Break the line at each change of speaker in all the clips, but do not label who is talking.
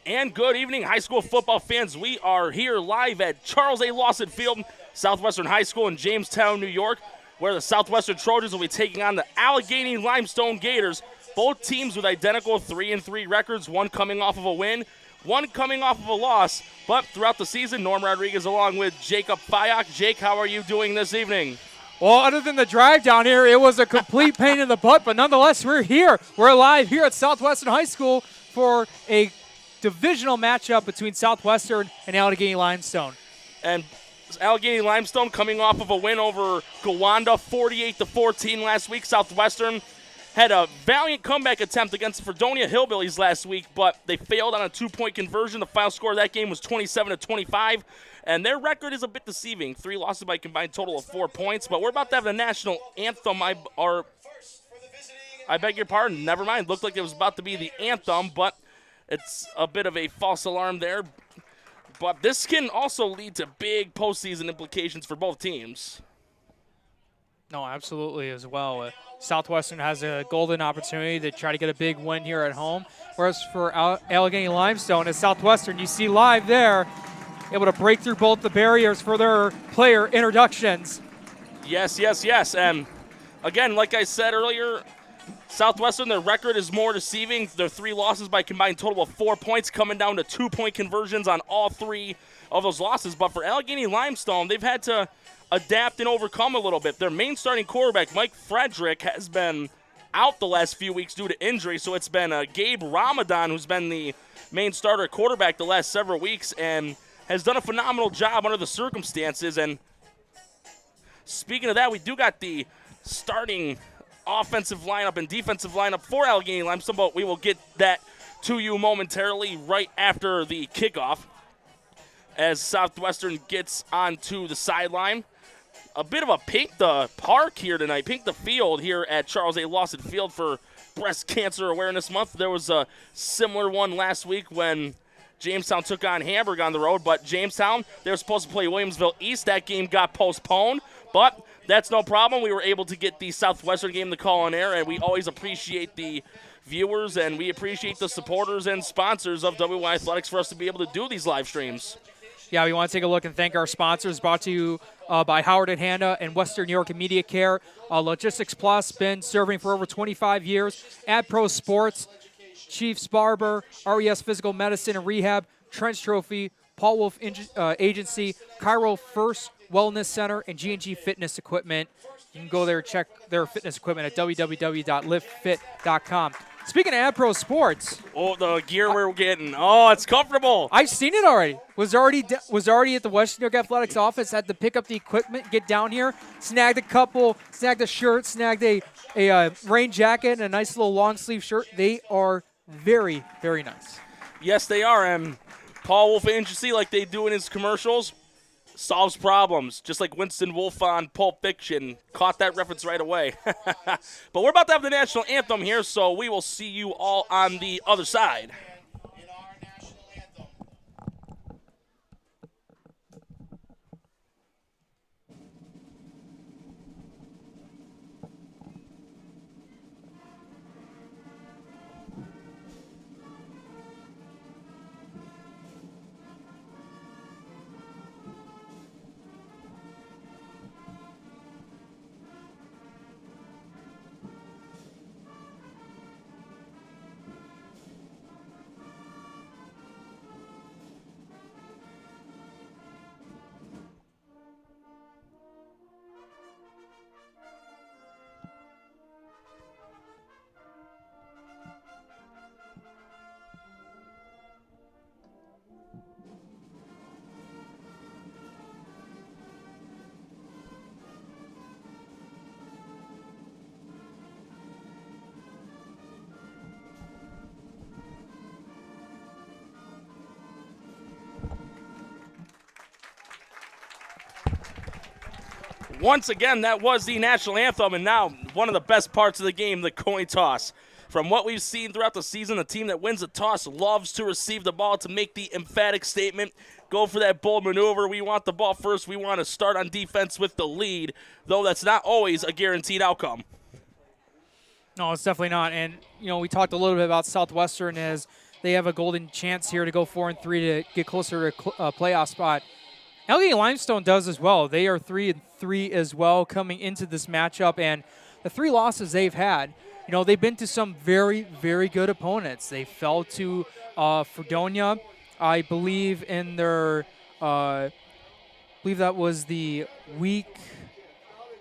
And good evening, high school football fans. We are here live at Charles A. Lawson Field, Southwestern High School in Jamestown, New York, where the Southwestern Trojans will be taking on the Alleghany-Limestone Gators. Both teams with identical 3-3 records, one coming off of a win, one coming off of a loss. But throughout the season, Norm Rodriguez along with Jacob Fayok. Jake, how are you doing this evening?
Well, other than the drive down here, it was a complete pain in the butt, but nonetheless, we're here. We're live here at Southwestern High School for a divisional matchup between Southwestern and Alleghany-Limestone.
And Alleghany-Limestone coming off of a win over Gowanda, 48-14 last week. Southwestern had a valiant comeback attempt against the Fredonia Hillbillies last week, but they failed on a 2-point conversion. The final score of that game was 27-25, and their record is a bit deceiving. 3 losses by a combined total of 4 points, but we're about to have the national anthem. I beg your pardon, never mind. Looked like it was about to be the anthem, but it's a bit of a false alarm there. But this can also lead to big postseason implications for both teams.
No, absolutely as well. Southwestern has a golden opportunity to try to get a big win here at home. Whereas for Alleghany-Limestone, as Southwestern, you see live there, able to break through both the barriers for their player introductions.
Yes. And again, like I said earlier, Southwestern, their record is more deceiving. Their 3 losses by a combined total of 4 points, coming down to 2-point conversions on all 3 of those losses. But for Alleghany-Limestone, they've had to adapt and overcome a little bit. Their main starting quarterback, Mike Frederick, has been out the last few weeks due to injury, so it's been Gabe Ramadan who's been the main starter quarterback the last several weeks and has done a phenomenal job under the circumstances. And speaking of that, we do got the starting offensive lineup and defensive lineup for Alleghany-Limestone, but we will get that to you momentarily right after the kickoff as Southwestern gets onto the sideline. A bit of a paint the park here tonight, paint the field here at Charles A. Lawson Field for Breast Cancer Awareness Month. There was a similar one last week when Jamestown took on Hamburg on the road, but Jamestown, they were supposed to play Williamsville East. That game got postponed, but that's no problem. We were able to get the Southwestern game to call on air, and we always appreciate the viewers, and we appreciate the supporters and sponsors of WY Athletics for us to be able to do these live streams.
Yeah, we want to take a look and thank our sponsors, brought to you by Howard and Hanna and Western New York Media Care. Logistics Plus, been serving for over 25 years. AdPro Sports, Chiefs Barber, RES Physical Medicine and Rehab, Trench Trophy, Paul Wolf Agency, Cairo First Wellness Center, and G&G Fitness Equipment. You can go there and check their fitness equipment at www.liftfit.com. Speaking of AdPro Sports.
Oh, the gear we're getting. Oh, it's comfortable.
I've seen it already. Was already at the Western New York Athletics office. Had to pick up the equipment, get down here, snagged a shirt, snagged a rain jacket, and a nice little long sleeve shirt. They are very, very nice.
Yes, they are. And Paul Wolf Agency, like they do in his commercials, solves problems, just like Winston Wolfe on Pulp Fiction. Caught that reference right away. But we're about to have the national anthem here, so we will see you all on the other side. Once again, that was the national anthem, and now one of the best parts of the game, the coin toss. From what we've seen throughout the season, the team that wins the toss loves to receive the ball to make the emphatic statement, go for that bold maneuver. We want the ball first. We want to start on defense with the lead, though that's not always a guaranteed outcome.
No, it's definitely not. And, you know, we talked a little bit about Southwestern as they have a golden chance here to go 4-3 to get closer to a playoff spot. Alleghany-Limestone does as well. They are 3-3 as well coming into this matchup, and the 3 losses they've had, they've been to some very, very good opponents. They fell to Fredonia, I believe, in their, I believe that was the week,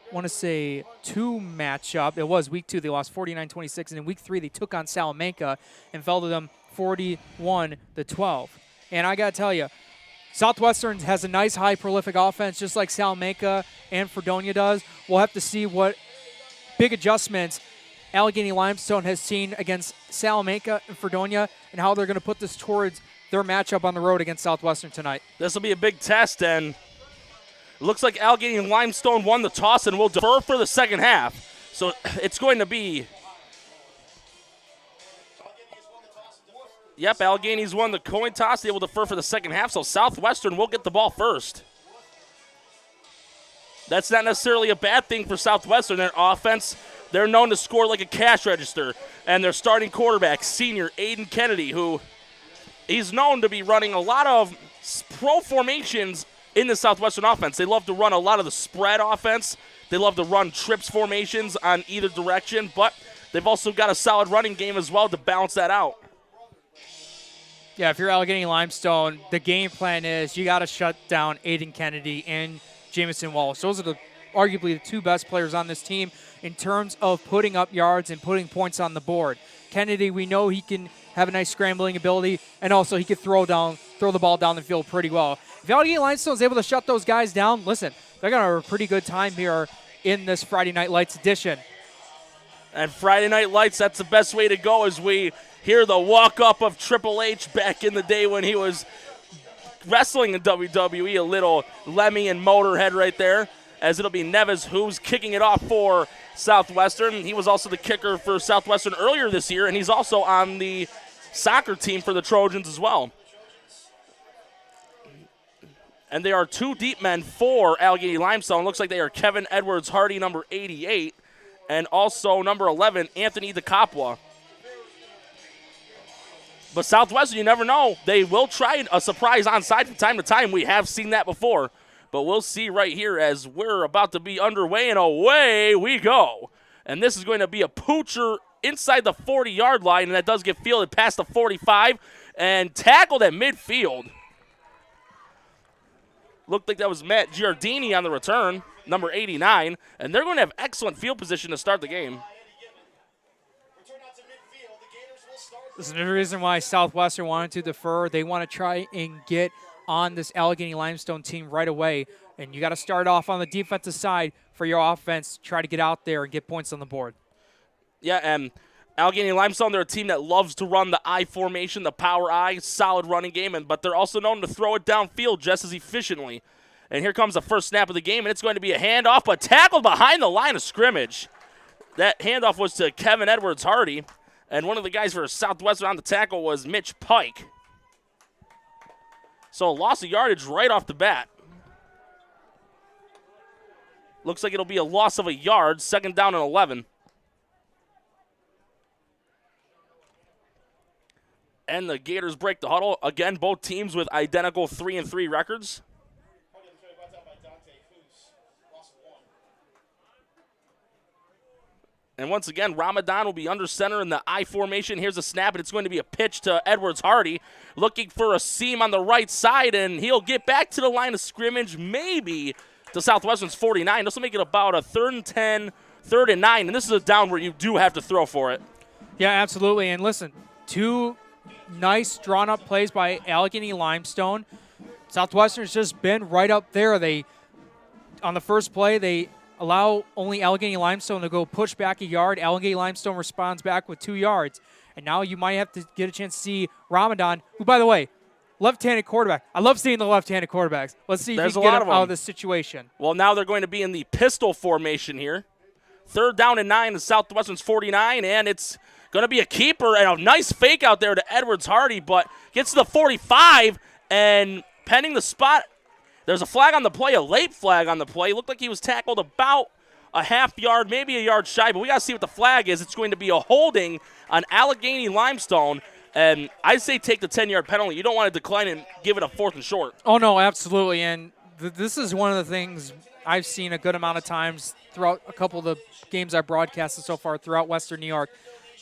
I want to say 2 matchup. It was week 2. They lost 49-26, and in week 3 they took on Salamanca and fell to them 41-12. And I got to tell you, Southwestern has a nice, high, prolific offense, just like Salamanca and Fredonia does. We'll have to see what big adjustments Alleghany-Limestone has seen against Salamanca and Fredonia and how they're going to put this towards their matchup on the road against Southwestern tonight.
This will be a big test, and it looks like Alleghany-Limestone won the toss and will defer for the second half. So it's going to be... Yep, Allegany's won the coin toss. They will defer for the second half, so Southwestern will get the ball first. That's not necessarily a bad thing for Southwestern. Their offense, they're known to score like a cash register. And their starting quarterback, senior Aiden Kennedy, who he's known to be running a lot of pro formations in the Southwestern offense. They love to run a lot of the spread offense. They love to run trips formations on either direction, but they've also got a solid running game as well to balance that out.
Yeah, if you're Alleghany-Limestone, the game plan is you got to shut down Aiden Kennedy and Jamison Wallace. Those are arguably the 2 best players on this team in terms of putting up yards and putting points on the board. Kennedy, we know he can have a nice scrambling ability, and also he can throw the ball down the field pretty well. If Alleghany-Limestone is able to shut those guys down, listen, they're going to have a pretty good time here in this Friday Night Lights edition.
And Friday Night Lights, that's the best way to go as we hear the walk-up of Triple H back in the day when he was wrestling in WWE, a little Lemmy and Motorhead right there, as it'll be Neves who's kicking it off for Southwestern. He was also the kicker for Southwestern earlier this year, and he's also on the soccer team for the Trojans as well. And they are 2 deep men for Alleghany-Limestone. Looks like they are Kevin Edwards-Hardy, number 88, and also number 11, Anthony DeCapua. But Southwestern, you never know. They will try a surprise onside from time to time. We have seen that before. But we'll see right here as we're about to be underway, and away we go. And this is going to be a poocher inside the 40-yard line, and that does get fielded past the 45 and tackled at midfield. Looked like that was Matt Giardini on the return, number 89, and they're going to have excellent field position to start the game.
This is the reason why Southwestern wanted to defer. They want to try and get on this Alleghany-Limestone team right away. And you got to start off on the defensive side for your offense. Try to get out there and get points on the board.
Yeah, and Alleghany-Limestone, they're a team that loves to run the I formation, the power I, solid running game, but they're also known to throw it downfield just as efficiently. And here comes the first snap of the game, and it's going to be a handoff, but tackled behind the line of scrimmage. That handoff was to Kevin Edwards-Hardy. And one of the guys for Southwestern on the tackle was Mitch Pike. So loss of yardage right off the bat. Looks like it'll be a loss of a yard, 2nd down and 11. And the Gators break the huddle. Again, both teams with identical 3-3 records. And once again, Ramadan will be under center in the I formation. Here's a snap, and it's going to be a pitch to Edwards-Hardy, looking for a seam on the right side, and he'll get back to the line of scrimmage, maybe to Southwestern's 49. This will make it about a 3rd and 10, 3rd and 9, and this is a down where you do have to throw for it.
Yeah, absolutely. And listen, 2 nice drawn-up plays by Alleghany-Limestone. Southwestern's just been right up there. On the first play, they allow only Alleghany-Limestone to go push back a yard. Alleghany-Limestone responds back with 2 yards. And now you might have to get a chance to see Ramadan, who, by the way, left-handed quarterback. I love seeing the left-handed quarterbacks. Let's see if he can get him out of this situation.
Well, now they're going to be in the pistol formation here. 3rd down and 9 to Southwestern's 49, and it's going to be a keeper and a nice fake out there to Edwards-Hardy, but gets to the 45, and pending the spot, there's a flag on the play, a late flag on the play. Looked like he was tackled about a half yard, maybe a yard shy, but we got to see what the flag is. It's going to be a holding on Alleghany-Limestone, And I say take the 10-yard penalty. You don't want to decline and give it a 4th and short.
Oh, no, absolutely. And this is one of the things I've seen a good amount of times throughout a couple of the games I've broadcasted so far throughout Western New York.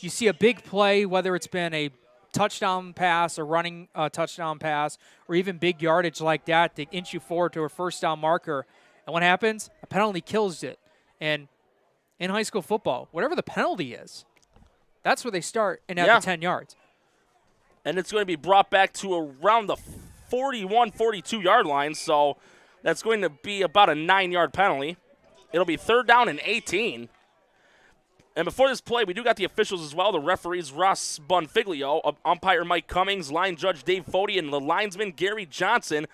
You see a big play, whether it's been a touchdown pass, a running touchdown pass, or even big yardage like that to inch you forward to a first down marker. And what happens? A penalty kills it. And in high school football, whatever the penalty is, that's where they start and at the 10 yards.
And it's going to be brought back to around the 41, 42-yard line, so that's going to be about a 9-yard penalty. It'll be 3rd down and 18. And before this play, we do got the officials as well. The referees, Ross Bonfiglio, umpire Mike Cummings, line judge Dave Fody, and the linesman Gary Johnson,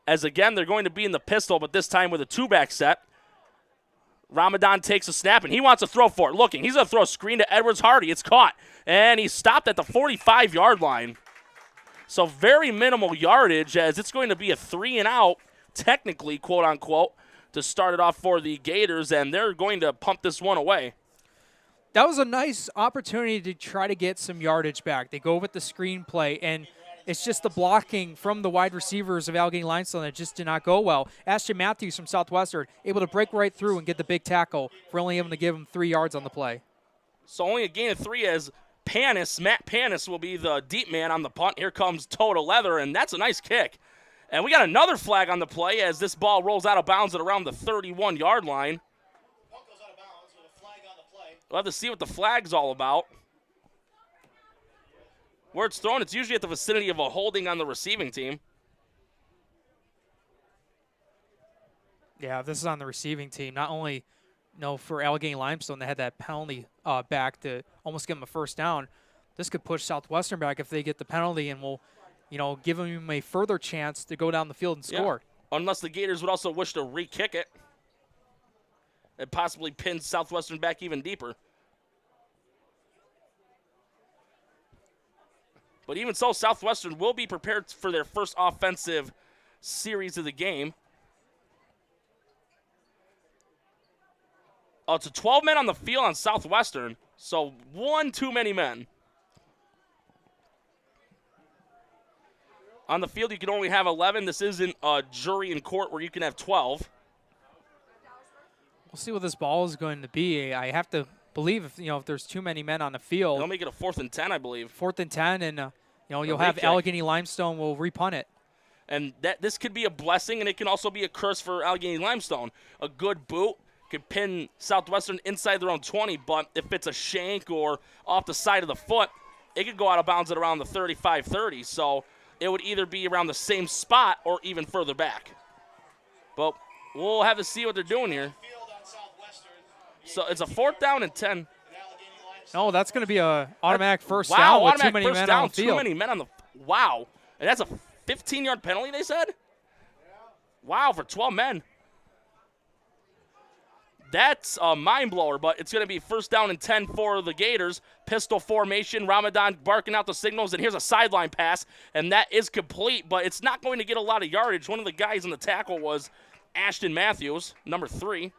as again, they're going to be in the pistol, but this time with a 2-back set. Ramadan takes a snap, and he wants to throw for it. Looking, he's going to throw a screen to Edwards Hardy. It's caught, and he stopped at the 45-yard line. So very minimal yardage, as it's going to be a 3-and-out, technically, quote-unquote, to start it off for the Gators, and they're going to pump this one away.
That was a nice opportunity to try to get some yardage back. They go with the screen play, and it's just the blocking from the wide receivers of Alleghany-Limestone that just did not go well. Ashton Matthews from Southwestern able to break right through and get the big tackle for only able to give him 3 yards on the play.
So only a gain of 3 as Matt Panis will be the deep man on the punt. Here comes Total Leather, and that's a nice kick. And we got another flag on the play as this ball rolls out of bounds at around the 31-yard line. We'll have to see what the flag's all about. Where it's thrown, it's usually at the vicinity of a holding on the receiving team.
Yeah, this is on the receiving team. Not only, for Alleghany-Limestone, they had that penalty back to almost give them a first down. This could push Southwestern back if they get the penalty and will, give them a further chance to go down the field and score.
Unless the Gators would also wish to re-kick it and possibly pin Southwestern back even deeper. But even so, Southwestern will be prepared for their first offensive series of the game. Oh, it's a 12 men on the field on Southwestern, so 1 too many men. On the field, you can only have 11. This isn't a jury in court where you can have 12.
We'll see what this ball is going to be. I have to believe if there's too many men on the field.
They'll make it a 4th and 10, I believe.
4th and 10, and you'll have Alleghany-Limestone will repunt it.
And this could be a blessing, and it can also be a curse for Alleghany-Limestone. A good boot could pin Southwestern inside their own 20, but if it's a shank or off the side of the foot, it could go out of bounds at around the 35-30. So it would either be around the same spot or even further back. But we'll have to see what they're doing here. So it's a 4th down and 10.
No, that's going to be a automatic first down with too many men on the field.
Too many men on the wow. And that's a 15-yard penalty, they said? Wow, for 12 men. That's a mind blower, but it's going to be 1st down and 10 for the Gators. Pistol formation, Ramadan barking out the signals, and here's a sideline pass, and that is complete, but it's not going to get a lot of yardage. One of the guys in the tackle was Ashton Matthews, number 3.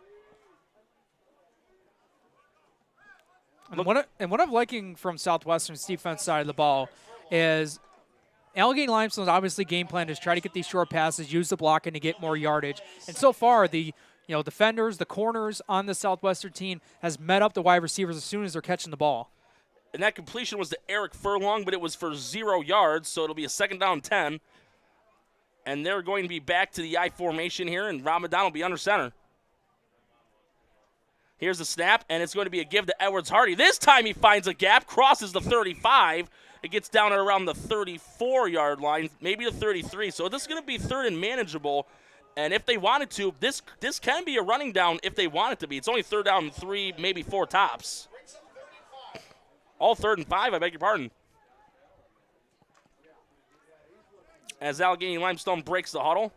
And what I'm liking from Southwestern's defense side of the ball is Alleghany-Limestone's obviously game plan is try to get these short passes, use the blocking to get more yardage. And so far, the defenders, the corners on the Southwestern team has met up the wide receivers as soon as they're catching the ball.
And that completion was to Eric Furlong, but it was for 0 yards, so it'll be a 2nd down 10. And they're going to be back to the I formation here, and Ramadan will be under center. Here's the snap, and it's going to be a give to Edwards Hardy. This time he finds a gap, crosses the 35. It gets down at around the 34-yard line, maybe the 33. So this is going to be 3rd and manageable. And if they wanted to, this can be a running down if they want it to be. It's only 3rd down and 3, maybe 4 tops. All 3rd and 5, I beg your pardon. As Alleghany-Limestone breaks the huddle.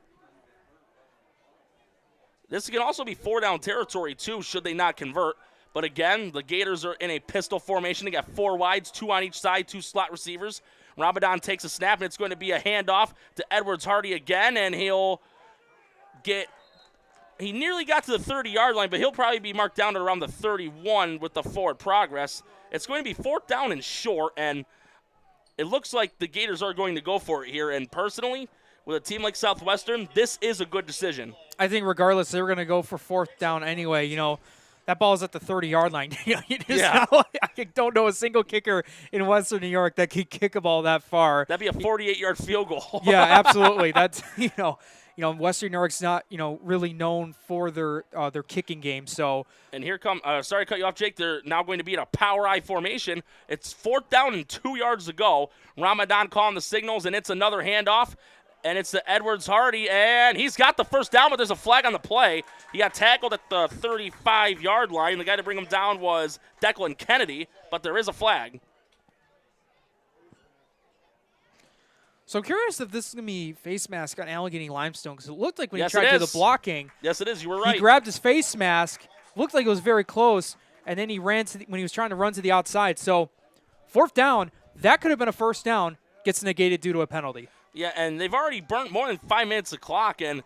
This can also be 4-down territory, too, should they not convert. But again, the Gators are in a pistol formation. They got 4 wides, 2 on each side, 2 slot receivers. Ramadan takes a snap, and it's going to be a handoff to Edwards Hardy again, and he nearly got to the 30-yard line, but he'll probably be marked down at around the 31 with the forward progress. It's going to be 4th down and short, and it looks like the Gators are going to go for it here. And personally, with a team like Southwestern, this is a good decision.
I think regardless, they're going to go for fourth down anyway. You know, that ball is at the 30-yard line. I don't know a single kicker in Western New York that could kick a ball that far.
That'd be a 48-yard field goal.
Yeah, absolutely. That's Western New York's not really known for their kicking game. So.
And here come. Sorry to cut you off, Jake. They're now going to be in a power I formation. It's fourth down and 2 yards to go. Ramadan calling the signals, and it's another handoff. And it's to Edwards-Hardy, and he's got the first down, but there's a flag on the play. He got tackled at the 35-yard line. The guy to bring him down was Declan Kennedy, but there is a flag.
So I'm curious if this is going to be face mask on Alleghany-Limestone, because it looked like when he
Yes,
tried
it
to do the
is.
blocking.
Yes, it is. You were right.
He grabbed his face mask, looked like it was very close, and then he ran when he was trying to run to the outside. So fourth down, that could have been a first down, gets negated due to a penalty.
Yeah, and they've already burnt more than 5 minutes of clock, and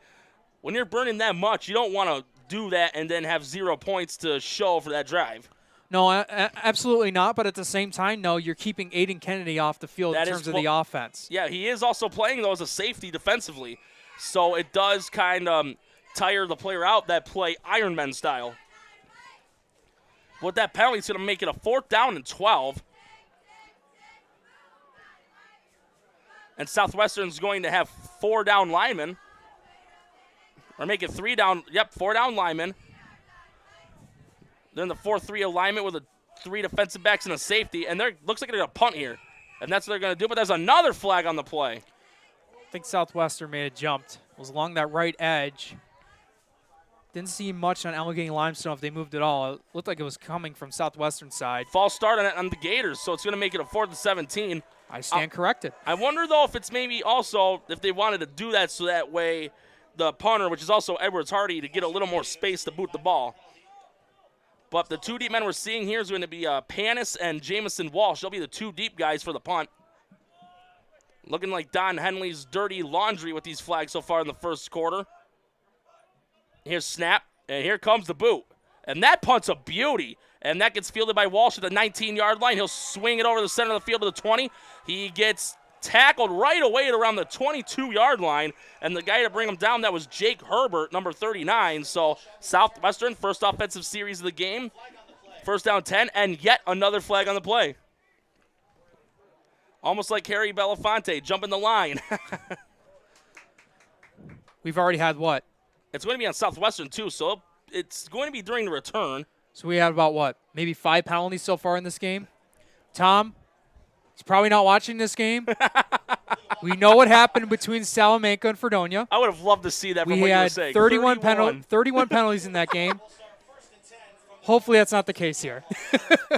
when you're burning that much, you don't want to do that and then have 0 points to show for that drive.
No, absolutely not. But at the same time, no, you're keeping Aiden Kennedy off the field in terms of the offense.
Yeah, he is also playing, though, as a safety defensively. So it does kind of tire the player out that play Ironman style. But that penalty is going to make it a fourth down and 12. And Southwestern's going to have 4 down linemen. Or make it 3 down. Yep, 4 down linemen. They're in the 4-3 alignment with 3 defensive backs and a safety. And looks like they're going to punt here. And that's what they're going to do. But there's another flag on the play.
I think Southwestern may have jumped. It was along that right edge. Didn't see much on Alleghany-Limestone if they moved at all. It looked like it was coming from Southwestern side.
False start on the Gators, so it's going to make it a 4th and 17.
I stand corrected.
I wonder, though, if it's maybe also if they wanted to do that so that way the punter, which is also Edwards-Hardy, to get a little more space to boot the ball. But the 2 deep men we're seeing here is going to be Panis and Jamison Walsh. They'll be the 2 deep guys for the punt. Looking like Don Henley's dirty laundry with these flags so far in the first quarter. Here's snap, and here comes the boot. And that punt's a beauty. And that gets fielded by Walsh at the 19-yard line. He'll swing it over the center of the field to the 20. He gets tackled right away at around the 22-yard line. And the guy to bring him down, that was Jake Herbert, number 39. So Southwestern, first offensive series of the game. First down 10, and yet another flag on the play. Almost like Harry Belafonte jumping the line.
We've already had what?
It's going to be on Southwestern, too, so it's going to be during the return.
So we had about what? Maybe 5 penalties so far in this game? Tom, he's probably not watching this game. We know what happened between Salamanca and Fredonia.
I would have loved to see that from
we
what you were
had
saying.
31 penalties in that game. Hopefully that's not the case here.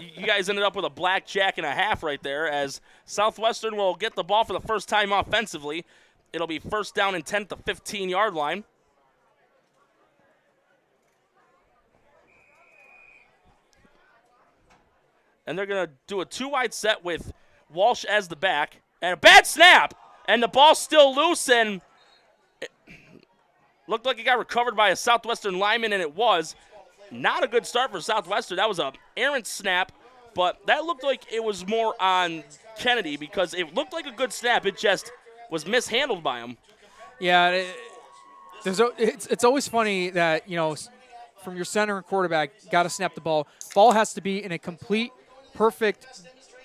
You guys ended up with a blackjack and a half right there as Southwestern will get the ball for the first time offensively. It'll be first down and 10 at the 15-yard line. And they're going to do a 2-wide set with Walsh as the back. And a bad snap. And the ball's still loose. And it looked like it got recovered by a Southwestern lineman, and it was. Not a good start for Southwestern. That was an errant snap. But that looked like it was more on Kennedy because it looked like a good snap. It just was mishandled by him.
Yeah, it's always funny that, from your center and quarterback, got to snap the ball. Ball has to be in a complete perfect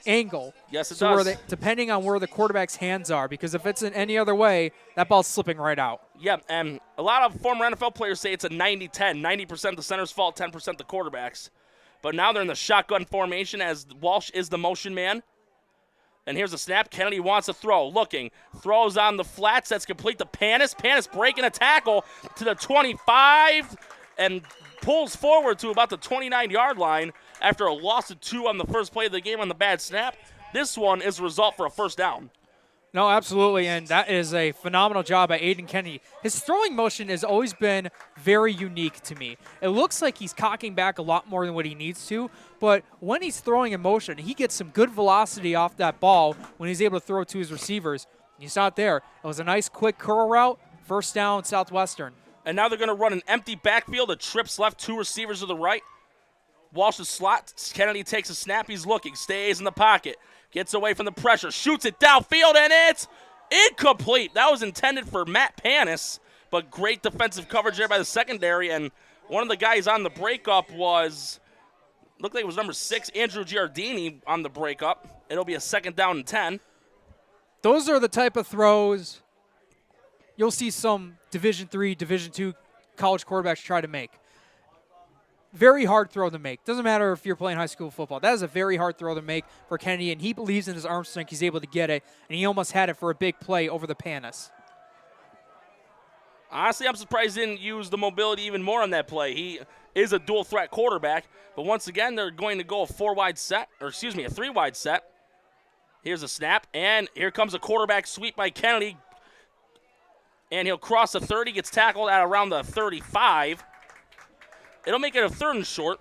angle.
Yes, it does.
Depending on where the quarterback's hands are, because if it's in any other way, that ball's slipping right out.
Yeah, and a lot of former NFL players say it's a 90-10. 90% the center's fault, 10% the quarterback's. But now they're in the shotgun formation as Walsh is the motion man. And here's a snap. Kennedy wants to throw. Looking. Throws on the flats. That's complete to Panis. Panis breaking a tackle to the 25 and pulls forward to about the 29-yard line after a loss of 2 on the first play of the game on the bad snap. This one is a result for a first down.
No, absolutely, and that is a phenomenal job by Aiden Kennedy. His throwing motion has always been very unique to me. It looks like he's cocking back a lot more than what he needs to, but when he's throwing in motion, he gets some good velocity off that ball when he's able to throw to his receivers. You saw it there. It was a nice, quick curl route, first down, Southwestern.
And now they're going to run an empty backfield. A trips left, 2 receivers to the right. Walsh's slot. Kennedy takes a snap. He's looking. Stays in the pocket. Gets away from the pressure, shoots it downfield, and it's incomplete. That was intended for Matt Panis, but great defensive coverage there by the secondary, and one of the guys on the breakup looked like it was number 6, Andrew Giardini on the breakup. It'll be a 2nd down and 10.
Those are the type of throws you'll see some Division III, Division II college quarterbacks try to make. Very hard throw to make. Doesn't matter if you're playing high school football. That is a very hard throw to make for Kennedy, and he believes in his arm strength. He's able to get it, and he almost had it for a big play over the Panis.
Honestly, I'm surprised he didn't use the mobility even more on that play. He is a dual threat quarterback, but once again, they're going to go a 3-wide set. Here's a snap, and here comes a quarterback sweep by Kennedy, and he'll cross the 30, gets tackled at around the 35. It'll make it a 3rd and short.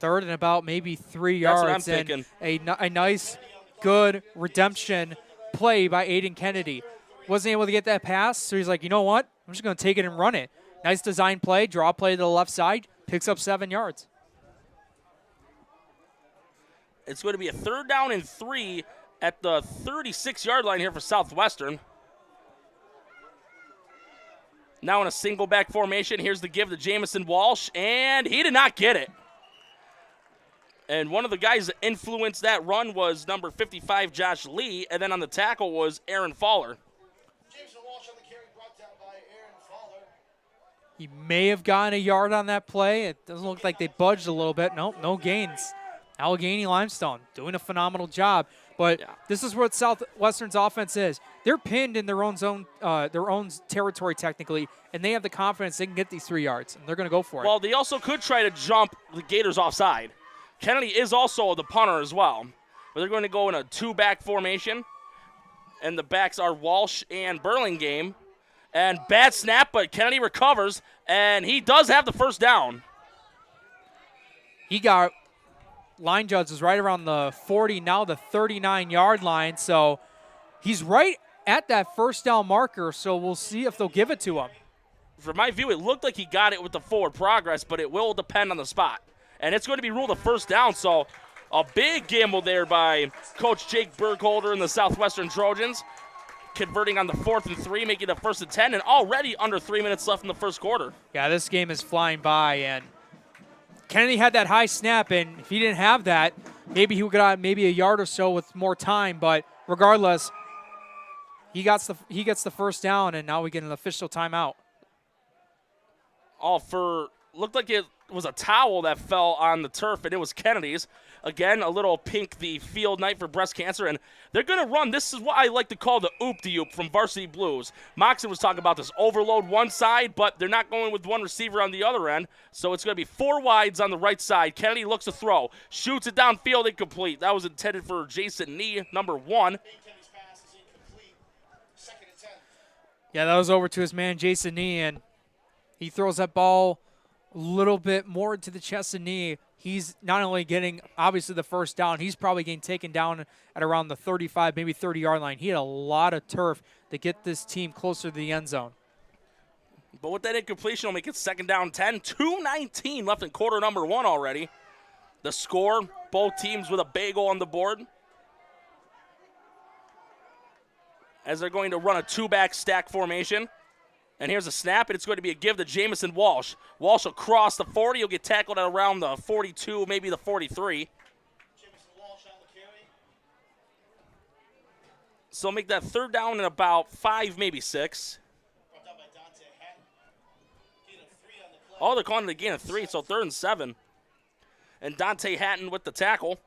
3rd and about maybe 3
That's
yards.
what I'm thinking.
A nice, good redemption play by Aiden Kennedy. Wasn't able to get that pass, so he's like, you know what? I'm just going to take it and run it. Nice design play, draw play to the left side, picks up 7 yards.
It's going to be a 3rd down and 3 at the 36-yard line here for Southwestern. Now in a single back formation, here's the give to Jamison Walsh, and he did not get it. And one of the guys that influenced that run was number 55, Josh Lee, and then on the tackle was Aaron Fowler.
Jamison Walsh on the carry, brought down by Aaron Fowler.
He may have gotten a yard on that play. It doesn't look like they budged a little bit. Nope, no gains. Alleghany-Limestone doing a phenomenal job. But this is what Southwestern's offense is. They're pinned in their own zone, their own territory technically, and they have the confidence they can get these 3 yards, and they're going to go for it.
Well, they also could try to jump the Gators offside. Kennedy is also the punter as well. But they're going to go in a 2-back formation, and the backs are Walsh and Burlingame. And bad snap, but Kennedy recovers, and he does have the 1st down.
He got line judges right around the 40, now the 39-yard line. So he's right at that 1st down marker, so we'll see if they'll give it to him.
From my view, it looked like he got it with the forward progress, but it will depend on the spot. And it's going to be ruled a 1st down, so a big gamble there by Coach Jake Burkholder and the Southwestern Trojans, converting on the 4th and 3, making it a 1st and 10, and already under 3 minutes left in the 1st quarter.
Yeah, this game is flying by, and Kennedy had that high snap, and if he didn't have that, maybe he would get maybe a yard or so with more time. But regardless, he gets the 1st down, and now we get an official timeout.
Looked like it was a towel that fell on the turf, and it was Kennedy's. Again, a little pink the field night for breast cancer, and they're going to run. This is what I like to call the oop-de-oop from Varsity Blues. Moxon was talking about this overload one side, but they're not going with one receiver on the other end, so it's going to be 4 wides on the right side. Kennedy looks to throw, shoots it downfield, incomplete. That was intended for Jason Nee, number 1.
Yeah, that was over to his man Jason Nee, and he throws that ball a little bit more to the chest and knee. He's not only getting, obviously, the 1st down, he's probably getting taken down at around the 35, maybe 30-yard line. He had a lot of turf to get this team closer to the end zone.
But with that incompletion, will make it 2nd down 10. 2:19 left in quarter number 1 already. The score, both teams with a bagel on the board. As they're going to run a 2-back stack formation. And here's a snap, and it's going to be a give to Jamison Walsh. Walsh will cross the 40. He'll get tackled at around the 42, maybe the 43.
Jamison Walsh on the carry.
So make that 3rd down in about 5, maybe 6.
Brought down by Dante Hatton. Gain of 3 on the play.
Oh, they're calling it a gain of 3, so 3rd and 7. And Dante Hatton with the tackle.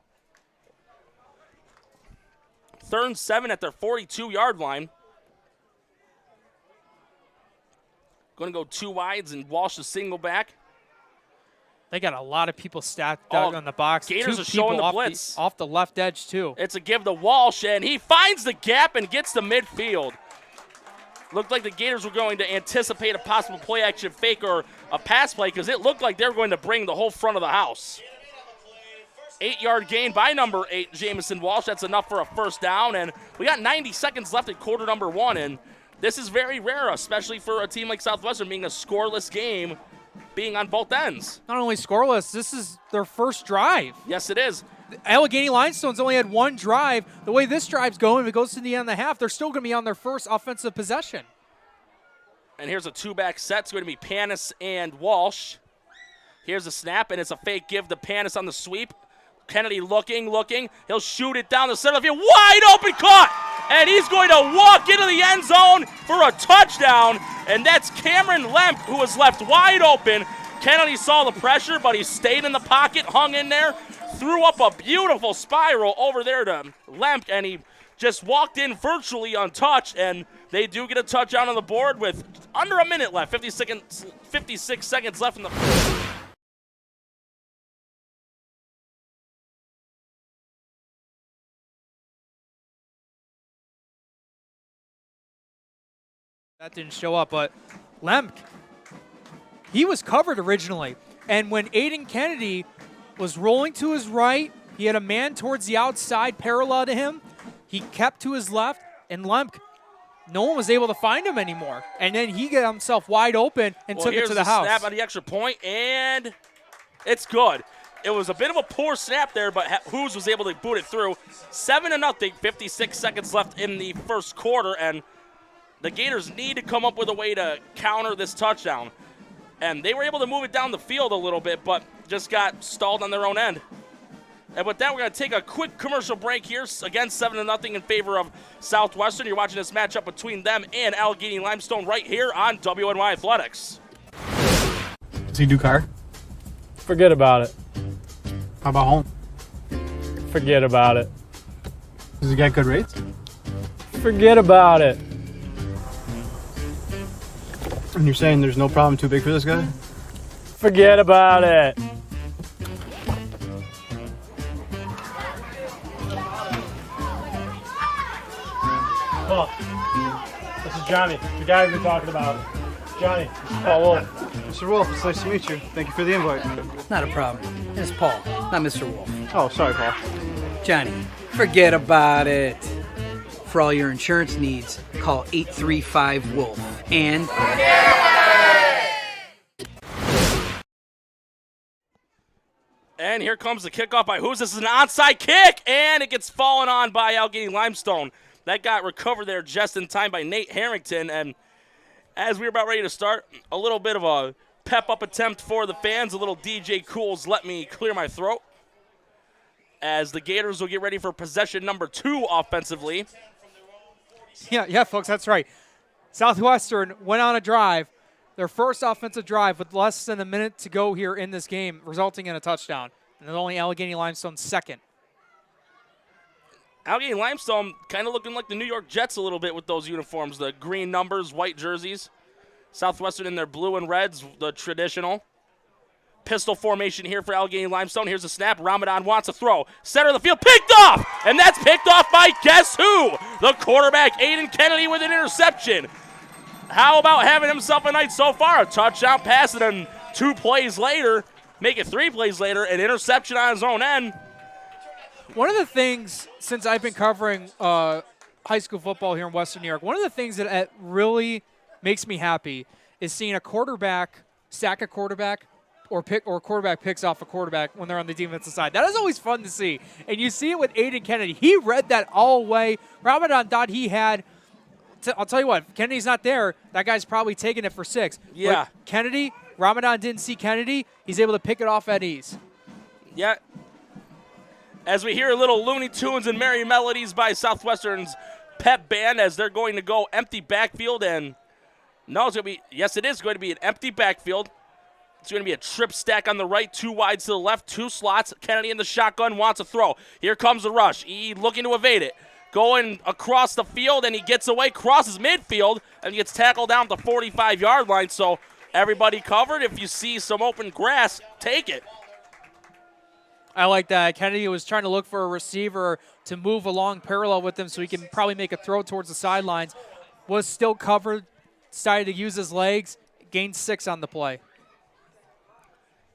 3rd and 7 at their 42-yard line. Going to go 2 wides, and Walsh is single back.
They got a lot of people stacked out on the box.
Gators
2
are showing
people
the blitz.
off the left edge, too.
It's a give to Walsh, and he finds the gap and gets to midfield. Looked like the Gators were going to anticipate a possible play-action fake or a pass play because it looked like they were going to bring the whole front of the house. 8-yard gain by number 8, Jamison Walsh. That's enough for a 1st down, and we got 90 seconds left in quarter number 1, and this is very rare, especially for a team like Southwestern being a scoreless game, being on both ends.
Not only scoreless, this is their first drive.
Yes, it is.
Alleghany-Limestone's only had one drive. The way this drive's going, if it goes to the end of the half, they're still going to be on their first offensive possession.
And here's a two-back set. It's going to be Panis and Walsh. Here's a snap, and it's a fake give to Panis on the sweep. Kennedy looking. He'll shoot it down the center of the field. Wide open, caught! And he's going to walk into the end zone for a touchdown. And that's Cameron Lemp, who was left wide open. Kennedy saw the pressure, but he stayed in the pocket, hung in there, threw up a beautiful spiral over there to Lemp, and he just walked in virtually untouched, and they do get a touchdown on the board with under a minute left, 56 seconds left in the first.
That didn't show up, but Lemp, he was covered originally. And when Aiden Kennedy was rolling to his right, he had a man towards the outside parallel to him. He kept to his left, and Lemp, no one was able to find him anymore. And then he got himself wide open and took it to the house.
Snap on the extra point, and it's good. It was a bit of a poor snap there, but Hoos was able to boot it through. 7-0, 56 seconds left in the first quarter, and the Gators need to come up with a way to counter this touchdown. And they were able to move it down the field a little bit, but just got stalled on their own end. And with that, we're going to take a quick commercial break here. Again, 7-0 in favor of Southwestern. You're watching this matchup between them and Alleghany-Limestone right here on WNY Athletics.
Does he do car?
Forget about it.
How about home?
Forget about it.
Does he get good rates?
Forget about it.
And you're saying there's no problem too big for this guy?
Forget about it. Paul, this is Johnny, the guy we've been talking about. Johnny, this is Paul Wolf.
Mr. Wolf, it's nice to meet you. Thank you for the invite.
Not a problem. It's Paul, not Mr. Wolf.
Oh, sorry, Paul.
Johnny, forget about it. For all your insurance needs, call 835-WOLF. And
And here comes the kickoff by Hoos. This is an onside kick, and it gets fallen on by Alleghany-Limestone. That got recovered there just in time by Nate Harrington. And as we were about ready to start, a little bit of a pep-up attempt for the fans. A little DJ Cool's Let Me Clear My Throat. As the Gators will get ready for possession number 2 offensively.
Yeah, folks, that's right. Southwestern went on a drive, their first offensive drive with less than a minute to go here in this game, resulting in a touchdown. And only Alleghany-Limestone's second.
Alleghany-Limestone kind of looking like the New York Jets a little bit with those uniforms, the green numbers, white jerseys. Southwestern in their blue and reds, the traditional. Pistol formation here for Alleghany-Limestone. Here's a snap. Ramadan wants a throw. Center of the field, picked off! And that's picked off by guess who? The quarterback, Aiden Kennedy, with an interception. How about having himself a night so far? A touchdown pass, and then 2 plays later, make it 3 plays later, an interception on his own end.
One of the things, since I've been covering high school football here in Western New York, one of the things that really makes me happy is seeing a quarterback sack a quarterback or quarterback picks off a quarterback when they're on the defensive side. That is always fun to see. And you see it with Aiden Kennedy. He read that all way. Ramadan thought he had – I'll tell you what, if Kennedy's not there, that guy's probably taking it for 6.
Yeah.
But Kennedy, Ramadan didn't see Kennedy. He's able to pick it off at ease.
Yeah. As we hear a little Looney Tunes and Merry Melodies by Southwestern's pep band as they're going to go empty backfield. And no, it's going to be – yes, it is going to be an empty backfield. It's going to be a trip stack on the right, 2 wide to the left, 2 slots. Kennedy in the shotgun wants a throw. Here comes the rush. He looking to evade it. Going across the field, and he gets away, crosses midfield, and gets tackled down at the 45-yard line. So everybody covered. If you see some open grass, take it.
I like that. Kennedy was trying to look for a receiver to move along parallel with him so he can probably make a throw towards the sidelines. Was still covered, decided to use his legs, gained 6 on the play.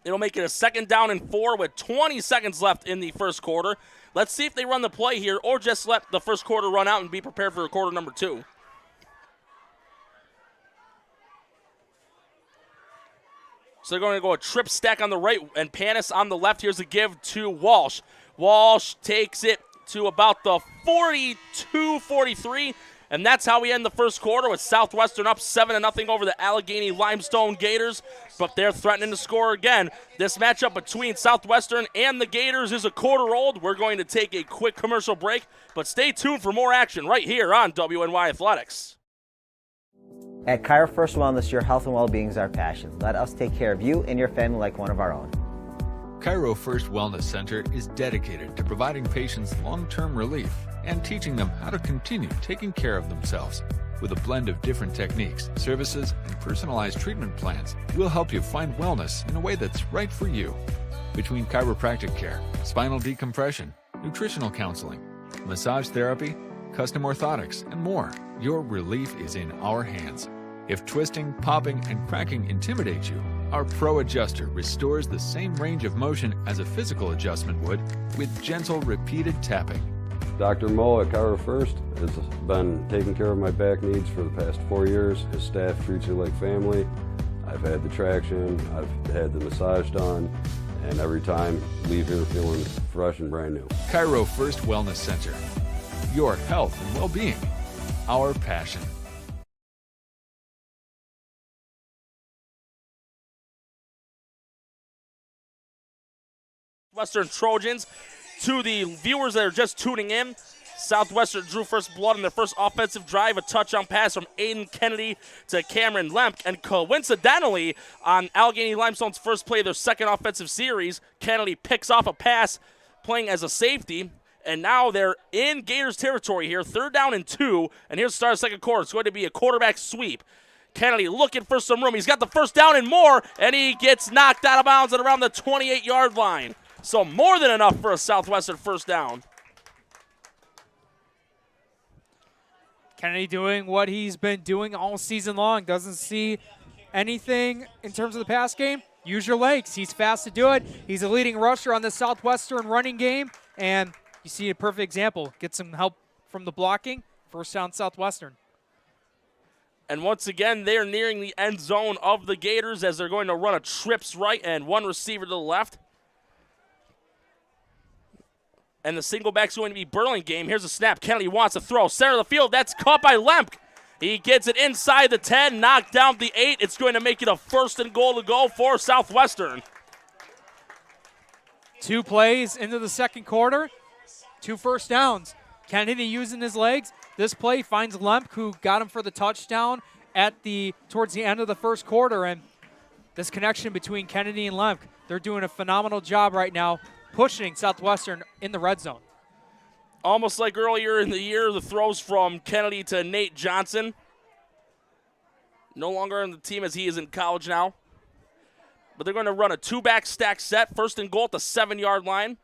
It'll make it a 2nd down and 4 with 20 seconds left in the first quarter. Let's see if they run the play here or just let the first quarter run out and be prepared for quarter number 2. So they're going to go a trip stack on the right and Panis on the left. Here's a give to Walsh. Walsh takes it to about the 42-43, and that's how we end the first quarter with Southwestern up 7-0 over the Alleghany-Limestone Gators, but they're threatening to score again. This matchup between Southwestern and the Gators is a quarter old. We're going to take a quick commercial break, but stay tuned for more action right here on WNY Athletics.
At Cairo First Wellness, your health and well-being is our passion. Let us take care of you and your family like one of our own.
Cairo First Wellness Center is dedicated to providing patients long-term relief and teaching them how to continue taking care of themselves. With a blend of different techniques, services, and personalized treatment plans, we'll help you find wellness in a way that's right for you. Between chiropractic care, spinal decompression, nutritional counseling, massage therapy, custom orthotics, and more, your relief is in our hands. If twisting, popping, and cracking intimidate you, our Pro Adjuster restores the same range of motion as a physical adjustment would with gentle, repeated tapping.
Dr. Mo at Cairo First has been taking care of my back needs for the past 4 years. His staff treats you like family. I've had the traction, I've had the massage done, and every time leave here feeling fresh and brand new.
Cairo First Wellness Center. Your health and well-being. Our passion.
Western Trojans. To the viewers that are just tuning in, Southwestern drew first blood on their first offensive drive, a touchdown pass from Aiden Kennedy to Cameron Lemp, and coincidentally, on Alleghany-Limestone's first play of their second offensive series, Kennedy picks off a pass playing as a safety, and now they're in Gators territory here, 3rd down and 2, and here's the start of the second quarter. It's going to be a quarterback sweep. Kennedy looking for some room. He's got the first down and more, and he gets knocked out of bounds at around the 28-yard line. So more than enough for a Southwestern first down.
Kennedy doing what he's been doing all season long. Doesn't see anything in terms of the pass game. Use your legs. He's fast to do it. He's a leading rusher on the Southwestern running game. And you see a perfect example. Get some help from the blocking. First down Southwestern.
And once again, they're nearing the end zone of the Gators as they're going to run a trips right and one receiver to the left. And the single back's going to be Burlingame. Here's a snap. Kennedy wants to throw. Center of the field. That's caught by Lemp. He gets it inside the 10, knocked down the 8. It's going to make it a 1st and goal to go for Southwestern.
2 plays into the second quarter. 2 first downs. Kennedy using his legs. This play finds Lemp, who got him for the touchdown towards the end of the first quarter. And this connection between Kennedy and Lemp, they're doing a phenomenal job right now, pushing Southwestern in the red zone.
Almost like earlier in the year, the throws from Kennedy to Nate Johnson. No longer on the team as he is in college now. But they're going to run a 2-back stack set. 1st and goal at the 7-yard line.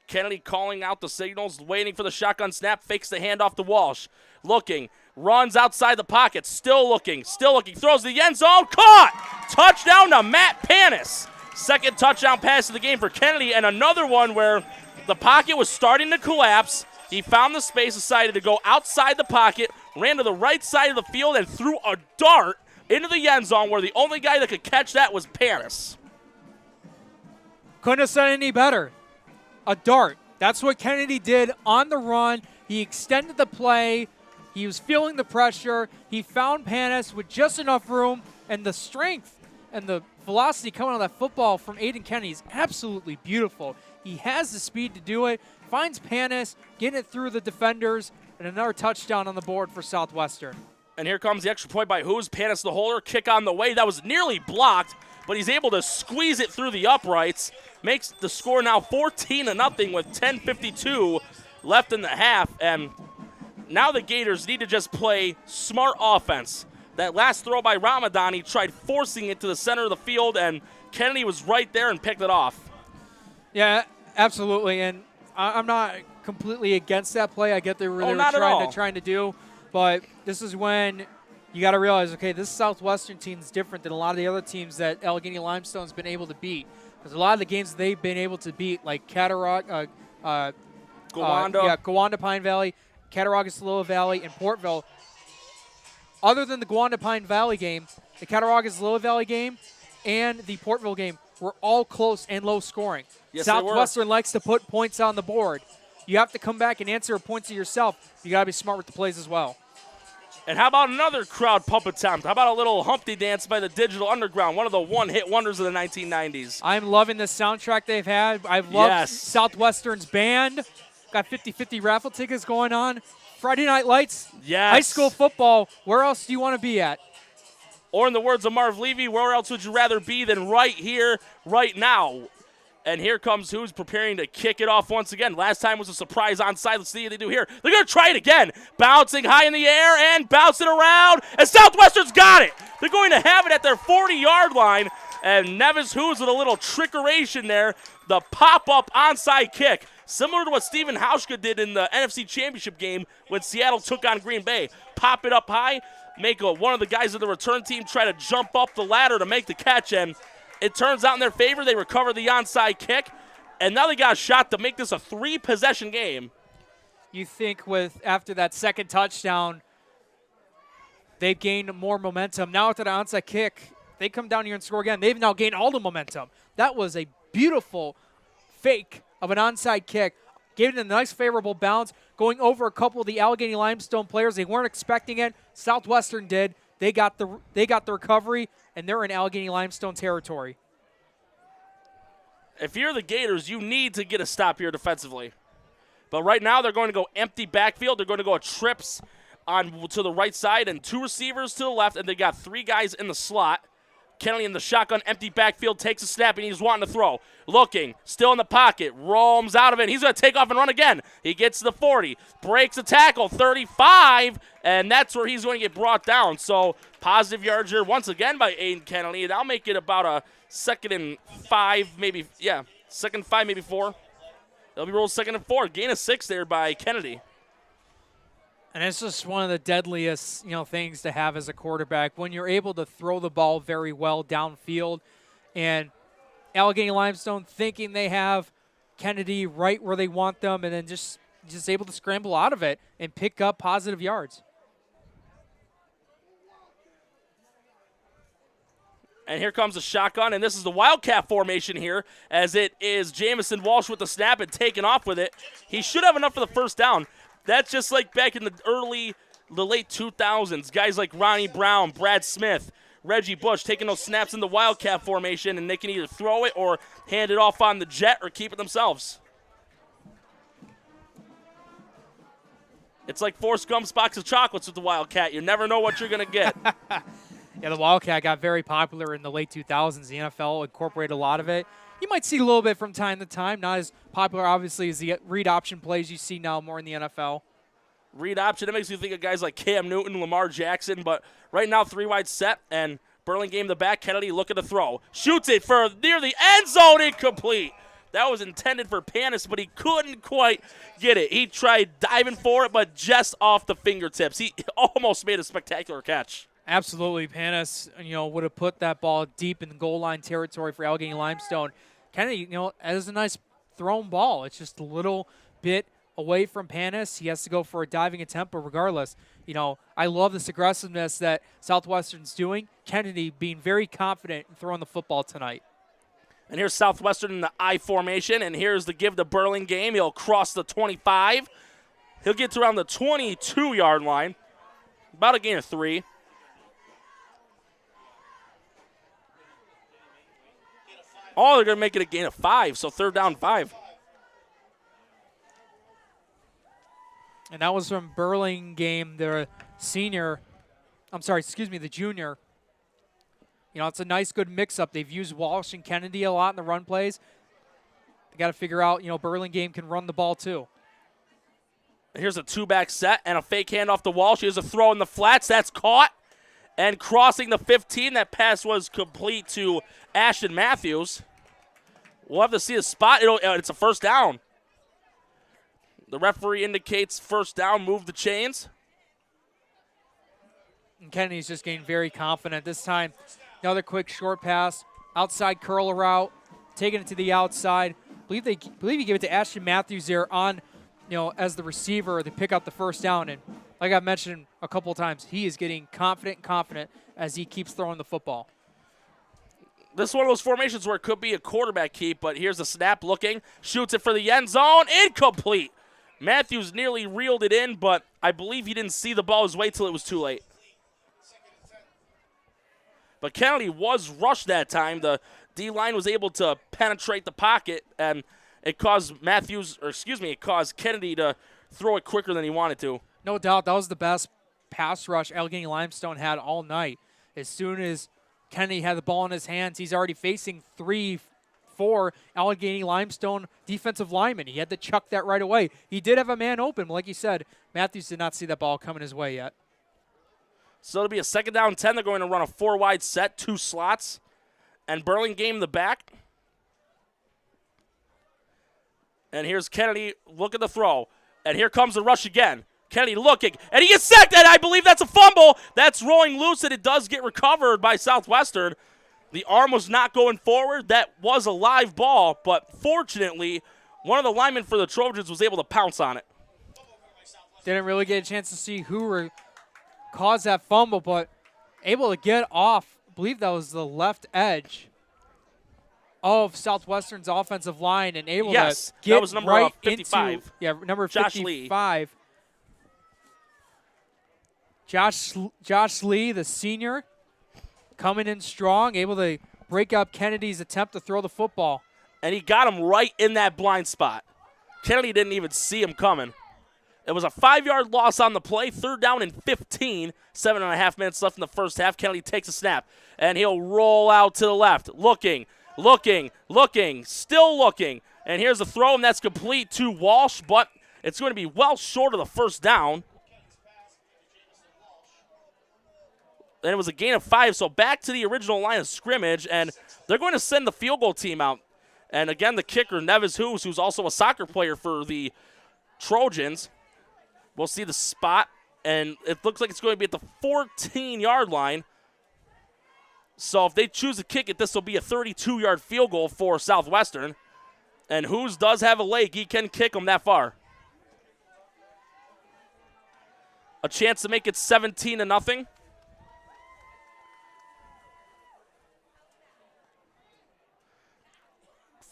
Kennedy calling out the signals, waiting for the shotgun snap, fakes the handoff to Walsh. Looking, runs outside the pocket, still looking, throws the end zone, caught! Touchdown to Matt Panis. 2nd touchdown pass of the game for Kennedy, and another one where the pocket was starting to collapse. He found the space, decided to go outside the pocket, ran to the right side of the field, and threw a dart into the end zone where the only guy that could catch that was Panis.
Couldn't have said any better. A dart. That's what Kennedy did on the run. He extended the play. He was feeling the pressure. He found Panis with just enough room, and the strength and the velocity coming on that football from Aiden Kennedy is absolutely beautiful. He has the speed to do it, finds Panis, getting it through the defenders, and another touchdown on the board for Southwestern.
And here comes the extra point by Who's. Panis the holder, kick on the way. That was nearly blocked, but he's able to squeeze it through the uprights. Makes the score now 14-0 with 10:52 left in the half. And now the Gators need to just play smart offense. That last throw by Ramadan, he tried forcing it to the center of the field, and Kennedy was right there and picked it off.
Yeah, absolutely. And I'm not completely against that play. I get they were trying to do. But this is when you got to realize, okay, this Southwestern team is different than a lot of the other teams that Alleghany-Limestone's been able to beat. Because a lot of the games they've been able to beat, like Gowanda, Pine Valley, Cattaraugus-Loa Valley, and Portville, other than the Gowanda Pine Valley game, the Cattaraugus-Lily Valley game and the Portville game were all close and low scoring.
Yes, they were.
Southwestern likes to put points on the board. You have to come back and answer points to yourself. You got to be smart with the plays as well.
And how about another crowd pump attempt? How about a little Humpty Dance by the Digital Underground, one of the one-hit wonders of the 1990s?
I'm loving the soundtrack they've had. I've loved
Yes.
Southwestern's band. Got 50-50 raffle tickets going on. Friday Night Lights,
Yes.
high school football. Where else do you want to be at?
Or in the words of Marv Levy, where else would you rather be than right here, right now? And here comes who's preparing to kick it off once again. Last time was a surprise onside. Let's see what they do here. They're going to try it again. Bouncing high in the air and bouncing around. And Southwestern's got it. They're going to have it at their 40-yard line. And Nevis Who's with a little trickeration there. The pop-up onside kick. Similar to what Stephen Hauschka did in the NFC Championship game when Seattle took on Green Bay. Pop it up high. Make one of the guys of the return team try to jump up the ladder to make the catch. And it turns out in their favor. They recover the onside kick, and now they got a shot to make this a 3-possession game.
You think after that second touchdown, they've gained more momentum. Now after the onside kick, they come down here and score again. They've now gained all the momentum. That was a beautiful fake of an onside kick. Gave it a nice favorable bounce, going over a couple of the Alleghany-Limestone players. They weren't expecting it. Southwestern did. They got the recovery, and they're in Alleghany-Limestone territory.
If you're the Gators, you need to get a stop here defensively. But right now they're going to go empty backfield. They're going to go trips to the right side and 2 receivers to the left, and they got 3 guys in the slot. Kennedy in the shotgun, empty backfield, takes a snap, and he's wanting to throw. Looking, still in the pocket, roams out of it. He's going to take off and run again. He gets to the 40, breaks a tackle, 35, and that's where he's going to get brought down. So positive yards here once again by Aiden Kennedy. And I'll make it about a 2nd and 5, maybe, 2nd and 5, maybe 4. They'll be rolled 2nd and 4. Gain of 6 there by Kennedy.
And it's just one of the deadliest, things to have as a quarterback when you're able to throw the ball very well downfield. And Alleghany-Limestone thinking they have Kennedy right where they want them, and then just able to scramble out of it and pick up positive yards.
And here comes the shotgun, and this is the Wildcat formation here, as it is Jamison Walsh with the snap and taking off with it. He should have enough for the first down. That's just like back in the late 2000s. Guys like Ronnie Brown, Brad Smith, Reggie Bush taking those snaps in the Wildcat formation, and they can either throw it or hand it off on the jet or keep it themselves. It's like Forrest Gump's box of chocolates with the Wildcat. You never know what you're going to get.
Yeah, the Wildcat got very popular in the late 2000s. The NFL incorporated a lot of it. You might see a little bit from time to time. Not as popular, obviously, as the read option plays you see now more in the NFL.
Read option, it makes you think of guys like Cam Newton, Lamar Jackson. But right now, 3 wide set, and Burlingame the back. Kennedy looking to throw. Shoots it for near the end zone, incomplete. That was intended for Panis, but he couldn't quite get it. He tried diving for it, but just off the fingertips. He almost made a spectacular catch.
Absolutely. Panis, would have put that ball deep in the goal line territory for Alleghany-Limestone. Kennedy, that is a nice thrown ball. It's just a little bit away from Panis. He has to go for a diving attempt, but regardless, I love this aggressiveness that Southwestern's doing. Kennedy being very confident in throwing the football tonight.
And here's Southwestern in the I formation, and here's the give to Burlingame. He'll cross the 25. He'll get to around the 22-yard line. About a gain of 3. Oh, they're going to make it a gain of 5, so 3rd down 5.
And that was from Burlingame, the junior. It's a nice, good mix-up. They've used Walsh and Kennedy a lot in the run plays. They got to figure out, Burlingame can run the ball too.
Here's a 2-back set and a fake handoff to Walsh. Here's a throw in the flats. That's caught. And crossing the 15, that pass was complete to Ashton Matthews. We'll have to see the spot. It's a 1st down. The referee indicates 1st down, move the chains.
And Kennedy's just getting very confident. This time, another quick short pass, outside curl route, taking it to the outside. I believe he gave it to Ashton Matthews there on, as the receiver. They pick up the 1st down, and like I mentioned a couple of times, he is getting confident as he keeps throwing the football.
This is one of those formations where it could be a quarterback keep, but here's the snap looking. Shoots it for the end zone. Incomplete. Matthews nearly reeled it in, but I believe he didn't see the ball his way till it was too late. But Kennedy was rushed that time. The D-line was able to penetrate the pocket, and it caused it caused Kennedy to throw it quicker than he wanted to.
No doubt, that was the best pass rush Alleghany-Limestone had all night. As soon as Kennedy had the ball in his hands, he's already facing 3-4 Alleghany-Limestone defensive linemen. He had to chuck that right away. He did have a man open, but like you said, Matthews did not see that ball coming his way yet.
So it'll be a 2nd down 10. They're going to run a 4-wide set, 2 slots. And Burlingame in the back. And here's Kennedy. Look at the throw. And here comes the rush again. Kennedy looking. And he gets sacked. And I believe that's a fumble. That's rolling loose, and it does get recovered by Southwestern. The arm was not going forward. That was a live ball. But fortunately, one of the linemen for the Trojans was able to pounce on it.
Didn't really get a chance to see who caused that fumble, but able to get off. I believe that was the left edge of Southwestern's offensive line and able to get
that was number
right
55.
into number
Josh
55. Josh Lee, the senior, coming in strong, able to break up Kennedy's attempt to throw the football.
And he got him right in that blind spot. Kennedy didn't even see him coming. It was a 5-yard loss on the play, 3rd down and 15. 7.5 minutes left in the first half. Kennedy takes a snap, and he'll roll out to the left. Looking, still looking. And here's a throw, and that's complete to Walsh, but it's going to be well short of the first down. And it was a gain of 5, so back to the original line of scrimmage, and they're going to send the field goal team out. And again, the kicker, Neves Hughes, who's also a soccer player for the Trojans. We'll see the spot, and it looks like it's going to be at the 14-yard line. So if they choose to kick it, this will be a 32-yard field goal for Southwestern. And Hughes does have a leg. He can kick them that far. A chance to make it 17-0.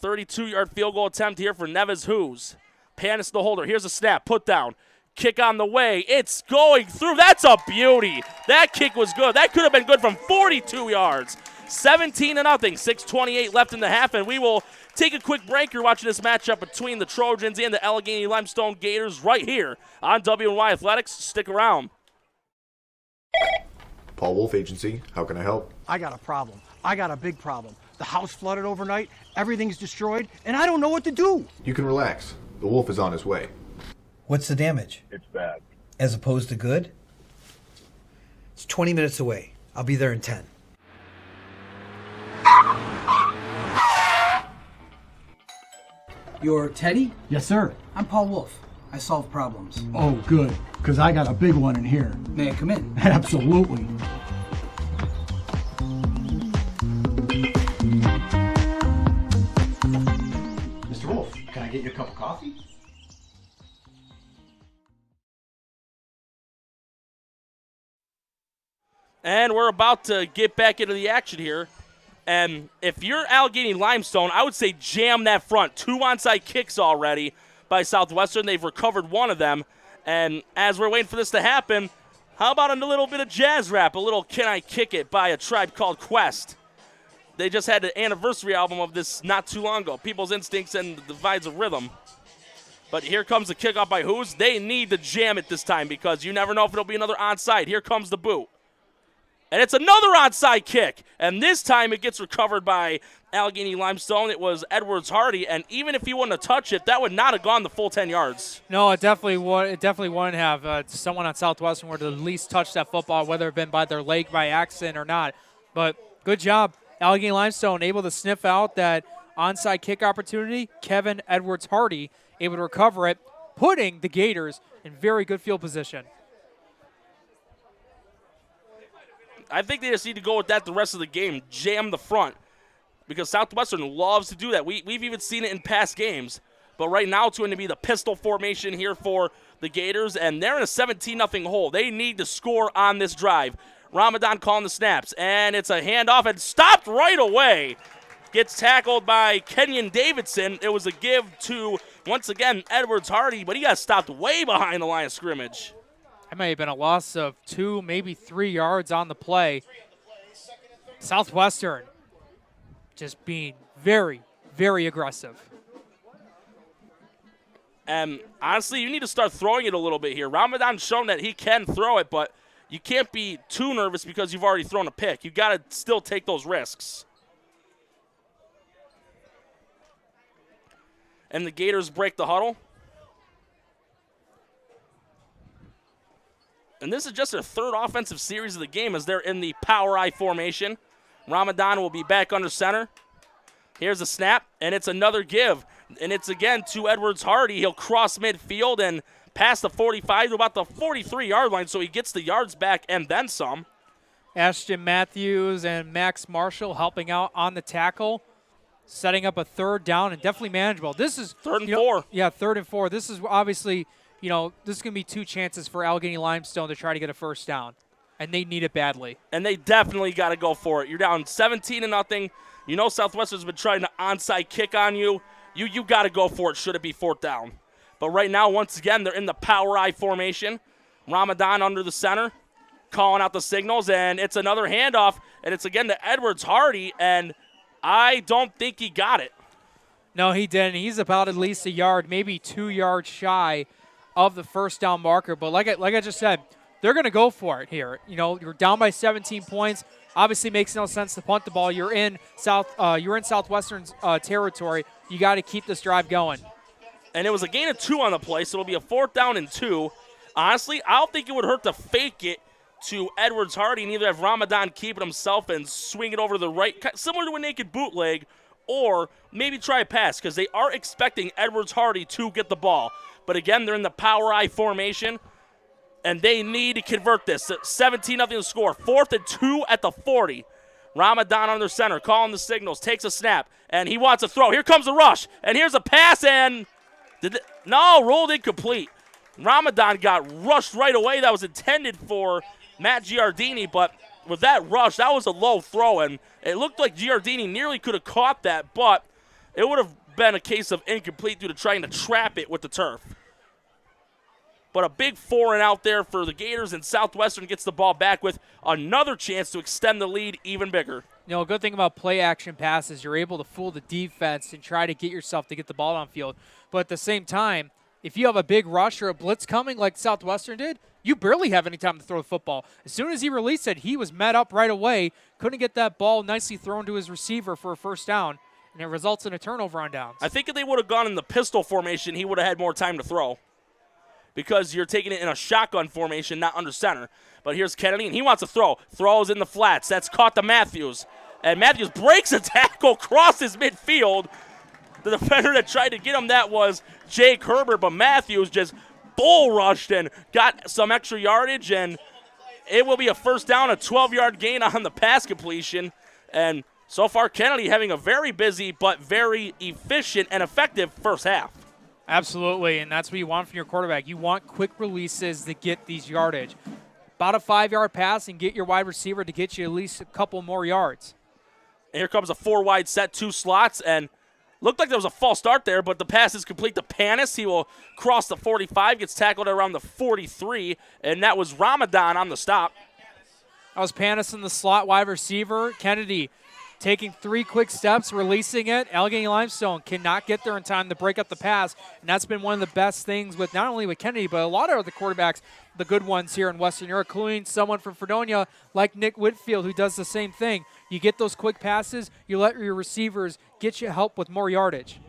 .32-yard field goal attempt here for Neves Hughes. Panis the holder. Here's a snap. Put down. Kick on the way. It's going through. That's a beauty. That kick was good. That could have been good from 42 yards. 17-0. 6:28 left in the half, and we will take a quick break. You're watching this matchup between the Trojans and the Alleghany-Limestone Gators right here on WNY Athletics. Stick around.
Paul Wolf Agency. How can I help?
I got a problem. I got a big problem. The house flooded overnight, everything's destroyed, and I don't know what to do.
You can relax. The wolf is on his way.
What's the damage?
It's bad.
As opposed to good? It's 20 minutes away. I'll be there in 10.
You're Teddy?
Yes, sir.
I'm Paul Wolf. I solve problems.
Oh, good, because I got a big one in here.
May I come in?
Absolutely. Mr. Wolf, can I get you a cup of coffee?
And we're about to get back into the action here. And if you're Alleghany-Limestone, I would say jam that front. 2 onside kicks already by Southwestern. They've recovered one of them. And as we're waiting for this to happen, how about a little bit of jazz rap, a little Can I Kick It by a Tribe Called Quest. They just had an anniversary album of this not too long ago, People's Instincts and the Divides of Rhythm. But here comes the kickoff by Who's. They need to jam it this time because you never know if it'll be another onside. Here comes the boot. And it's another onside kick. And this time it gets recovered by Alleghany-Limestone. It was Edwards-Hardy, and even if he wouldn't have touched it, that would not have gone the full 10 yards.
No, it definitely wouldn't have. Someone on Southwestern would have at least touched that football, whether it been by their leg by accident or not. But good job. Alleghany-Limestone able to sniff out that onside kick opportunity. Kevin Edwards-Hardy able to recover it, putting the Gators in very good field position.
I think they just need to go with that the rest of the game, jam the front, because Southwestern loves to do that. We've even seen it in past games. But right now it's going to be the pistol formation here for the Gators, and they're in a 17-0 hole. They need to score on this drive. Ramadan calling the snaps, and it's a handoff and stopped right away. Gets tackled by Kenyon Davidson. It was a give to, once again, Edwards Hardy, but he got stopped way behind the line of scrimmage.
That may have been a loss of 2, maybe 3 yards on the play. Southwestern just being very, very aggressive.
And honestly, you need to start throwing it a little bit here. Ramadan's shown that he can throw it, but you can't be too nervous because you've already thrown a pick. You got to still take those risks. And the Gators break the huddle. And this is just their third offensive series of the game as they're in the power I formation. Ramadan will be back under center. Here's a snap, and it's another give. And it's again to Edwards Hardy. He'll cross midfield and pass the 45 to about the 43-yard line, so he gets the yards back and then some.
Ashton Matthews and Max Marshall helping out on the tackle, setting up a third down and definitely manageable. This is
third and 4.
Yeah, 3rd and 4. This is obviously, this is going to be 2 chances for Alleghany-Limestone to try to get a first down, and they need it badly.
And they definitely got to go for it. You're down 17-0. You know Southwestern's been trying to onside kick on you. You got to go for it should it be 4th down. But right now, once again, they're in the power I formation. Ramadan under the center, calling out the signals, and it's another handoff, and it's again to Edwards Hardy, and I don't think he got it.
No, he didn't. He's about at least a yard, maybe 2 yards shy of the first down marker. But like I just said, they're going to go for it here. You're down by 17 points. Obviously, makes no sense to punt the ball. You're in Southwestern's territory. You got to keep this drive going.
And it was a gain of 2 on the play, so it'll be a 4th down and 2. Honestly, I don't think it would hurt to fake it to Edwards Hardy and either have Ramadan keep it himself and swing it over to the right, similar to a naked bootleg, or maybe try a pass because they are expecting Edwards Hardy to get the ball. But again, they're in the power I formation, and they need to convert this. 17-0 to score. 4th and 2 at the 40. Ramadan under center, calling the signals, takes a snap, and he wants a throw. Here comes a rush, and here's a pass, and rolled incomplete. Ramadan got rushed right away. That was intended for Matt Giardini, but with that rush, that was a low throw, and it looked like Giardini nearly could have caught that, but it would have been a case of incomplete due to trying to trap it with the turf. But a big 4 and out there for the Gators, and Southwestern gets the ball back with another chance to extend the lead even bigger.
A good thing about play action passes, you're able to fool the defense and try to get yourself to get the ball downfield. But at the same time, if you have a big rush or a blitz coming like Southwestern did, you barely have any time to throw the football. As soon as he released it, he was met up right away, couldn't get that ball nicely thrown to his receiver for a first down, and it results in a turnover on downs.
I think if they would have gone in the pistol formation, he would have had more time to throw because you're taking it in a shotgun formation, not under center. But here's Kennedy, and he wants to throw. Throws in the flats. That's caught to Matthews. And Matthews breaks a tackle, crosses midfield. The defender that tried to get him, that was Jake Herbert, but Matthews just bull rushed and got some extra yardage, and it will be a first down, a 12-yard gain on the pass completion. And so far, Kennedy having a very busy but very efficient and effective first half.
Absolutely, and that's what you want from your quarterback. You want quick releases to get these yardage. About a 5-yard pass and get your wide receiver to get you at least a couple more yards.
And here comes a 4-wide set, 2 slots, and looked like there was a false start there, but the pass is complete to Panis. He will cross the 45, gets tackled around the 43, and that was Ramadan on the stop.
That was Panis in the slot wide receiver. Kennedy taking 3 quick steps, releasing it. Alleghany-Limestone cannot get there in time to break up the pass, and that's been one of the best things with not only with Kennedy, but a lot of other quarterbacks, the good ones here in Western Europe, including someone from Fredonia like Nick Whitfield, who does the same thing. You get those quick passes, you let your receivers get you help with more yardage.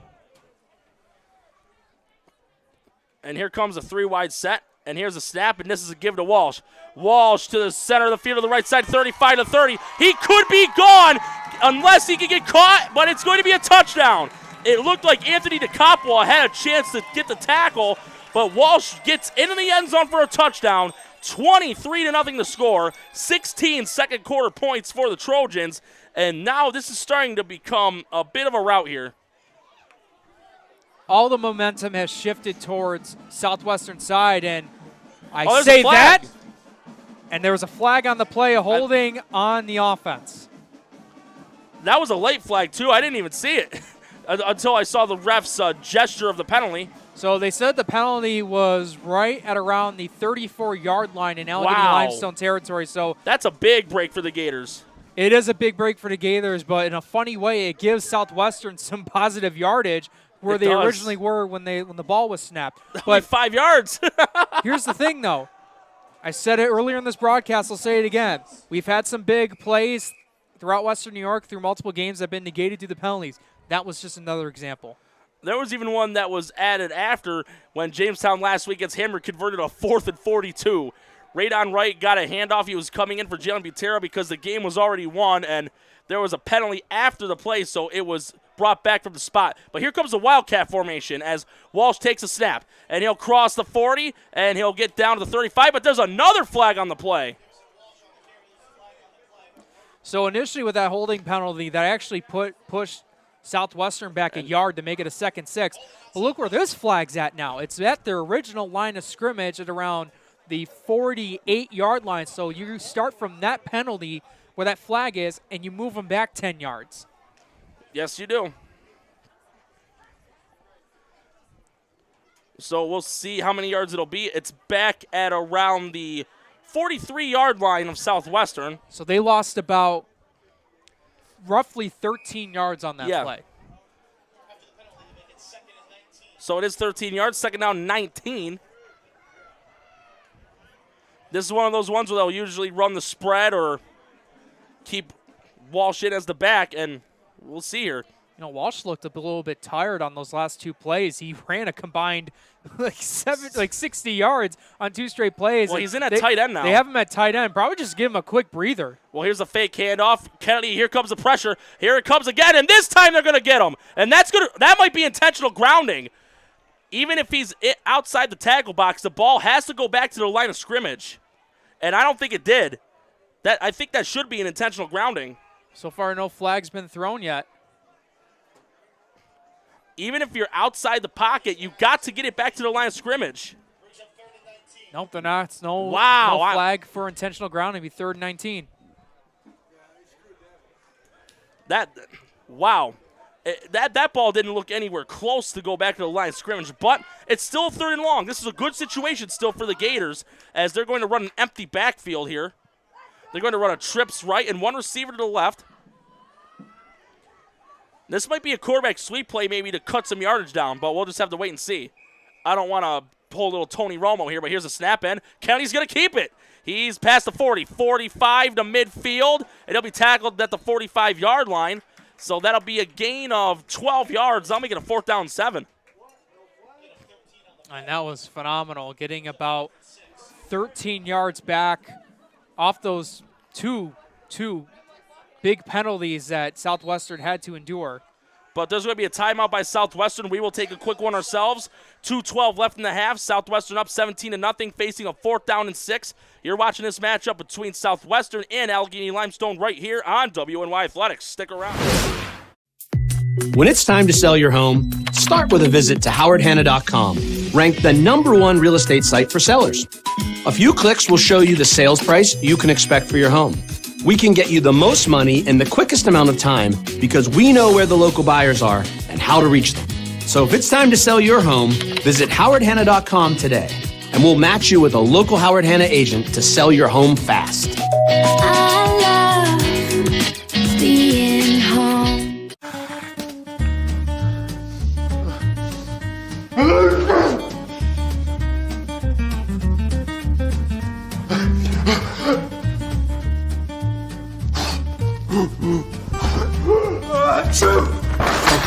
And here comes a 3-wide set, and here's a snap, and this is a give to Walsh. Walsh to the center of the field to the right side, 35 to 30. He could be gone unless he can get caught, but it's going to be a touchdown. It looked like Anthony DeCoppola had a chance to get the tackle, but Walsh gets into the end zone for a touchdown. 23-0 to score, 16 second quarter points for the Trojans, and now this is starting to become a bit of a rout here.
all the momentum has shifted towards Southwestern side, and I
there's
say
a flag.
that, and there was a flag on the play, holding on the offense.
That was a late flag, too. I didn't even see it until I saw the ref's gesture of the penalty.
So they said the penalty was right at around the 34-yard line in Alleghany-Limestone territory. So
that's a big break for the Gators.
It is a big break for the Gators, but in a funny way, it gives Southwestern some positive yardage where they originally were when the ball was snapped.
But 5 yards.
Here's the thing, though. I said it earlier in this broadcast. I'll say it again. We've had some big plays throughout Western New York through multiple games that have been negated due to penalties. That was just another example.
There was even one that was added after when Jamestown last week gets hammered, converted a 4th and 42. Radon Wright got a handoff. He was coming in for Jalen Butera because the game was already won, and there was a penalty after the play, so it was brought back from the spot. But here comes the Wildcat formation as Walsh takes a snap, and he'll cross the 40, and he'll get down to the 35, but there's another flag on the play.
So initially with that holding penalty, that actually pushed Southwestern back a yard to make it a 2nd 6. But look where this flag's at now. It's at their original line of scrimmage at around the 48-yard line. So you start from that penalty where that flag is, and you move them back 10 yards.
Yes, you do. So we'll see how many yards it'll be. It's back at around the 43-yard line of Southwestern.
So they lost about roughly 13 yards on that play.
So it is 13 yards, 2nd down, 19. This is one of those ones where they'll usually run the spread or keep Walsh in as the back, and we'll see here.
You know, Walsh looked a little bit tired on those last 2 plays. He ran a combined like 60 yards on 2 straight plays.
Well, he's in at tight end now.
They have him at tight end. Probably just give him a quick breather.
Well, here's a fake handoff. Kennedy, here comes the pressure. Here it comes again, and this time they're going to get him. And that might be intentional grounding. Even if he's outside the tackle box, the ball has to go back to the line of scrimmage. And I don't think it did. I think that should be an intentional grounding.
So far, no flag's been thrown yet.
Even if you're outside the pocket, you got to get it back to the line of scrimmage.
Nope, they're not. It's no flag for intentional grounding. It'd be 3rd and 19.
Wow. That ball didn't look anywhere close to go back to the line of scrimmage, but it's still 3rd and long. This is a good situation still for the Gators as they're going to run an empty backfield here. They're going to run a trips right and one receiver to the left. This might be a quarterback sweep play maybe to cut some yardage down, but we'll just have to wait and see. I don't want to pull a little Tony Romo here, but here's a snap in. County's going to keep it. He's past the 40, 45 to midfield, and he'll be tackled at the 45-yard line. So that'll be a gain of 12 yards. That'll make it a 4th down 7.
And that was phenomenal, getting about 13 yards back off those two big penalties that Southwestern had to endure.
But there's going to be a timeout by Southwestern. We will take a quick one ourselves. 2:12 left in the half. Southwestern up 17-0, facing a 4th down and 6. You're watching this matchup between Southwestern and Alleghany-Limestone right here on WNY Athletics. Stick around.
When it's time to sell your home, start with a visit to howardhanna.com, ranked the #1 real estate site for sellers. A few clicks will show you the sales price you can expect for your home. We can get you the most money in the quickest amount of time because we know where the local buyers are and how to reach them. So if it's time to sell your home, visit howardhanna.com today, and we'll match you with a local Howard Hanna agent to sell your home fast.
I love being home.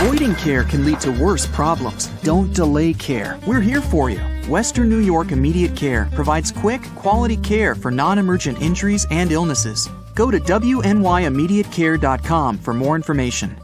Avoiding care can lead to worse problems. Don't delay care. We're here for you. Western New York Immediate Care provides quick, quality care for non-emergent injuries and illnesses. Go to WNYImmediatecare.com for more information.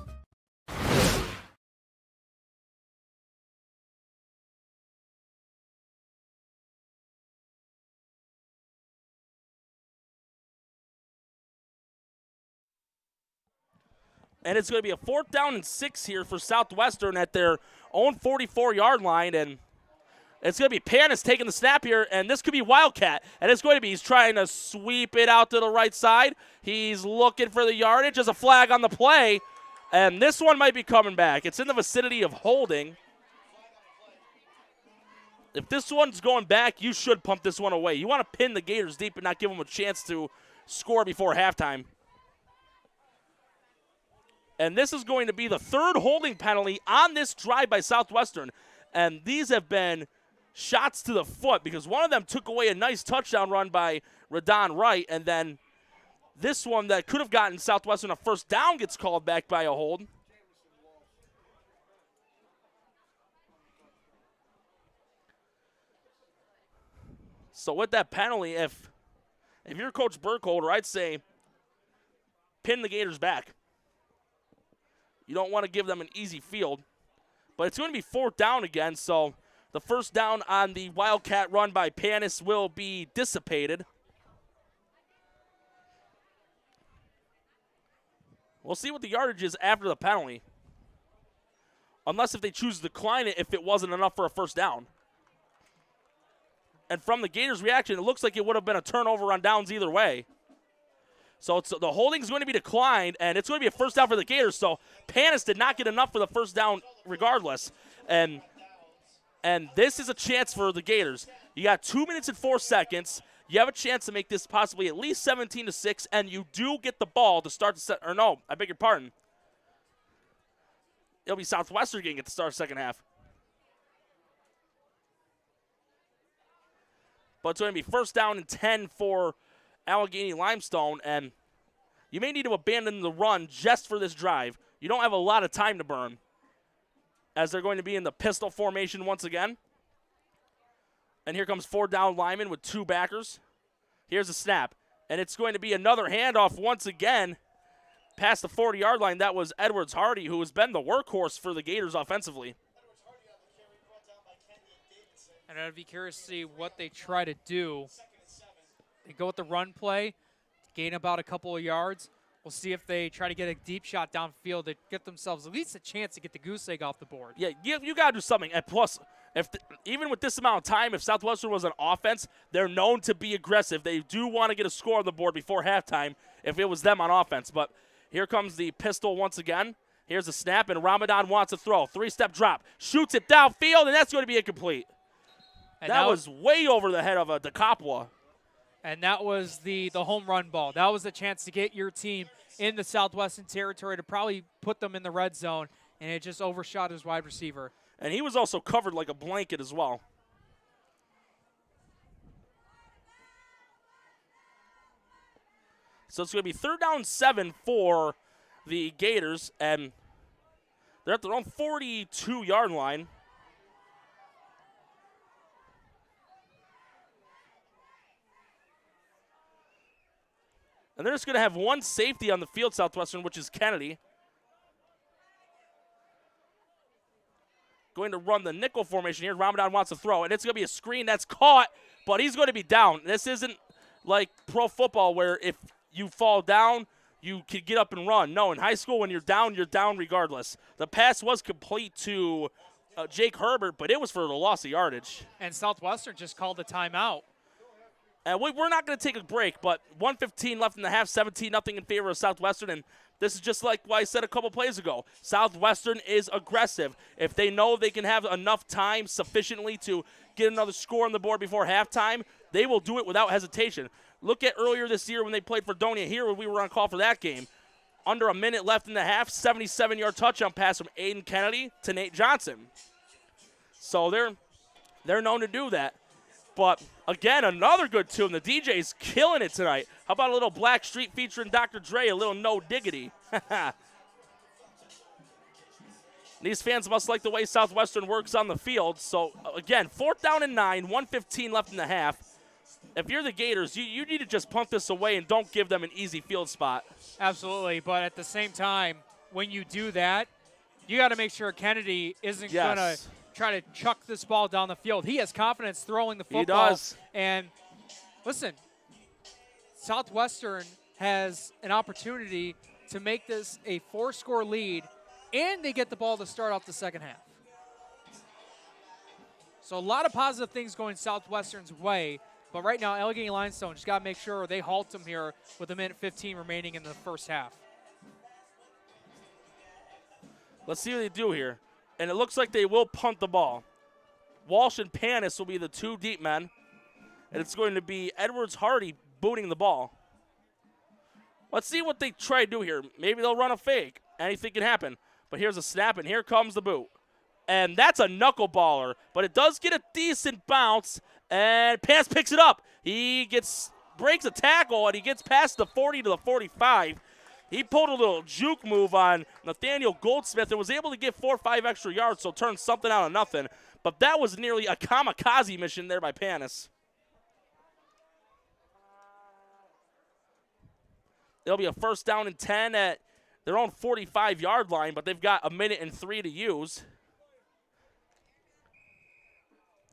And it's going to be a 4th down and 6 here for Southwestern at their own 44-yard line, and it's going to be Panis taking the snap here, and this could be Wildcat. And it's going to be, he's trying to sweep it out to the right side. He's looking for the yardage. There's a flag on the play, and this one might be coming back. It's in the vicinity of holding. If this one's going back, you should pump this one away. You want to pin the Gators deep and not give them a chance to score before halftime. And this is going to be the third holding penalty on this drive by Southwestern. And these have been shots to the foot because one of them took away a nice touchdown run by Radon Wright. And then this one that could have gotten Southwestern a first down gets called back by a hold. So with that penalty, if you're Coach Burkholder, I'd say pin the Gators back. You don't want to give them an easy field. But it's going to be 4th down again, so the first down on the Wildcat run by Panis will be dissipated. We'll see what the yardage is after the penalty. Unless if they choose to decline it if it wasn't enough for a first down. And from the Gators' reaction, it looks like it would have been a turnover on downs either way. So the holding is going to be declined, and it's going to be a first down for the Gators. So Panis did not get enough for the first down regardless. And this is a chance for the Gators. You got 2 minutes and 4 seconds. You have a chance to make this possibly at least 17-6, and you do get the ball to start the set. Or no, I beg your pardon. It'll be Southwestern getting it to start the second half. But it's going to be first down and 10 for Allegany-Limestone, and you may need to abandon the run just for this drive. You don't have a lot of time to burn, as they're going to be in the pistol formation once again. And here comes 4 down linemen with 2 backers. Here's a snap, and it's going to be another handoff once again past the 40-yard line. That was Edwards Hardy, who has been the workhorse for the Gators offensively.
And I'd be curious to see what they try to do. They go with the run play, gain about a couple of yards. We'll see if they try to get a deep shot downfield to get themselves at least a chance to get the goose egg off the board.
Yeah, you got to do something. And plus, even with this amount of time, if Southwestern was an offense, they're known to be aggressive. They do want to get a score on the board before halftime if it was them on offense. But here comes the pistol once again. Here's a snap, and Ramadan wants to throw. 3-step drop. Shoots it downfield, and that's going to be incomplete. And that was way over the head of a DeCapua.
And that was the home run ball. That was a chance to get your team in the Southwestern territory to probably put them in the red zone, and it just overshot his wide receiver.
And he was also covered like a blanket as well. So it's going to be 3rd down 7 for the Gators, and they're at their own 42-yard line. And they're just going to have one safety on the field, Southwestern, which is Kennedy. Going to run the nickel formation here. Ramadan wants to throw, and it's going to be a screen that's caught, but he's going to be down. This isn't like pro football where if you fall down, you can get up and run. No, in high school, when you're down regardless. The pass was complete to Jake Herbert, but it was for the loss of yardage.
And Southwestern just called a timeout.
And we're not going to take a break, but 1:15 left in the half, 17-0 in favor of Southwestern. And this is just like what I said a couple plays ago. Southwestern is aggressive. If they know they can have enough time sufficiently to get another score on the board before halftime, they will do it without hesitation. Look at earlier this year when they played Fredonia here when we were on call for that game. Under a minute left in the half, 77-yard touchdown pass from Aiden Kennedy to Nate Johnson. So they're known to do that. But, again, another good tune. The DJ's killing it tonight. How about a little Black Street featuring Dr. Dre, a little No Diggity? These fans must like the way Southwestern works on the field. So, again, 4th down and 9, 1:15 left in the half. If you're the Gators, you need to just punt this away and don't give them an easy field spot.
Absolutely, but at the same time, when you do that, you got to make sure Kennedy isn't going to try to chuck this ball down the field. He has confidence throwing the football.
He does.
And listen, Southwestern has an opportunity to make this a 4-score lead, and they get the ball to start off the second half. So a lot of positive things going Southwestern's way. But right now, Allegany-Limestone just got to make sure they halt them here with 1:15 remaining in the first half.
Let's see what they do here. And it looks like they will punt the ball. Walsh and Panis will be the 2 deep men. And it's going to be Edwards-Hardy booting the ball. Let's see what they try to do here. Maybe they'll run a fake. Anything can happen. But here's a snap, and here comes the boot. And that's a knuckleballer, but it does get a decent bounce, and Panis picks it up. He breaks a tackle, and he gets past the 40 to the 45. He pulled a little juke move on Nathaniel Goldsmith and was able to get 4 or 5 extra yards, so turned something out of nothing. But that was nearly a kamikaze mission there by Panis. It'll be a 1st down and 10 at their own 45-yard line, but they've got 1:03 to use.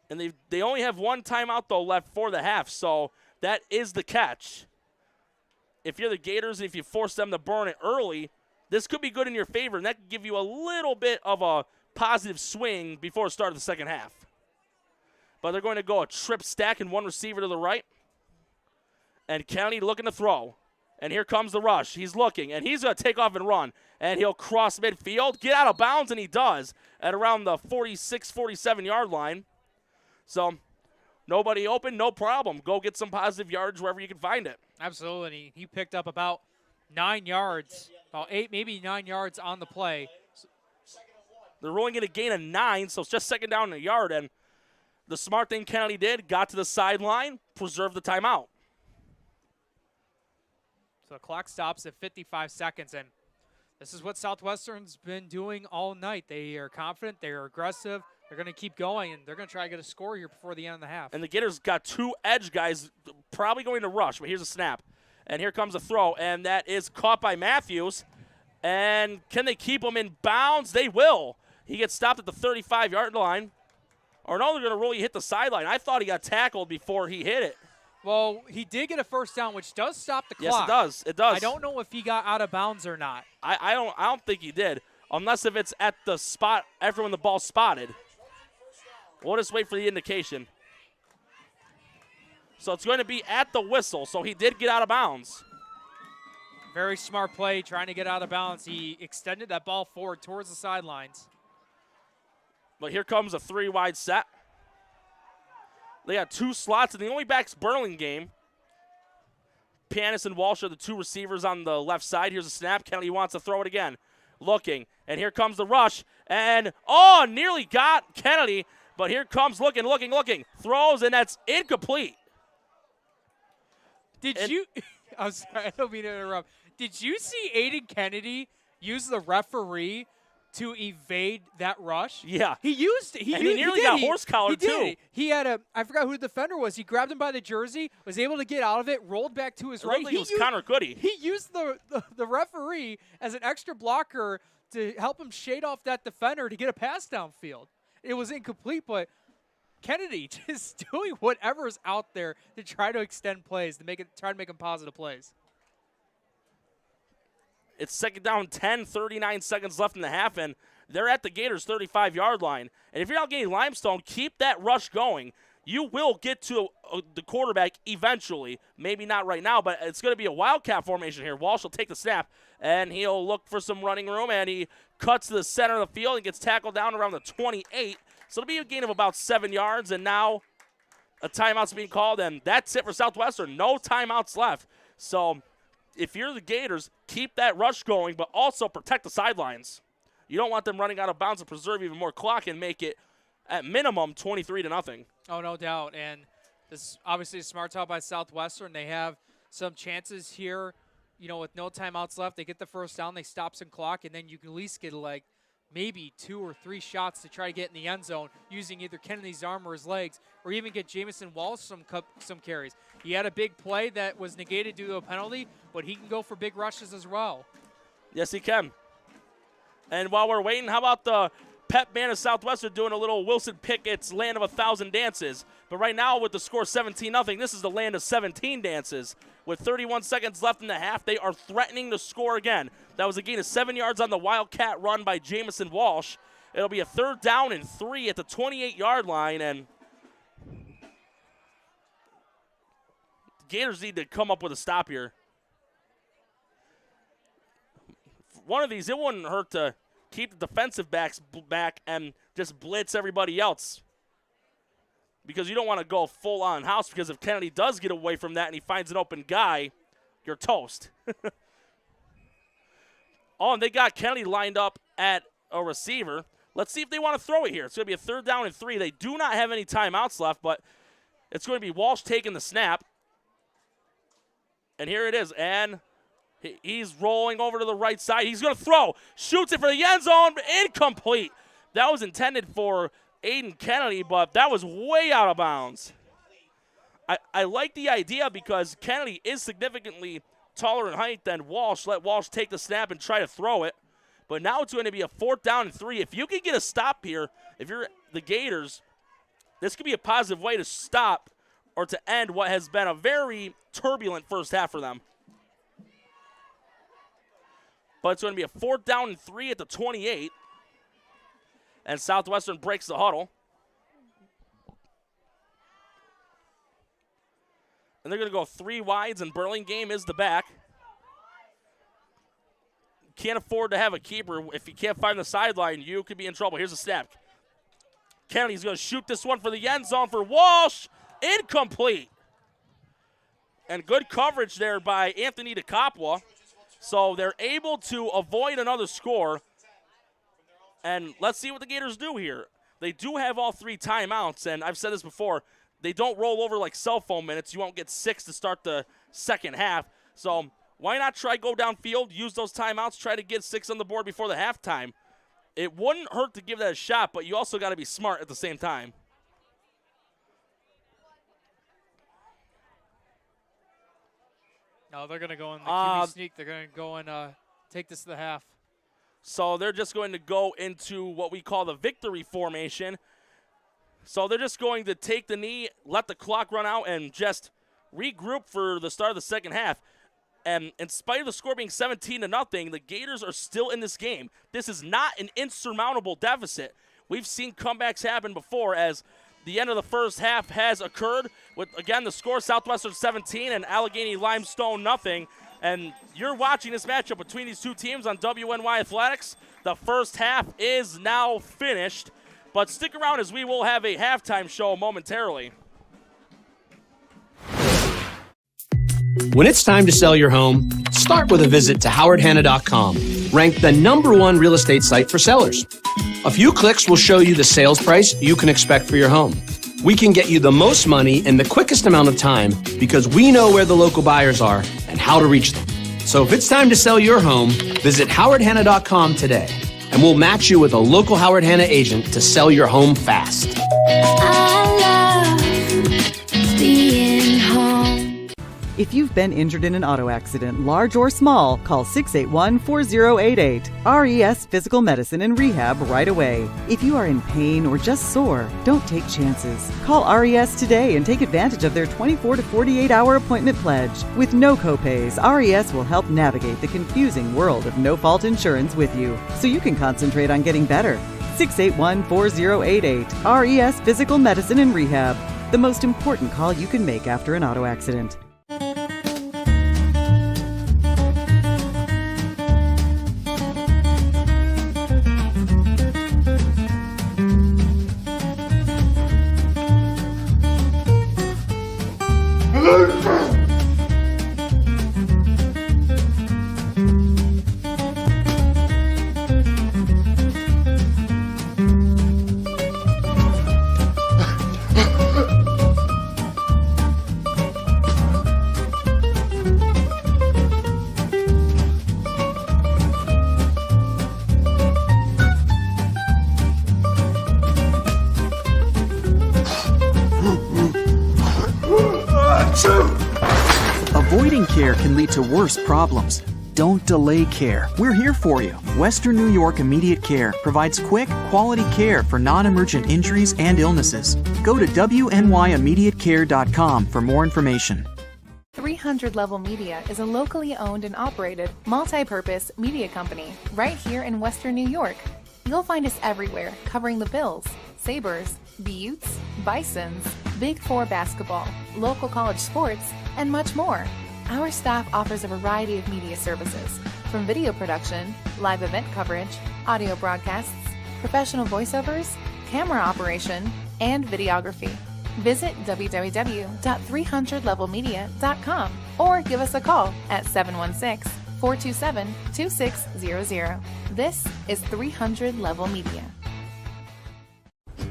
And they only have 1 timeout, though, left for the half, so that is the catch. If you're the Gators, and if you force them to burn it early, this could be good in your favor, and that could give you a little bit of a positive swing before the start of the second half. But they're going to go a trip stack and 1 receiver to the right. And Kennedy looking to throw. And here comes the rush. He's looking, and he's going to take off and run. And he'll cross midfield, get out of bounds, and he does at around the 46, 47-yard line. So nobody open, no problem. Go get some positive yards wherever you can find it.
Absolutely. He picked up about 9 yards, about 8, maybe 9 yards on the play.
They're only going to gain a 9, so it's just 2nd down and a yard. And the smart thing Kennedy did, got to the sideline, preserved the timeout.
So the clock stops at 55 seconds, and this is what Southwestern's been doing all night. They are confident, they are aggressive, they're going to keep going, and they're going to try to get a score here before the end of the half.
And the Gators got 2 edge guys probably going to rush, but here's a snap. And here comes a throw, and that is caught by Matthews. And can they keep him in bounds? They will. He gets stopped at the 35-yard line. Or no, they're going to really hit the sideline. I thought he got tackled before he hit it.
Well, he did get a 1st down, which does stop the clock.
Yes, it does. It does.
I don't know if he got out of bounds or not.
I don't think he did, unless if it's at the spot after when the ball's spotted. We'll just wait for the indication. So it's going to be at the whistle, so he did get out of bounds.
Very smart play, trying to get out of bounds. He extended that ball forward towards the sidelines.
But here comes a 3-wide set. They got 2 slots, and the only back's Burlingame. Panis and Walsh are the 2 receivers on the left side. Here's a snap. Kennedy wants to throw it again. Looking, and here comes the rush. And, nearly got Kennedy. But here comes looking. Throws, and that's incomplete.
I'm sorry, I don't mean to interrupt. Did you see Aiden Kennedy use the referee to evade that rush?
Yeah.
He used it.
He nearly got horse-collared, too.
He had I forgot who the defender was. He grabbed him by the jersey, was able to get out of it, rolled back to his right.
It was Connor Goody.
He used the referee as an extra blocker to help him shade off that defender to get a pass downfield. It was incomplete, but Kennedy just doing whatever's out there to try to extend plays, try to make them positive plays.
It's 2nd down 10, 39 seconds left in the half, and they're at the Gators' 35-yard line. And if you're Allegany-Limestone, keep that rush going. You will get to the quarterback eventually. Maybe not right now, but it's going to be a wildcat formation here. Walsh will take the snap, and he'll look for some running room, and he cuts to the center of the field and gets tackled down around the 28. So it'll be a gain of about 7 yards, and now a timeout's being called, and that's it for Southwestern. No timeouts left. So if you're the Gators, keep that rush going, but also protect the sidelines. You don't want them running out of bounds to preserve even more clock and make it, at minimum, 23-0.
Oh, no doubt. And this is obviously a smart job by Southwestern. They have some chances here, with no timeouts left. They get the 1st down, they stop some clock, and then you can at least get maybe 2 or 3 shots to try to get in the end zone using either Kennedy's arm or his legs, or even get Jamison Walsh some carries. He had a big play that was negated due to a penalty, but he can go for big rushes as well.
Yes, he can. And while we're waiting, how about the pep band of Southwestern doing a little Wilson Pickett's Land of 1,000 Dances? But right now with the score 17-0, this is the land of 17 dances. With 31 seconds left in the half, they are threatening to score again. That was a gain of 7 yards on the Wildcat run by Jamison Walsh. It'll be a 3rd down and 3 at the 28-yard line, and the Gators need to come up with a stop here. One of these, it wouldn't hurt to keep the defensive backs back and just blitz everybody else, because you don't want to go full-on house, because if Kennedy does get away from that and he finds an open guy, you're toast. Oh, and they got Kennedy lined up at a receiver. Let's see if they want to throw it here. It's going to be a 3rd down and 3. They do not have any timeouts left, but it's going to be Walsh taking the snap. And here it is, and he's rolling over to the right side. He's going to throw. Shoots it for the end zone. Incomplete. That was intended for Aiden Kennedy, but that was way out of bounds. I like the idea because Kennedy is significantly taller in height than Walsh. Let Walsh take the snap and try to throw it. But now it's going to be a 4th down and 3. If you can get a stop here, if you're the Gators, this could be a positive way to stop or to end what has been a very turbulent first half for them. But it's going to be a 4th down and 3 at the 28. And Southwestern breaks the huddle. And they're going to go 3 wides, and Burlingame is the back. Can't afford to have a keeper. If you can't find the sideline, you could be in trouble. Here's a snap. Kennedy's going to shoot this one for the end zone for Walsh. Incomplete. And good coverage there by Anthony DeCapua. So they're able to avoid another score. And let's see what the Gators do here. They do have all 3 timeouts, and I've said this before, they don't roll over like cell phone minutes. You won't get 6 to start the second half. So why not try go downfield, use those timeouts, try to get 6 on the board before the halftime. It wouldn't hurt to give that a shot, but you also got to be smart at the same time.
No, they're going to go in the QB sneak. They're going to go and take this to the half.
So they're just going to go into what we call the victory formation. So they're just going to take the knee, let the clock run out, and just regroup for the start of the second half. And in spite of the score being 17-0, the Gators are still in this game. This is not an insurmountable deficit. We've seen comebacks happen before, as the end of the first half has occurred with, again, the score Southwestern 17 and Alleghany-Limestone nothing. And you're watching this matchup between these two teams on WNY Athletics. The first half is now finished. But stick around as we will have a halftime show momentarily.
When it's time to sell your home, start with a visit to howardhanna.com, ranked the #1 real estate site for sellers. A few clicks will show you the sales price you can expect for your home. We can get you the most money in the quickest amount of time because we know where the local buyers are and how to reach them. So if it's time to sell your home, visit howardhanna.com today, and we'll match you with a local Howard Hanna agent to sell your home fast.
I love being home.
If you've been injured in an auto accident, large or small, call 681-4088. RES Physical Medicine and Rehab right away. If you are in pain or just sore, don't take chances. Call RES today and take advantage of their 24 to 48-hour appointment pledge. With no copays, RES will help navigate the confusing world of no-fault insurance with you, so you can concentrate on getting better. 681-4088. RES Physical Medicine and Rehab. The most important call you can make after an auto accident.
Avoiding care can lead to worse problems. Don't delay care. We're here for you. Western New York Immediate Care provides quick, quality care for non-emergent injuries and illnesses. Go to WNYImmediatecare.com for more information.
300 Level Media is a locally owned and operated, multi-purpose media company right here in Western New York. You'll find us everywhere, covering the Bills, Sabres, Buttes, Bisons, Big Four basketball, local college sports, and much more. Our staff offers a variety of media services, from video production, live event coverage, audio broadcasts, professional voiceovers, camera operation, and videography. Visit www.300levelmedia.com or give us a call at 716-427-2600. This is 300 Level Media.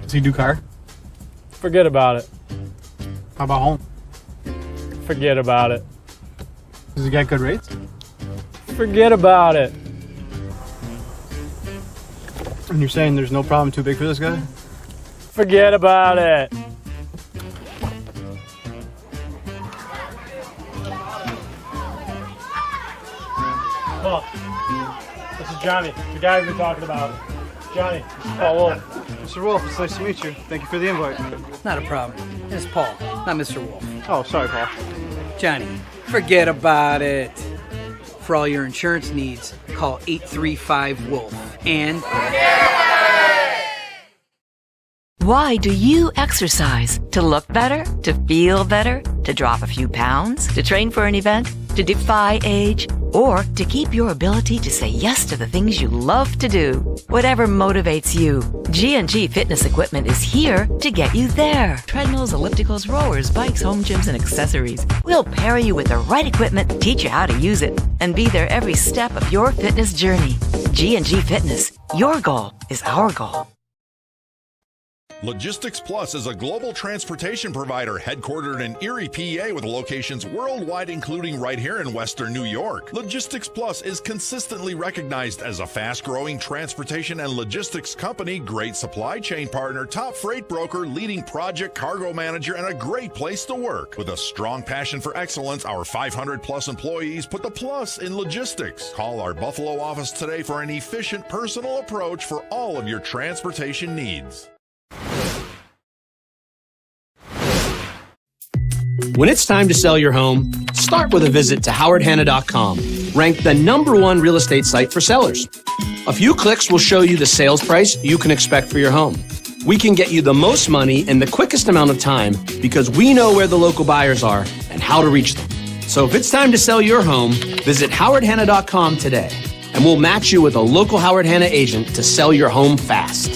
Does he do car?
Forget about it.
How about home?
Forget about it.
Does he get good rates?
Forget about it.
And you're saying there's no problem too big for this guy?
Forget about it. Punt. This is Johnny, the guy we've been talking about. Johnny, this is Paul Wolf.
Mr. Wolf, it's nice to meet you. Thank you for the invite.
Not a problem. It's Paul, not Mr. Wolf.
Oh, sorry, Paul.
Johnny, forget about it. For all your insurance needs, call 835-WOLF. And
why do you exercise? To look better? To feel better? To drop a few pounds? To train for an event? To defy age? Or to keep your ability to say yes to the things you love to do? Whatever motivates you, G&G Fitness Equipment is here to get you there. Treadmills, ellipticals, rowers, bikes, home gyms, and accessories. We'll pair you with the right equipment, teach you how to use it, and be there every step of your fitness journey. G&G Fitness. Your goal is our goal.
Logistics Plus is a global transportation provider headquartered in Erie, PA, with locations worldwide, including right here in Western New York. Logistics Plus is consistently recognized as a fast-growing transportation and logistics company, great supply chain partner, top freight broker, leading project cargo manager, and a great place to work. With a strong passion for excellence, our 500-plus employees put the plus in logistics. Call our Buffalo office today for an efficient, personal approach for all of your transportation needs.
When it's time to sell your home, start with a visit to howardhanna.com, ranked the #1 real estate site for sellers. A few clicks will show you the sales price you can expect for your home. We can get you the most money in the quickest amount of time because we know where the local buyers are and how to reach them. So if it's time to sell your home, visit howardhanna.com today, and we'll match you with a local Howard Hanna agent to sell your home fast.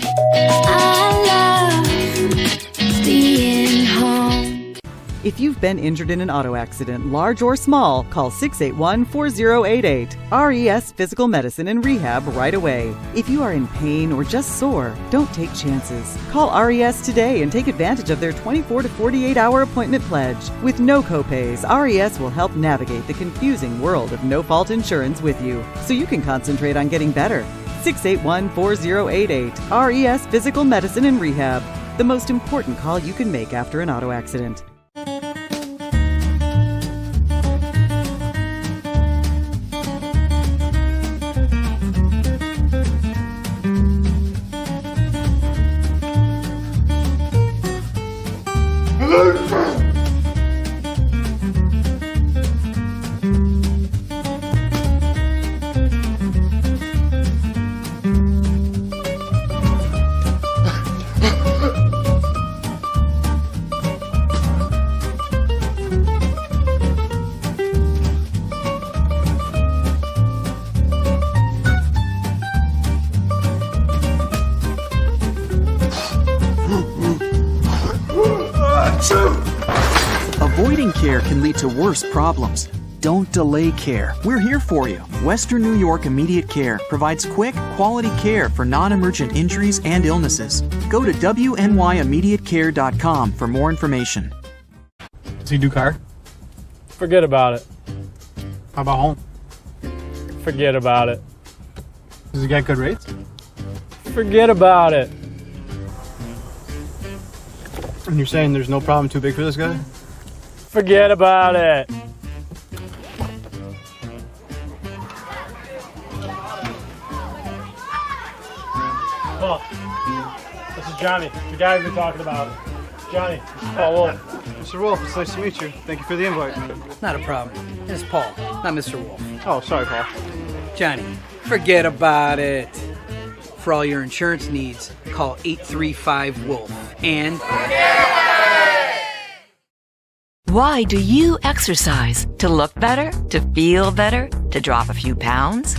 If you've been injured in an auto accident, large or small, call 681-4088. RES Physical Medicine and Rehab right away. If you are in pain or just sore, don't take chances. Call RES today and take advantage of their 24 to 48-hour appointment pledge. With no copays, RES will help navigate the confusing world of no-fault insurance with you, so you can concentrate on getting better. 681-4088. RES Physical Medicine and Rehab. The most important call you can make after an auto accident.
Avoiding care can lead to worse problems. Don't delay care. We're here for you. Western New York Immediate Care provides quick, quality care for non-emergent injuries and illnesses. Go to wnyImmediatecare.com for more information.
Does he do car?
Forget about it.
How about home?
Forget about it.
Does he get good rates?
Forget about it.
And you're saying there's no problem too big for this guy?
Forget about it. Punt. This is Johnny, the guy we've been talking about. Johnny, this is Paul Wolf.
Mr. Wolf, it's nice to meet you. Thank you for the invite.
Not a problem. It's Paul, not Mr. Wolf.
Oh, sorry, Paul.
Johnny, forget about it. For all your insurance needs, call 835-WOLF. And
Why do you exercise? To look better? To feel better? To drop a few pounds?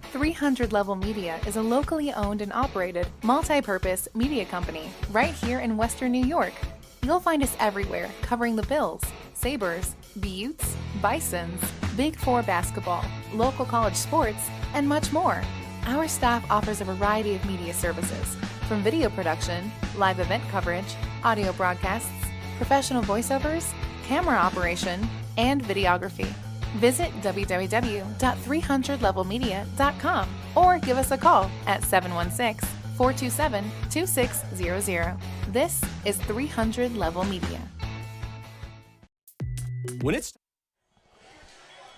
300 Level Media is a locally owned and operated, multi-purpose media company right here in Western New York. You'll find us everywhere, covering the Bills, Sabres, Buttes, Bisons, Big Four basketball, local college sports, and much more. Our staff offers a variety of media services, from video production, live event coverage, audio broadcasts, professional voiceovers, camera operation, and videography. Visit www.300levelmedia.com or give us a call at 716-427-2600. This is 300 Level Media.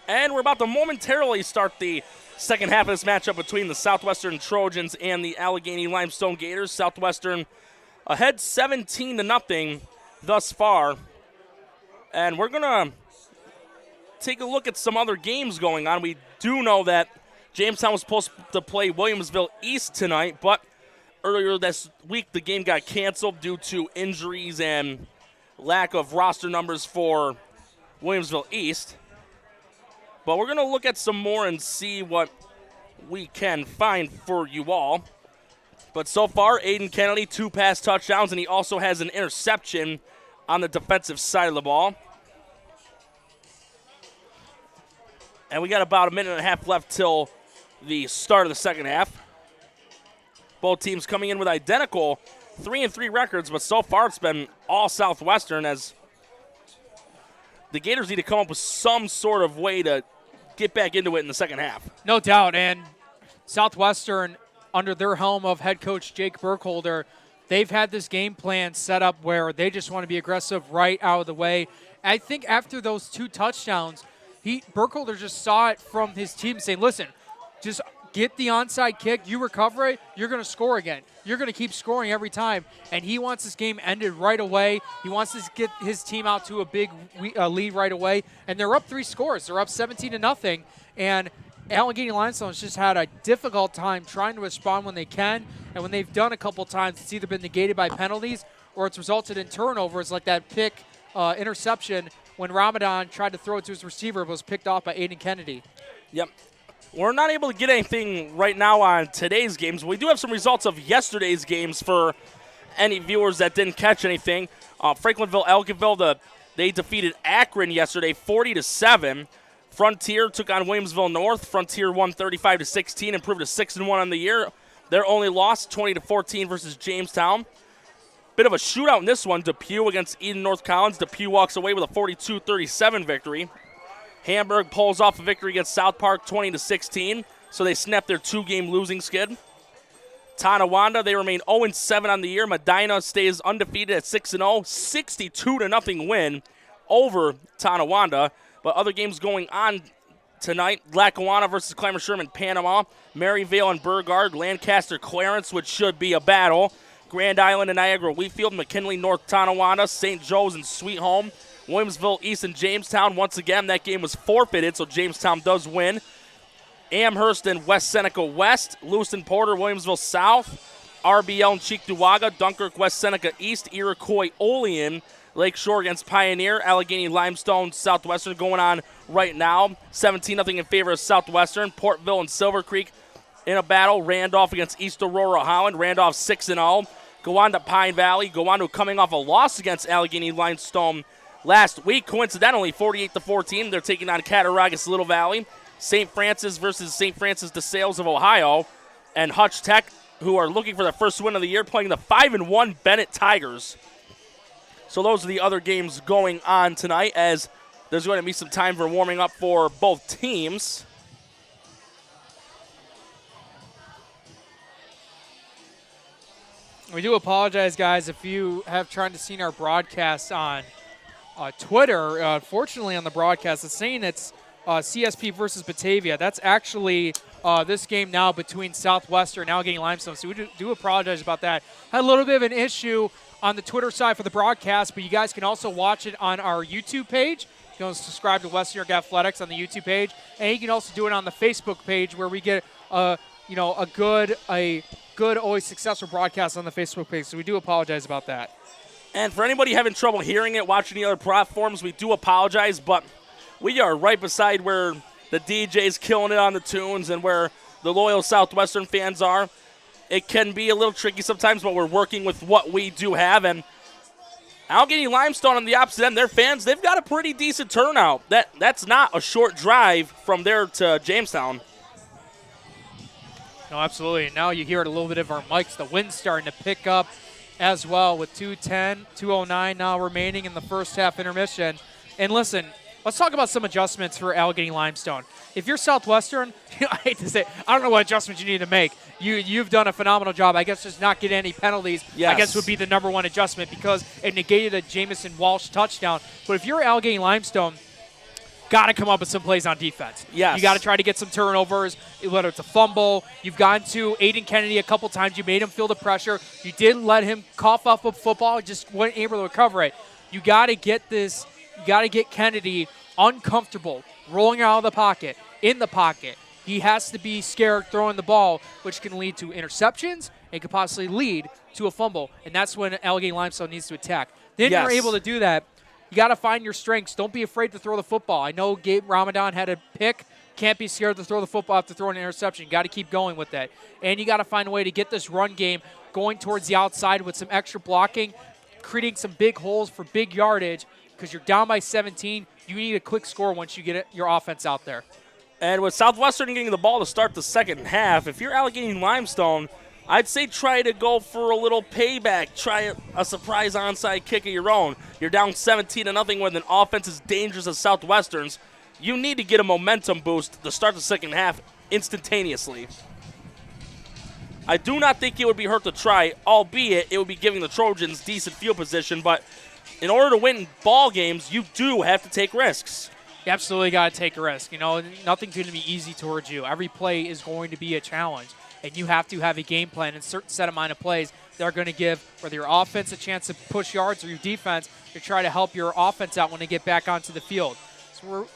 And we're about to momentarily start the second half of this matchup between the Southwestern Trojans and the Alleghany-Limestone Gators. Southwestern ahead 17-0 thus far. And we're going to take a look at some other games going on. We do know that Jamestown was supposed to play Williamsville East tonight, but earlier this week the game got canceled due to injuries and lack of roster numbers for Williamsville East. But we're going to look at some more and see what we can find for you all. But so far, Aiden Kennedy, 2 pass touchdowns, and he also has an interception on the defensive side of the ball. And we got about a minute and a half left till the start of the second half. Both teams coming in with identical 3-3 records, but so far it's been all Southwestern, as the Gators need to come up with some sort of way to get back into it in the second half.
No doubt, and Southwestern, under their helm of head coach Jake Burkholder, they've had this game plan set up where they just want to be aggressive right out of the way. I think after those 2 touchdowns, Burkholder just saw it from his team saying, listen, just get the onside kick, you recover it, you're going to score again. You're going to keep scoring every time. And he wants this game ended right away. He wants to get his team out to a big lead right away. And they're up 3 scores. They're up 17-0. And Alleghany-Limestone's just had a difficult time trying to respond when they can. And when they've done a couple times, it's either been negated by penalties or it's resulted in turnovers, like that pick interception when Ramadan tried to throw it to his receiver, but was picked off by Aiden Kennedy.
Yep. We're not able to get anything right now on today's games. We do have some results of yesterday's games for any viewers that didn't catch anything. Franklinville-Elkinville, they defeated Akron yesterday 40-7. Frontier took on Williamsville North. Frontier won 35-16, improved to 6-1 on the year. Their only loss, 20-14 versus Jamestown. Bit of a shootout in this one. Depew against Eden North Collins. Depew walks away with a 42-37 victory. Hamburg pulls off a victory against South Park 20-16, so they snapped their 2-game losing skid. Tonawanda, they remain 0-7 on the year. Medina stays undefeated at 6-0, 62-0 win over Tonawanda. But other games going on tonight, Lackawanna versus Clymer-Sherman, Panama. Maryvale and Burgard, Lancaster-Clarence, which should be a battle. Grand Island and Niagara-Wheatfield, McKinley, North Tonawanda, St. Joe's and Sweet Home. Williamsville East and Jamestown. Once again, that game was forfeited, so Jamestown does win. Amherst and West Seneca West. Lewiston Porter, Williamsville South. RBL and Cheektowaga. Dunkirk, West Seneca East. Iroquois, Olean. Lakeshore against Pioneer. Alleghany-Limestone, Southwestern going on right now. 17-0 in favor of Southwestern. Portville and Silver Creek in a battle. Randolph against East Aurora Holland. Randolph 6-0. Go on to Pine Valley. Go on to coming off a loss against Alleghany-Limestone last week. Coincidentally, 48-14. They're taking on Cattaraugus Little Valley. St. Francis versus St. Francis de Sales of Ohio. And Hutch Tech, who are looking for their first win of the year, playing the 5-1 Bennett Tigers. So those are the other games going on tonight, as there's going to be some time for warming up for both teams.
We do apologize, guys, if you have tried to see our broadcast on Twitter. Unfortunately, on the broadcast, it's saying it's CSP versus Batavia. That's actually this game now between Southwestern and Alleghany-Limestone, so we do apologize about that. Had a little bit of an issue on the Twitter side for the broadcast, but you guys can also watch it on our YouTube page. You can subscribe to Western New York Athletics on the YouTube page, and you can also do it on the Facebook page, where we get a good, always successful broadcast on the Facebook page. So we do apologize about that.
And for anybody having trouble hearing it, watching the other platforms, we do apologize, but we are right beside where the DJ's killing it on the tunes and where the loyal Southwestern fans are. It can be a little tricky sometimes, but we're working with what we do have. And Allegany-Limestone on the opposite end, their fans, they've got a pretty decent turnout. That's not a short drive from there to Jamestown.
No, absolutely. And now you hear it a little bit of our mics. The wind's starting to pick up as well with 2:09 now remaining in the first half intermission. And listen, let's talk about some adjustments for Allegany-Limestone. If you're Southwestern, I hate to say it, I don't know what adjustments you need to make. You've done a phenomenal job. I guess just not getting any penalties,
yes,
I guess would be the number one adjustment because it negated a Jamison Walsh touchdown. But if you're Allegany-Limestone, got to come up with some plays on defense.
Yes.
You got to try to get some turnovers, whether it's a fumble. You've gone to Aiden Kennedy a couple times. You made him feel the pressure. You didn't let him cough up a football. Just weren't able to recover it. You got to get this. You got to get Kennedy uncomfortable, rolling out of the pocket, in the pocket. He has to be scared throwing the ball, which can lead to interceptions and could possibly lead to a fumble. And that's when Allegany-Limestone needs to attack. Then
yes,
you're able to do that. You got to find your strengths. Don't be afraid to throw the football. I know Gabe Ramadan had a pick. Can't be scared to throw the football after throwing an interception. You got to keep going with that. And you got to find a way to get this run game going towards the outside with some extra blocking, creating some big holes for big yardage because you're down by 17. You need a quick score once you get your offense out there.
And with Southwestern getting the ball to start the second half, if you're Allegany-Limestone, I'd say try to go for a little payback. Try a surprise onside kick of your own. You're down 17-0 with an offense as dangerous as Southwestern's. You need to get a momentum boost to start the second half instantaneously. I do not think it would be hurt to try, albeit it would be giving the Trojans decent field position. But in order to win ball games, you do have to take risks.
You absolutely got to take a risk. Nothing's going to be easy towards you. Every play is going to be a challenge. And you have to have a game plan and a certain set amount of plays that are going to give whether your offense a chance to push yards or your defense to try to help your offense out when they get back onto the field. So we're a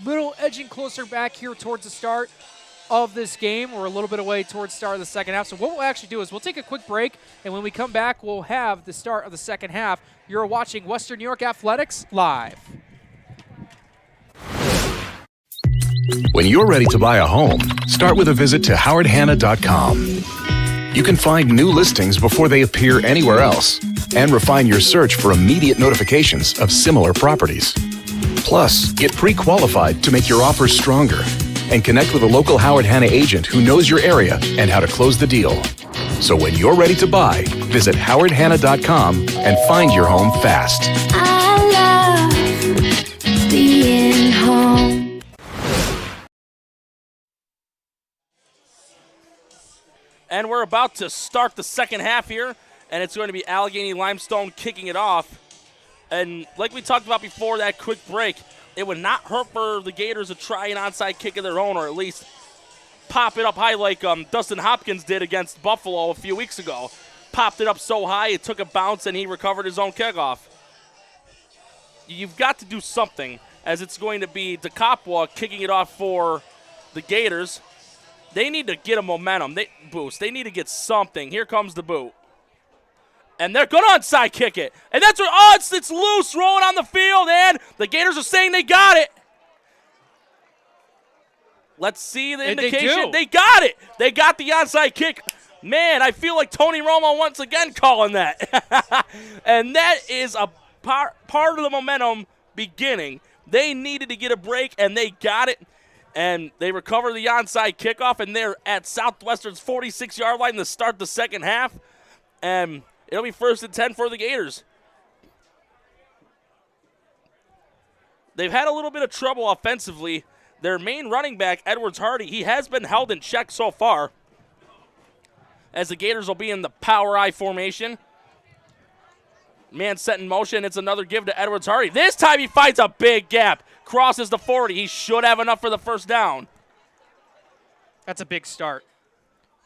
little edging closer back here towards the start of this game. We're a little bit away towards the start of the second half. So what we'll actually do is we'll take a quick break, and when we come back, we'll have the start of the second half. You're watching Western New York Athletics live.
When you're ready to buy a home, start with a visit to howardhanna.com. You can find new listings before they appear anywhere else and refine your search for immediate notifications of similar properties. Plus, get pre-qualified to make your offers stronger and connect with a local Howard Hanna agent who knows your area and how to close the deal. So when you're ready to buy, visit howardhanna.com and find your home fast.
I love being home.
And we're about to start the second half here, and it's going to be Allegany-Limestone kicking it off. And like we talked about before that quick break, it would not hurt for the Gators to try an onside kick of their own or at least pop it up high like Dustin Hopkins did against Buffalo a few weeks ago. Popped it up so high, it took a bounce, and he recovered his own kickoff. You've got to do something, as it's going to be DeCapua kicking it off for the Gators. They need to get a momentum boost. They need to get something. Here comes the boot. And they're going to onside kick it. And that's what, it's loose, rolling on the field, and the Gators are saying they got it. Let's see the indication. They got it. They got the onside kick. Man, I feel like Tony Romo once again calling that. And that is a part of the momentum beginning. They needed to get a break, and they got it. And they recover the onside kickoff, and they're at Southwestern's 46-yard line to start the second half. And it'll be 1st and 10 for the Gators. They've had a little bit of trouble offensively. Their main running back, Edwards Hardy, he has been held in check so far, as the Gators will be in the power I formation. Man set in motion. It's another give to Edwards Hardy. This time he finds a big gap. Crosses the 40. He should have enough for the first down.
That's a big start.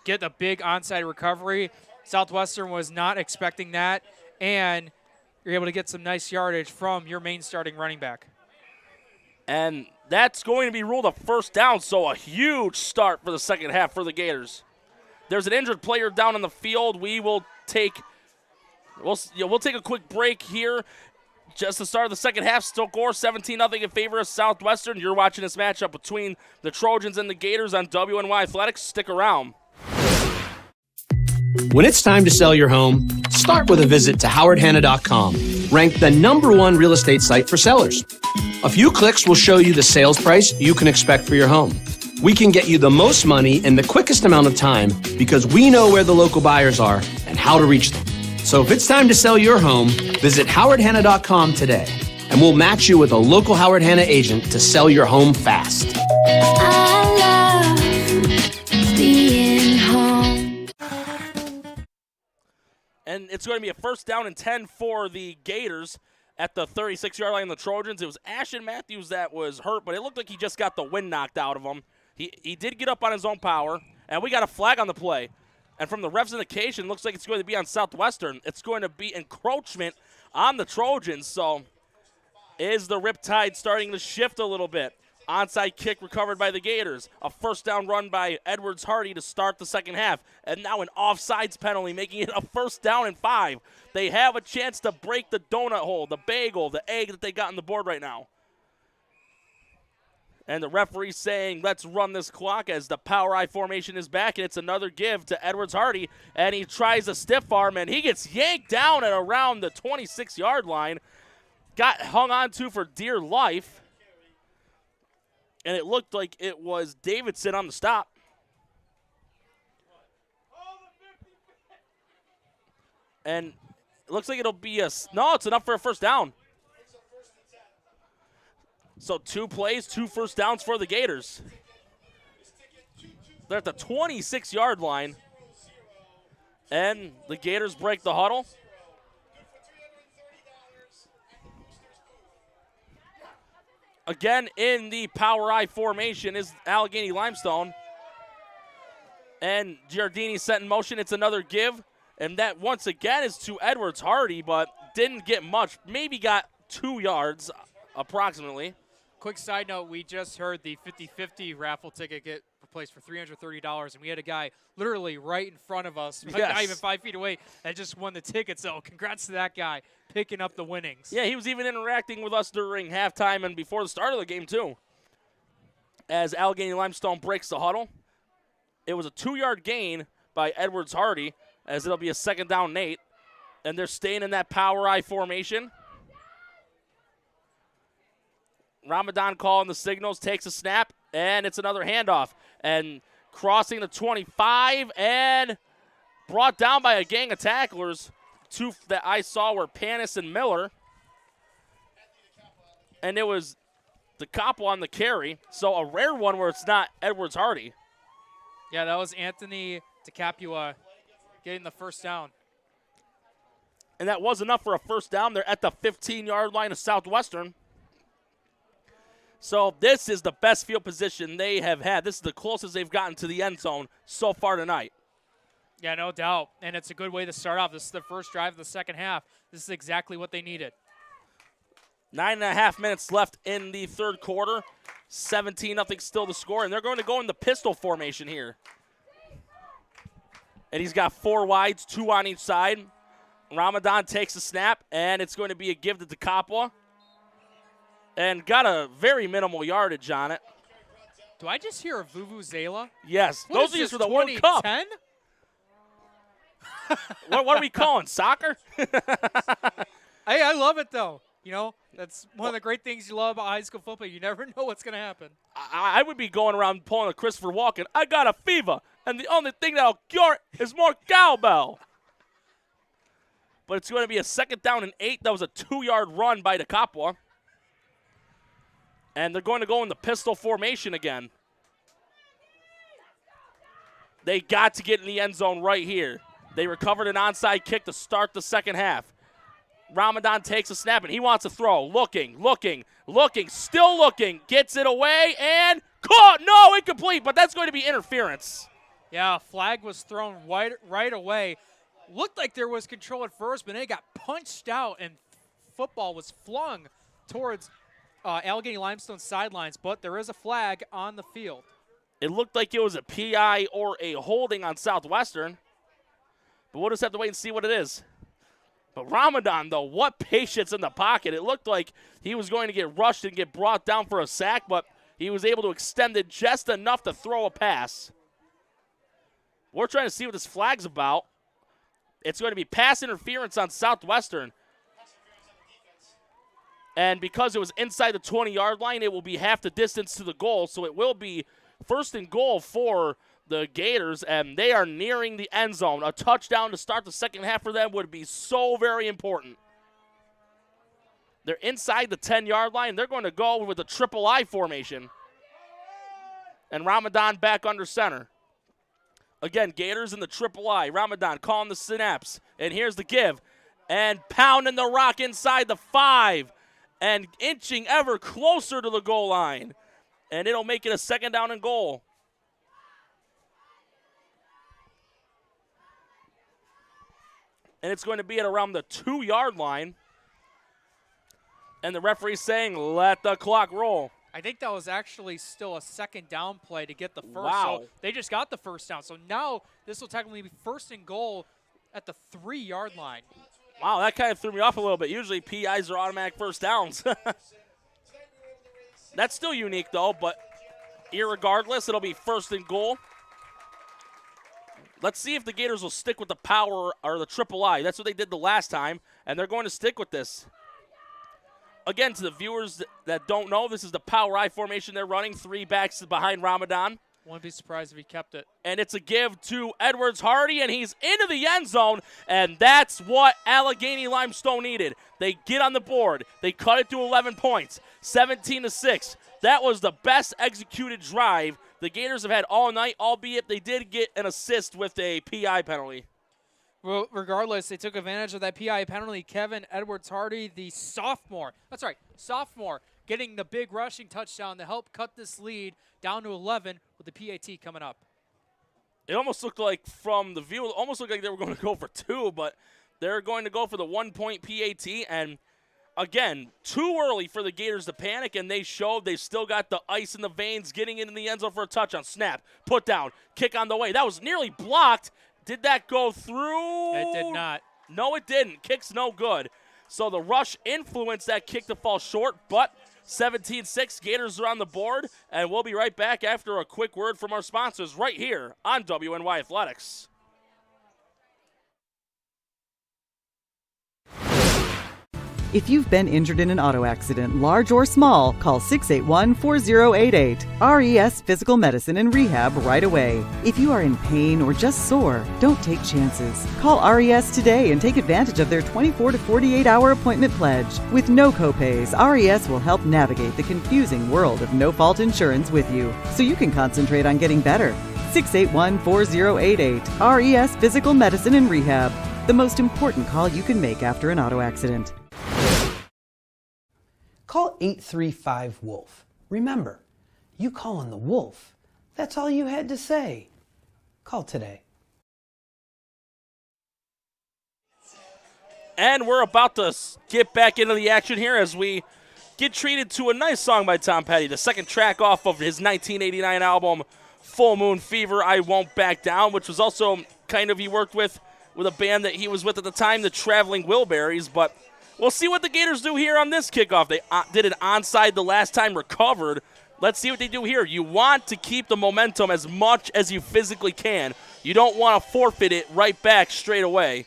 Get a big onside recovery. Southwestern was not expecting that, and you're able to get some nice yardage from your main starting running back.
And that's going to be ruled a first down, so a huge start for the second half for the Gators. There's an injured player down on the field. We'll take a quick break here. Just the start of the second half, still score 17-0 in favor of Southwestern. You're watching this matchup between the Trojans and the Gators on WNY Athletics. Stick around.
When it's time to sell your home, start with a visit to howardhanna.com, ranked the #1 real estate site for sellers. A few clicks will show you the sales price you can expect for your home. We can get you the most money in the quickest amount of time because we know where the local buyers are and how to reach them. So if it's time to sell your home, visit howardhanna.com today, and we'll match you with a local Howard Hanna agent to sell your home fast.
I love being home.
And it's going to be a first down and 10 for the Gators at the 36-yard line of the Trojans. It was Ashton Matthews that was hurt, but it looked like he just got the wind knocked out of him. He did get up on his own power, and we got a flag on the play. And from the ref's indication, looks like it's going to be on Southwestern. It's going to be encroachment on the Trojans. So is the Riptide starting to shift a little bit? Onside kick recovered by the Gators. A first down run by Edwards Hardy to start the second half. And now an offsides penalty, making it a first down and 5. They have a chance to break the donut hole, the bagel, the egg that they got on the board right now. And the referee saying, let's run this clock as the power I formation is back. And it's another give to Edwards Hardy. And he tries a stiff arm, and he gets yanked down at around the 26-yard line. Got hung on to for dear life. And it looked like it was Davidson on the stop. And it looks like it'll be no, it's enough for a first down. So 2 plays, 2 first downs for the Gators. They're at the 26-yard line. And the Gators break the huddle. Again, in the power I formation is Alleghany-Limestone. And Giardini set in motion. It's another give. And that, once again, is to Edwards Hardy, but didn't get much. Maybe got 2 yards, approximately.
Quick side note, we just heard the 50-50 raffle ticket get replaced for $330, and we had a guy literally right in front of us,
Yes.
not even 5 feet away, that just won the ticket. So congrats to that guy picking up the winnings.
Yeah, he was even interacting with us during halftime and before the start of the game, too. As Alleghany-Limestone breaks the huddle. It was a 2-yard gain by Edwards Hardy, as it'll be a second down and 8. And they're staying in that power I formation. Ramadan calling the signals, takes a snap, and it's another handoff. And crossing the 25, and brought down by a gang of tacklers. 2 that I saw were Panis and Miller. And it was DeCapo on the carry. So a rare one where it's not Edwards Hardy.
Yeah, that was Anthony DeCapua getting the first down.
And that was enough for a first down. They're at the 15-yard line of Southwestern. So this is the best field position they have had. This is the closest they've gotten to the end zone so far tonight.
Yeah, no doubt. And it's a good way to start off. This is the first drive of the second half. This is exactly what they needed.
9.5 minutes left in the third quarter. 17-0 still the score. And they're going to go in the pistol formation here. And he's got 4 wides, 2 on each side. Ramadan takes a snap, and it's going to be a give to DeCapua. And got a very minimal yardage on it.
Do I just hear a Vuvuzela?
Yes.
What
Those
is
are
this,
for the World Cup.
2010?
What are we calling, soccer?
Hey, I love it, though. You know, that's one of the great things you love about high school football. You never know what's going to happen.
I would be going around pulling a Christopher Walken. I got a fever, and the only thing that'll cure it is more cowbell. But it's going to be a second down and 8. That was a 2-yard run by DeCapua. And they're going to go in the pistol formation again. They got to get in the end zone right here. They recovered an onside kick to start the second half. Ramadan takes a snap, and he wants to throw. Looking, still looking. Gets it away, and caught. No, incomplete, but that's going to be interference.
Yeah, a flag was thrown right away. Looked like there was control at first, but then it got punched out, and football was flung towards Alleghany-Limestone sidelines, but there is a flag on the field.
It looked like it was a PI or a holding on Southwestern. But we'll just have to wait and see what it is. But Ramadan, though, what patience in the pocket. It looked like he was going to get rushed and get brought down for a sack, but he was able to extend it just enough to throw a pass. We're trying to see what this flag's about. It's going to be pass interference on Southwestern. And because it was inside the 20-yard line, it will be half the distance to the goal, so it will be first and goal for the Gators, and they are nearing the end zone. A touchdown to start the second half for them would be so very important. They're inside the 10-yard line. They're going to go with a triple I formation. And Ramadan back under center. Again, Gators in the triple I. Ramadan calling the snaps. And here's the give. And pounding the rock inside the 5. And inching ever closer to the goal line. And it'll make it a second down and goal. And it's going to be at around the 2-yard line. And the referee's saying, let the clock roll.
I think that was actually still a second down play to get the first.
Wow.
So they just got the first down. So now this will technically be first and goal at the 3-yard line.
Wow, that kind of threw me off a little bit. Usually PIs are automatic first downs. That's still unique, though, but irregardless, it'll be first and goal. Let's see if the Gators will stick with the power or the triple I. That's what they did the last time, and they're going to stick with this. Again, to the viewers that don't know, this is the power I formation they're running. 3 backs behind Ramadan.
Wouldn't be surprised if he kept it.
And it's a give to Edwards-Hardy, and he's into the end zone, and that's what Alleghany-Limestone needed. They get on the board. They cut it to 11 points, 17-6. That was the best executed drive the Gators have had all night, albeit they did get an assist with a PI penalty.
Well, regardless, they took advantage of that PI penalty. Kevin Edwards-Hardy, the sophomore, getting the big rushing touchdown to help cut this lead down to 11 with the PAT coming up.
It almost looked like from the view, almost looked like they were going to go for 2, but they're going to go for the 1-point PAT. And again, too early for the Gators to panic, and they showed they still got the ice in the veins, getting into the end zone for a touchdown. Snap, put down, kick on the way. That was nearly blocked. Did that go through?
It did not.
No, it didn't. Kick's no good. So the rush influenced that kick to fall short, but 17-6, Gators are on the board, and we'll be right back after a quick word from our sponsors right here on WNY Athletics.
If you've been injured in an auto accident, large or small, call 681-4088. RES Physical Medicine and Rehab right away. If you are in pain or just sore, don't take chances. Call RES today and take advantage of their 24 to 48-hour appointment pledge. With no copays, RES will help navigate the confusing world of no-fault insurance with you, so you can concentrate on getting better. 681-4088. RES Physical Medicine and Rehab. The most important call you can make after an auto accident.
Call 835-WOLF. Remember, you calling the Wolf. That's all you had to say. Call today.
And we're about to get back into the action here as we get treated to a nice song by Tom Petty, the second track off of his 1989 album, Full Moon Fever, I Won't Back Down, which was also kind of he worked with a band that he was with at the time, the Traveling Wilburys, but we'll see what the Gators do here on this kickoff. They did an onside the last time, recovered. Let's see what they do here. You want to keep the momentum as much as you physically can. You don't want to forfeit it right back straight away.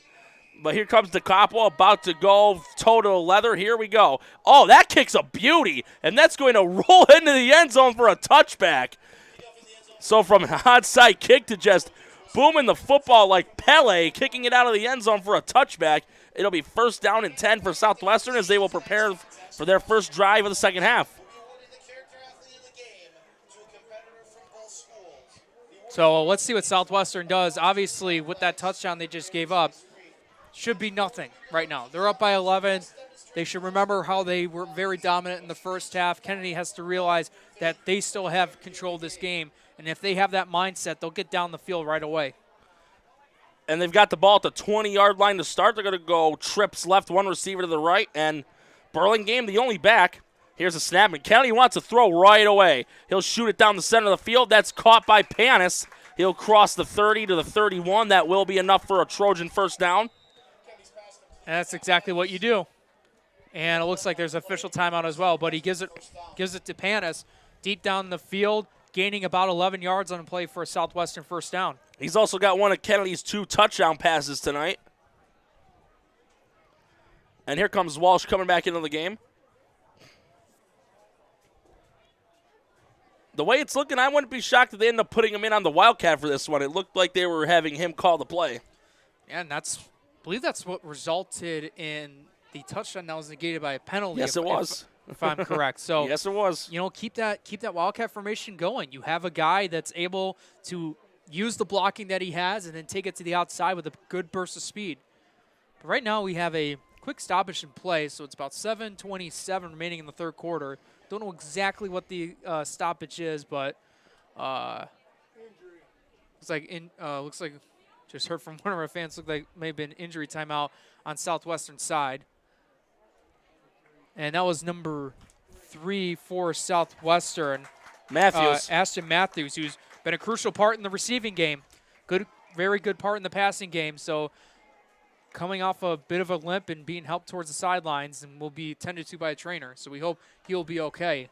But here comes DeCapo, about to go toe to leather. Here we go. Oh, that kick's a beauty, and that's going to roll into the end zone for a touchback. So from an onside kick to just booming the football like Pele, kicking it out of the end zone for a touchback. It'll be first down and 10 for Southwestern as they will prepare for their first drive of the second half.
So let's see what Southwestern does. Obviously, with that touchdown they just gave up, should be nothing right now. They're up by 11. They should remember how they were very dominant in the first half. Kennedy has to realize that they still have control of this game, and if they have that mindset, they'll get down the field right away.
And they've got the ball at the 20-yard line to start. They're going to go trips left, one receiver to the right, and Burlingame, the only back, Here's a snap, and Kennedy wants to throw right away. He'll shoot it down the center of the field. That's caught by Panis. He'll cross the 30 to the 31. That will be enough for a Trojan first down.
And that's exactly what you do. And it looks like there's official timeout as well, but he gives it to Panis deep down the field, gaining about 11 yards on the play for a Southwestern first down.
He's also got one of Kennedy's 2 touchdown passes tonight. And here comes Walsh coming back into the game. The way it's looking, I wouldn't be shocked if they end up putting him in on the Wildcat for this one. It looked like they were having him call the play.
Yeah, and I believe that's what resulted in the touchdown that was negated by a penalty.
Yes, it was.
If I'm correct. So
yes, it was.
Keep that Wildcat formation going. You have a guy that's able to use the blocking that he has and then take it to the outside with a good burst of speed. But right now we have a quick stoppage in play, so it's about 7:27 remaining in the third quarter. Don't know exactly what the stoppage is, but looks like just heard from one of our fans. Looked like may have been injury timeout on Southwestern side, and that was number 3 for Southwestern.
Matthews,
Ashton Matthews, who's been a crucial part in the receiving game. Very good part in the passing game. So coming off a bit of a limp and being helped towards the sidelines and will be tended to by a trainer. So we hope he'll be okay.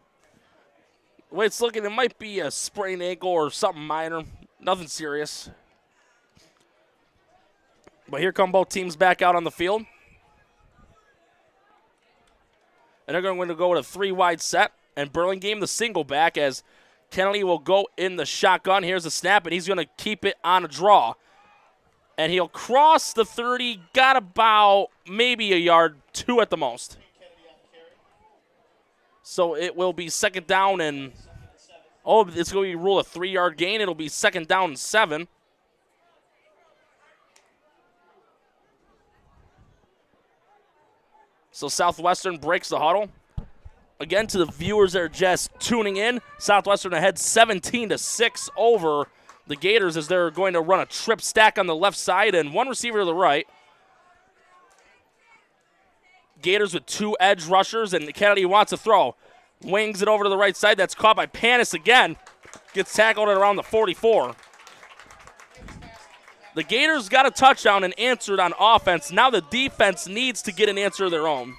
The way it's looking, it might be a sprained ankle or something minor. Nothing serious. But here come both teams back out on the field. And they're going to go with a 3-wide set. And Burlingame the single back as Kennedy will go in the shotgun. Here's the snap, and he's going to keep it on a draw. And he'll cross the 30, got about maybe a yard, 2 at the most. So it will be second down and, it's going to be rule a 3-yard gain. It'll be second down and 7. So Southwestern breaks the huddle. Again, to the viewers that are just tuning in, Southwestern ahead 17-6 over the Gators as they're going to run a trip stack on the left side and one receiver to the right. Gators with 2 edge rushers, and Kennedy wants to throw. Wings it over to the right side. That's caught by Panis again. Gets tackled at around the 44. The Gators got a touchdown and answered on offense. Now the defense needs to get an answer of their own.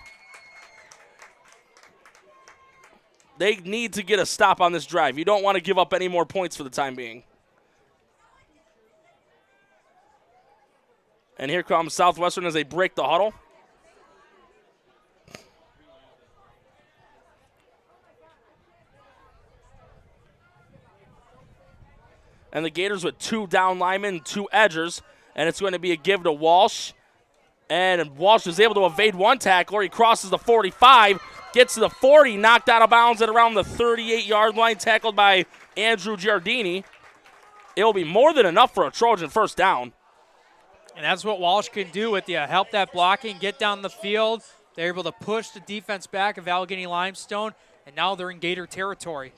They need to get a stop on this drive. You don't want to give up any more points for the time being. And here comes Southwestern as they break the huddle. And the Gators with 2 down linemen, 2 edgers. And it's going to be a give to Walsh. And Walsh is able to evade one tackler. He crosses the 45, gets to the 40, knocked out of bounds at around the 38-yard line, tackled by Andrew Giardini. It will be more than enough for a Trojan first down.
And that's what Walsh can do with you. Help that blocking, get down the field. They're able to push the defense back of Alleghany-Limestone, and now they're in Gator territory.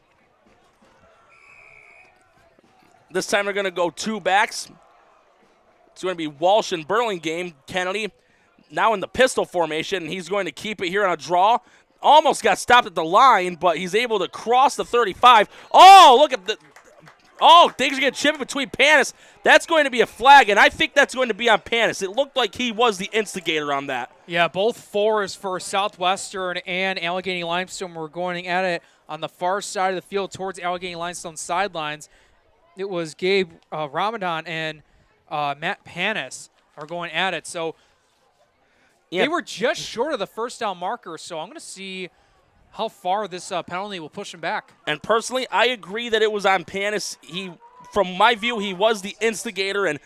This time they're going to go 2 backs. It's going to be Walsh and Burlingame. Kennedy now in the pistol formation, and he's going to keep it here on a draw. Almost got stopped at the line, but he's able to cross the 35. Oh, look at the... Oh, things are going to chip between Panis. That's going to be a flag, and I think that's going to be on Panis. It looked like he was the instigator on that.
Yeah, both 4s for Southwestern and Alleghany-Limestone were going at it on the far side of the field towards Alleghany-Limestone sidelines. It was Gabe Ramadan and Matt Panis are going at it. So they were just short of the first down marker, so I'm going to see how far this penalty will push him back.
And personally, I agree that it was on Panis. From my view, he was the instigator, and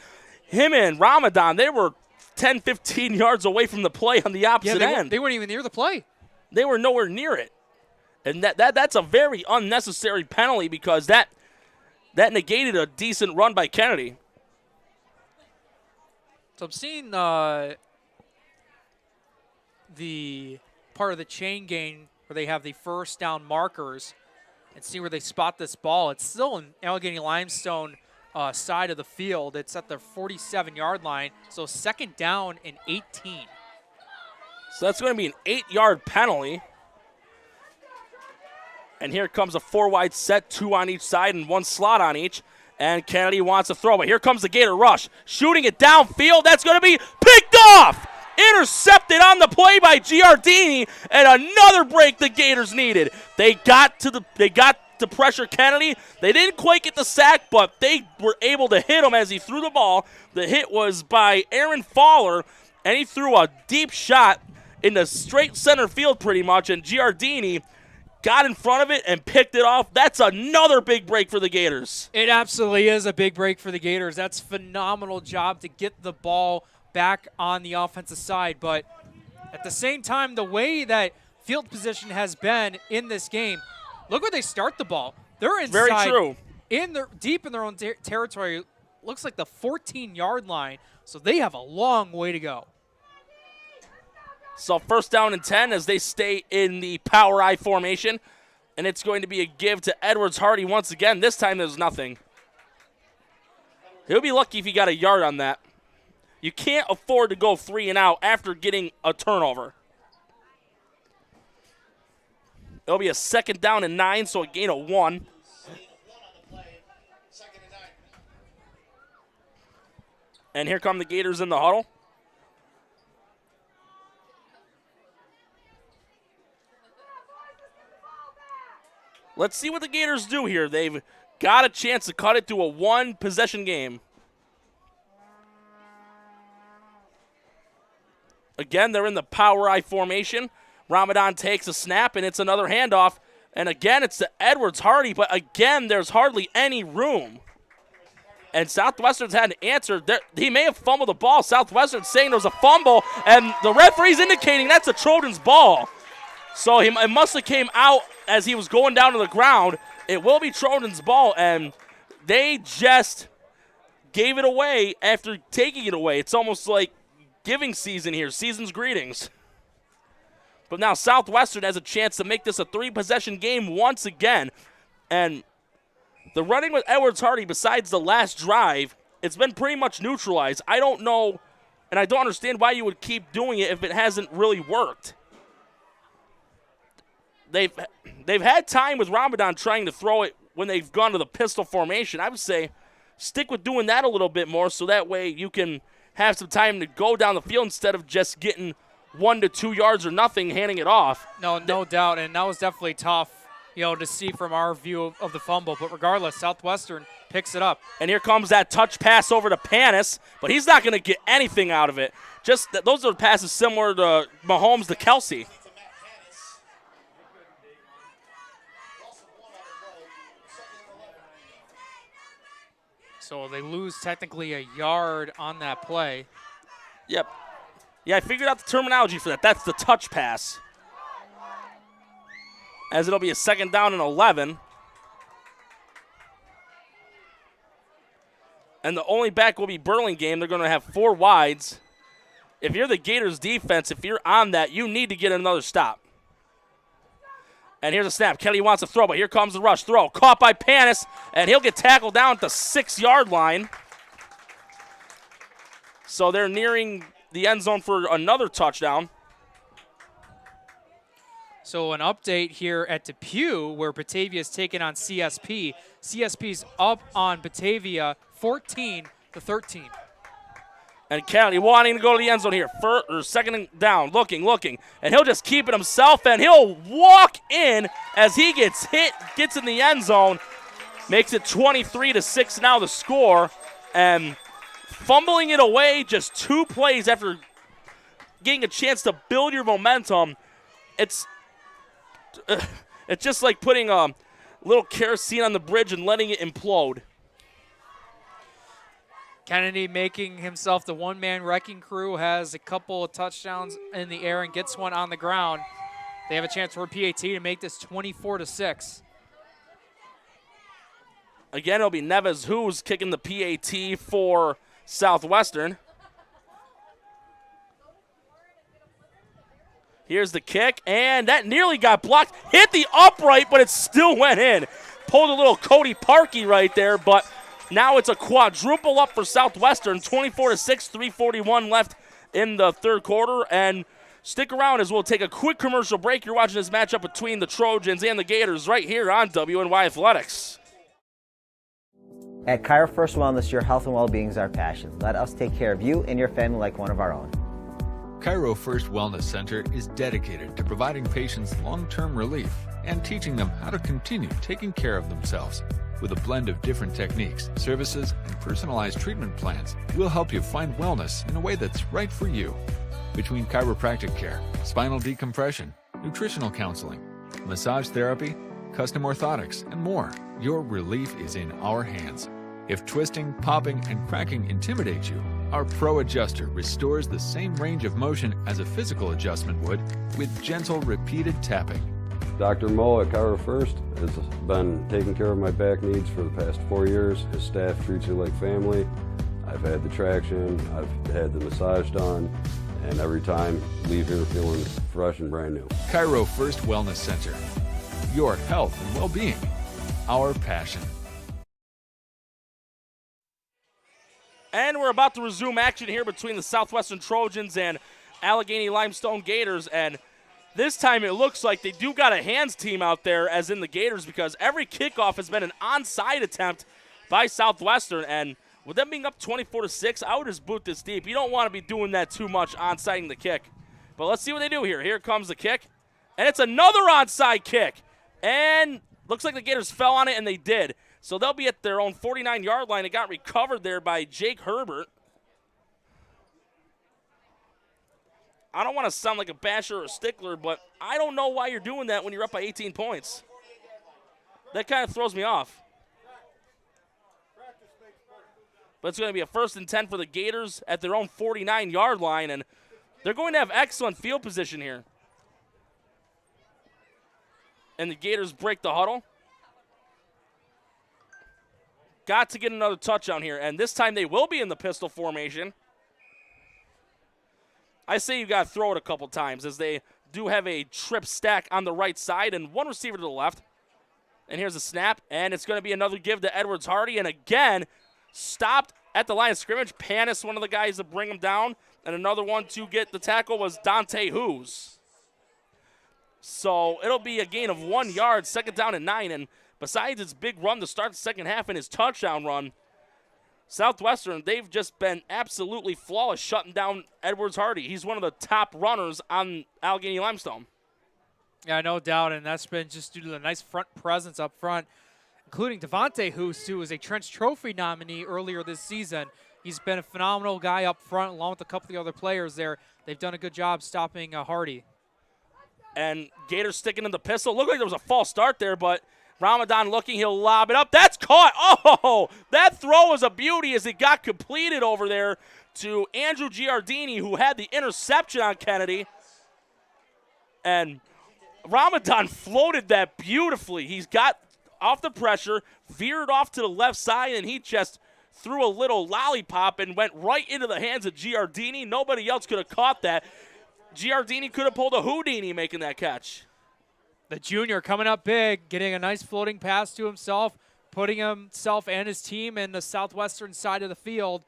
him and Ramadan, they were 10, 15 yards away from the play on the opposite end.
They weren't even near the play.
They were nowhere near it. And that's a very unnecessary penalty because that negated a decent run by Kennedy.
So I'm seeing the part of the chain gang where they have the first down markers and see where they spot this ball. It's still in Alleghany-Limestone side of the field. It's at the 47-yard line, so second down and 18.
So that's going to be an 8-yard penalty. And here comes a 4-wide set, 2 on each side and 1 slot on each. And Kennedy wants to throw, but here comes the Gator rush. Shooting it downfield, that's going to be picked off! Intercepted on the play by Giardini, and another break the Gators needed. They got to pressure Kennedy. They didn't quite get the sack, but they were able to hit him as he threw the ball. The hit was by Aaron Fowler, and he threw a deep shot in the straight center field pretty much, and Giardini got in front of it and picked it off. That's another big break for the Gators.
It absolutely is a big break for the Gators. That's phenomenal job to get the ball back on the offensive side. But at the same time, the way that field position has been in this game, look where they start the ball. They're inside.
Very true.
Deep in their own territory. Looks like the 14-yard line. So they have a long way to go.
So 1st down and 10 as they stay in the power I formation. And it's going to be a give to Edwards Hardy once again. This time there's nothing. He'll be lucky if he got a yard on that. You can't afford to go 3 and out after getting a turnover. It'll be a 2nd down and 9, so a gain of 1. And here come the Gators in the huddle. Let's see what the Gators do here. They've got a chance to cut it to a 1-possession game. Again, they're in the power I formation. Ramadan takes a snap, and it's another handoff. And again, it's to Edwards Hardy, but again, there's hardly any room. And Southwestern's had an answer. He may have fumbled the ball. Southwestern's saying there was a fumble, and the referee's indicating that's a Trojans ball. So it must have came out as he was going down to the ground. It will be Trojans ball, and they just gave it away after taking it away. It's almost like giving season here, season's greetings. But now Southwestern has a chance to make this a 3-possession game once again. And the running with Edwards Hardy, besides the last drive, it's been pretty much neutralized. I don't know, and I don't understand why you would keep doing it if it hasn't really worked. They've had time with Ramadan trying to throw it when they've gone to the pistol formation. I would say stick with doing that a little bit more so that way you can have some time to go down the field instead of just getting 1 to 2 yards or nothing, handing it off.
No doubt, and that was definitely tough, to see from our view of the fumble. But regardless, Southwestern picks it up.
And here comes that touch pass over to Panis, but he's not going to get anything out of it. Just those are passes similar to Mahomes to Kelsey.
So they lose technically a yard on that play.
Yep. Yeah, I figured out the terminology for that. That's the touch pass. As it'll be a 2nd down and 11. And the only back will be Burlingame. They're going to have 4 wides. If you're the Gators defense, if you're on that, you need to get another stop. And here's a snap. Kelly wants to throw, but here comes the rush throw. Caught by Panis, and he'll get tackled down at the 6-yard line. So they're nearing the end zone for another touchdown.
So an update here at Depew where Batavia's taking on CSP. CSP's up on Batavia 14-13.
And Kelly wanting to go to the end zone here. 2nd down, looking. And he'll just keep it himself, and he'll walk in as he gets hit, gets in the end zone. Makes it 23-6 now the score. And fumbling it away just 2 plays after getting a chance to build your momentum. It's just like putting a little kerosene on the bridge and letting it implode.
Kennedy making himself the one-man wrecking crew, has a couple of touchdowns in the air and gets one on the ground. They have a chance for a PAT to make this 24-6.
Again, it'll be Neves who's kicking the PAT for Southwestern. Here's the kick, and that nearly got blocked. Hit the upright, but it still went in. Pulled a little Cody Parkey right there, but now it's a quadruple up for Southwestern. 24-6, 3:41 left in the 3rd quarter, and Stick around as we'll take a quick commercial break. You're watching this matchup between the Trojans and the Gators right here on WNY Athletics.
At Cairo First Wellness, your health and well-being is our passion. Let us take care of you and your family like one of our own.
Cairo First Wellness Center is dedicated to providing patients long-term relief and teaching them how to continue taking care of themselves. With a blend of different techniques, services, and personalized treatment plans, we'll help you find wellness in a way that's right for you. Between chiropractic care, spinal decompression, nutritional counseling, massage therapy, custom orthotics, and more, your relief is in our hands. If twisting, popping, and cracking intimidate you, our Pro Adjuster restores the same range of motion as a physical adjustment would with gentle, repeated tapping.
Dr. Mo at Cairo First has been taking care of my back needs for the past 4 years. His staff treats you like family. I've had the traction, I've had the massage done, and every time leave here feeling fresh and brand new.
Cairo First Wellness Center. Your health and well-being, our passion.
And we're about to resume action here between the Southwestern Trojans and Alleghany-Limestone Gators. And this time it looks like they do got a hands team out there as in the Gators, because every kickoff has been an onside attempt by Southwestern. And with them being up 24-6, I would just boot this deep. You don't want to be doing that too much, onside the kick. But let's see what they do here. Here comes the kick. And it's another onside kick. And looks like the Gators fell on it, and they did. So they'll be at their own 49-yard line. It got recovered there by Jake Herbert. I don't want to sound like a basher or a stickler, but I don't know why you're doing that when you're up by 18 points. That kind of throws me off. But it's going to be a 1st and 10 for the Gators at their own 49-yard line, and they're going to have excellent field position here. And the Gators break the huddle. Got to get another touchdown here, and this time they will be in the pistol formation. I say you got to throw it a couple times, as they do have a trip stack on the right side and one receiver to the left. And here's a snap, and it's going to be another give to Edwards Hardy, and again, stopped at the line of scrimmage. Panis, one of the guys to bring him down, and another one to get the tackle was Dante Hoos. So it'll be a gain of 1 yard, 2nd down and 9, and besides its big run to start the second half and his touchdown run, Southwestern, they've just been absolutely flawless shutting down Edwards Hardy. He's one of the top runners on Alleghany-Limestone.
Yeah, no doubt, and that's been just due to the nice front presence up front, including Devontae Hoos, who was a Trench Trophy nominee earlier this season. He's been a phenomenal guy up front, along with a couple of the other players there. They've done a good job stopping Hardy.
And Gators sticking in the pistol. Looked like there was a false start there, but Ramadan looking, he'll lob it up. That's caught. Oh, that throw was a beauty as it got completed over there to Andrew Giardini, who had the interception on Kennedy. And Ramadan floated that beautifully. He's got off the pressure, veered off to the left side, and he just threw a little lollipop and went right into the hands of Giardini. Nobody else could have caught that. Giardini could have pulled a Houdini making that catch.
The junior coming up big, getting a nice floating pass to himself, putting himself and his team in the Southwestern side of the field.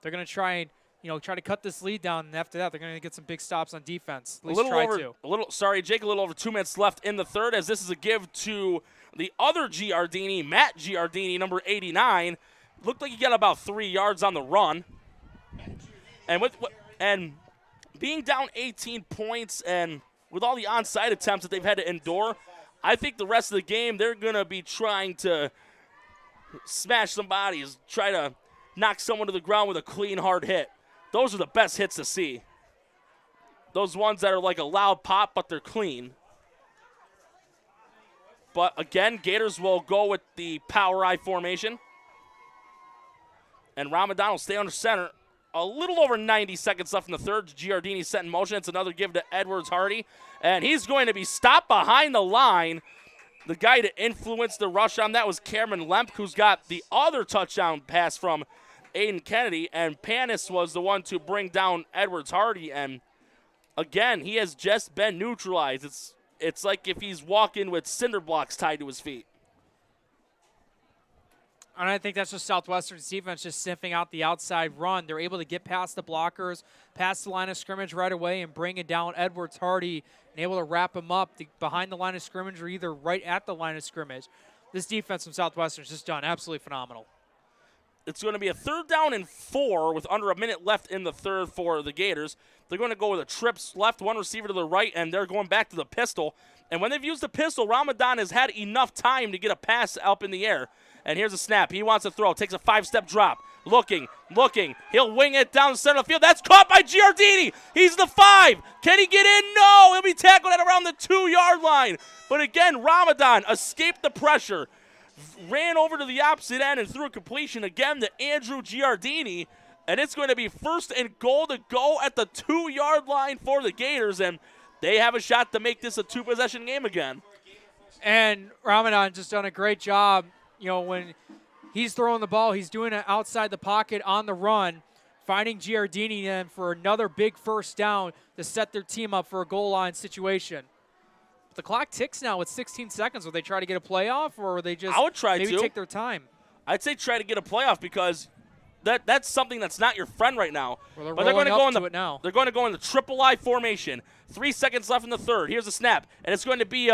They're going to try and try to cut this lead down, and after that, they're going to get some big stops on defense. At least try to.
A little over 2 minutes left in the third, as this is a give to the other Giardini, Matt Giardini, number 89. Looked like he got about 3 yards on the run. And being down 18 points and with all the onside attempts that they've had to endure, I think the rest of the game they're going to be trying to smash some bodies, try to knock someone to the ground with a clean, hard hit. Those are the best hits to see. Those ones that are like a loud pop, but they're clean. But again, Gators will go with the power I formation. And Ramadan will stay under center. A little over 90 seconds left in the third. Giardini set in motion. It's another give to Edwards Hardy. And he's going to be stopped behind the line. The guy to influence the rush on that was Cameron Lemp, who's got the other touchdown pass from Aiden Kennedy. And Panis was the one to bring down Edwards Hardy. And again, he has just been neutralized. It's like if he's walking with cinder blocks tied to his feet.
And I think that's just Southwestern's defense just sniffing out the outside run. They're able to get past the blockers, past the line of scrimmage right away, and bring it down Edwards Hardy and able to wrap him up behind the line of scrimmage or either right at the line of scrimmage. This defense from Southwestern is just done absolutely phenomenal.
It's going to be a 3rd down and 4 with under a minute left in the third for the Gators. They're going to go with a trips left, one receiver to the right, and they're going back to the pistol. And when they've used the pistol, Ramadan has had enough time to get a pass up in the air. And here's a snap. He wants to throw. Takes a 5-step drop. Looking. He'll wing it down the center of the field. That's caught by Giardini. He's the 5. Can he get in? No. He'll be tackled at around the 2-yard line. But again, Ramadan escaped the pressure. Ran over to the opposite end and threw a completion again to Andrew Giardini. And it's going to be 1st and goal to go at the 2-yard line for the Gators. And they have a shot to make this a 2-possession game again.
And Ramadan just done a great job. You know, when he's throwing the ball, he's doing it outside the pocket on the run, finding Giardini then for another big 1st down to set their team up for a goal line situation. But the clock ticks now with 16 seconds. Will they try to get a playoff, or will they just maybe take their time?
I'd say try to get a playoff because that's something that's not your friend right now.
Well,
but they're going to go in
it now.
They're going to go in the triple I formation. 3 seconds left in the third. Here's a snap, and it's going to be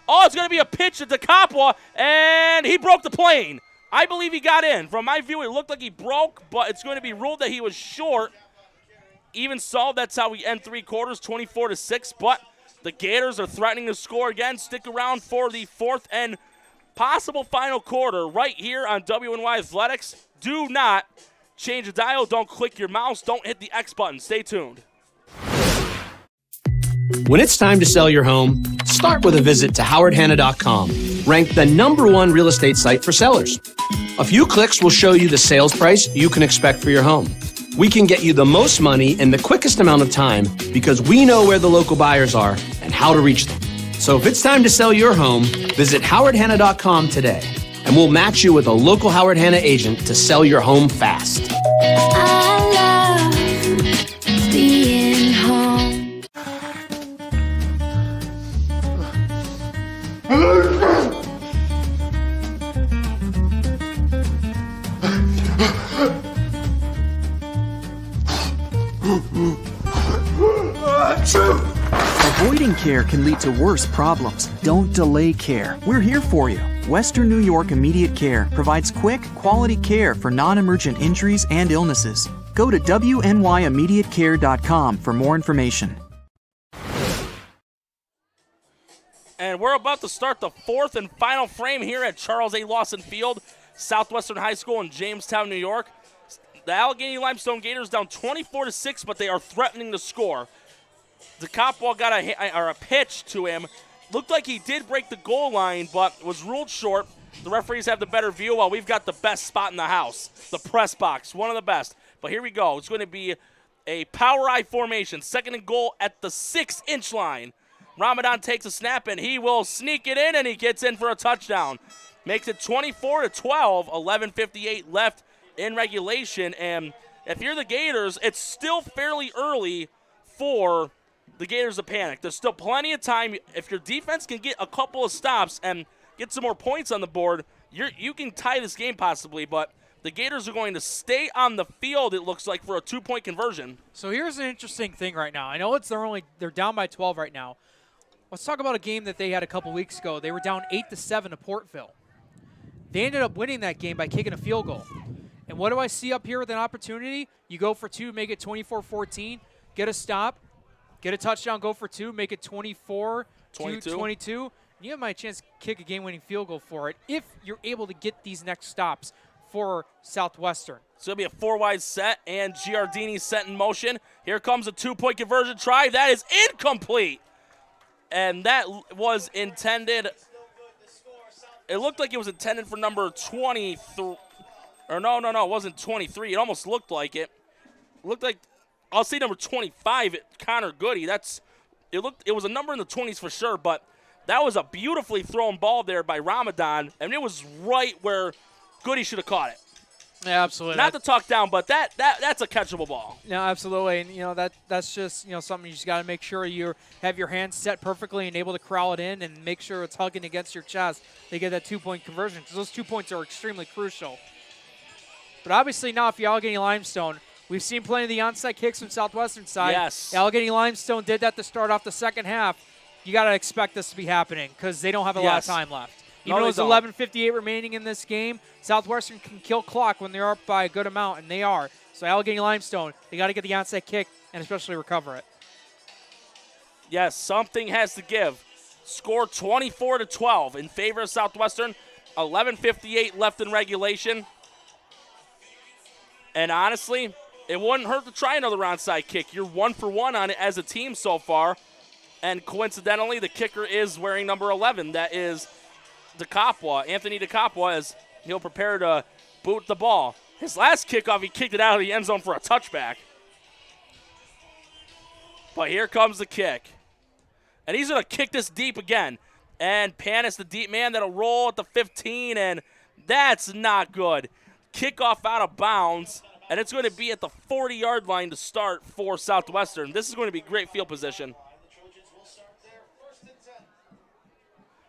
it's going to be a pitch to Decapua, and he broke the plane. I believe he got in. From my view, it looked like he broke, but it's going to be ruled that he was short. Even so, that's how we end 3 quarters, 24-6. But the Gators are threatening to score again. Stick around for the 4th and possible final quarter right here on WNY Athletics. Do not change the dial. Don't click your mouse. Don't hit the X button. Stay tuned.
When it's time to sell your home, start with a visit to howardhanna.com, ranked the #1 real estate site for sellers. A few clicks will show you the sales price you can expect for your home. We can get you the most money in the quickest amount of time because we know where the local buyers are and how to reach them. So if it's time to sell your home, visit howardhanna.com today, and we'll match you with a local Howard Hanna agent to sell your home fast.
I love being home.
Avoiding care can lead to worse problems. Don't delay care. We're here for you. Western New York Immediate Care provides quick, quality care for non-emergent injuries and illnesses. Go to WNYImmediatecare.com for more information.
And we're about to start the 4th and final frame here at Charles A. Lawson Field, Southwestern High School in Jamestown, New York. The Alleghany-Limestone Gators down 24-6, but they are threatening to score. Decapua got a pitch to him. Looked like he did break the goal line, but was ruled short. The referees have the better view, while we've got the best spot in the house, the press box, one of the best. But here we go. It's going to be a power I formation, 2nd and goal at the 6-inch line. Ramadan takes a snap, and he will sneak it in, and he gets in for a touchdown. Makes it 24-12, 11:58 left in regulation. And if you're the Gators, it's still fairly early for the Gators to panic. There's still plenty of time. If your defense can get a couple of stops and get some more points on the board, you can tie this game possibly, but the Gators are going to stay on the field, it looks like, for a 2-point conversion.
So here's an interesting thing right now. I know they're down by 12 right now. Let's talk about a game that they had a couple weeks ago. They were down 8-7 to Portville. They ended up winning that game by kicking a field goal. And what do I see up here with an opportunity? You go for 2, make it 24-14, get a stop, get a touchdown, go for 2, make it 24-22. You have my chance to kick a game-winning field goal for it if you're able to get these next stops for Southwestern.
So it'll be a 4-wide set, and Giardini set in motion. Here comes a 2-point conversion try. That is incomplete. And that was intended. It looked like it was intended for number 23. Or no, it wasn't 23. It almost looked like it. Looked like, I'll say number 25, Connor Goody. It was a number in the 20s for sure, but that was a beautifully thrown ball there by Ramadan, and it was right where Goody should have caught it.
Yeah, absolutely.
Not to talk down, but that's a catchable ball.
No, absolutely, and that's just something you just got to make sure you have your hands set perfectly and able to corral it in, and make sure it's hugging against your chest to get that 2-point conversion, because those 2 points are extremely crucial. But obviously now, if you're Alleghany-Limestone, we've seen plenty of the onside kicks from Southwestern side.
Yes.
Alleghany-Limestone did that to start off the second half. You got to expect this to be happening because they don't have a lot of time left. Even though there's 11:58 remaining in this game, Southwestern can kill clock when they're up by a good amount, and they are. So Alleghany-Limestone, they got to get the onside kick and especially recover it.
Yes, something has to give. Score 24-12 in favor of Southwestern. 11:58 left in regulation. And honestly, it wouldn't hurt to try another onside kick. You're 1 for 1 on it as a team so far. And coincidentally, the kicker is wearing number 11. That is Anthony DeCapua, as he'll prepare to boot the ball. His last kickoff, he kicked it out of the end zone for a touchback. But here comes the kick. And he's going to kick this deep again. And Panis, the deep man, that'll roll at the 15, and that's not good. Kickoff out of bounds, and it's going to be at the 40-yard line to start for Southwestern. This is going to be great field position.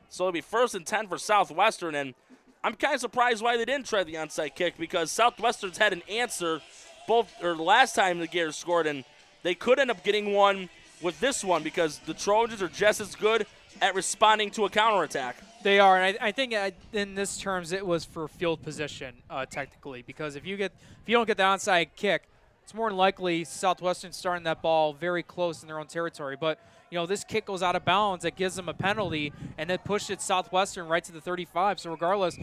So it'll be 1st and 10 for Southwestern, and I'm kind of surprised why they didn't try the onside kick, because Southwestern's had an answer the last time the Gators scored, and they could end up getting one with this one because the Trojans are just as good at responding to a counterattack.
They are, and I think in this terms it was for field position technically, because if you don't get the onside kick, it's more than likely Southwestern starting that ball very close in their own territory. But this kick goes out of bounds, it gives them a penalty, and then pushes Southwestern right to the 35. So regardless,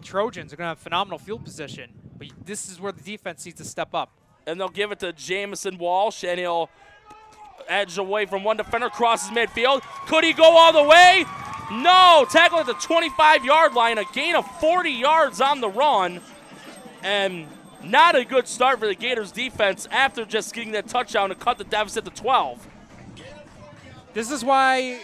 Trojans are going to have phenomenal field position, but this is where the defense needs to step up.
And they'll give it to Jamison Walsh, and he'll edge away from one defender, crosses midfield. Could he go all the way? No, tackle at the 25-yard line, a gain of 40 yards on the run, and not a good start for the Gators defense after just getting that touchdown to cut the deficit to 12.
This is why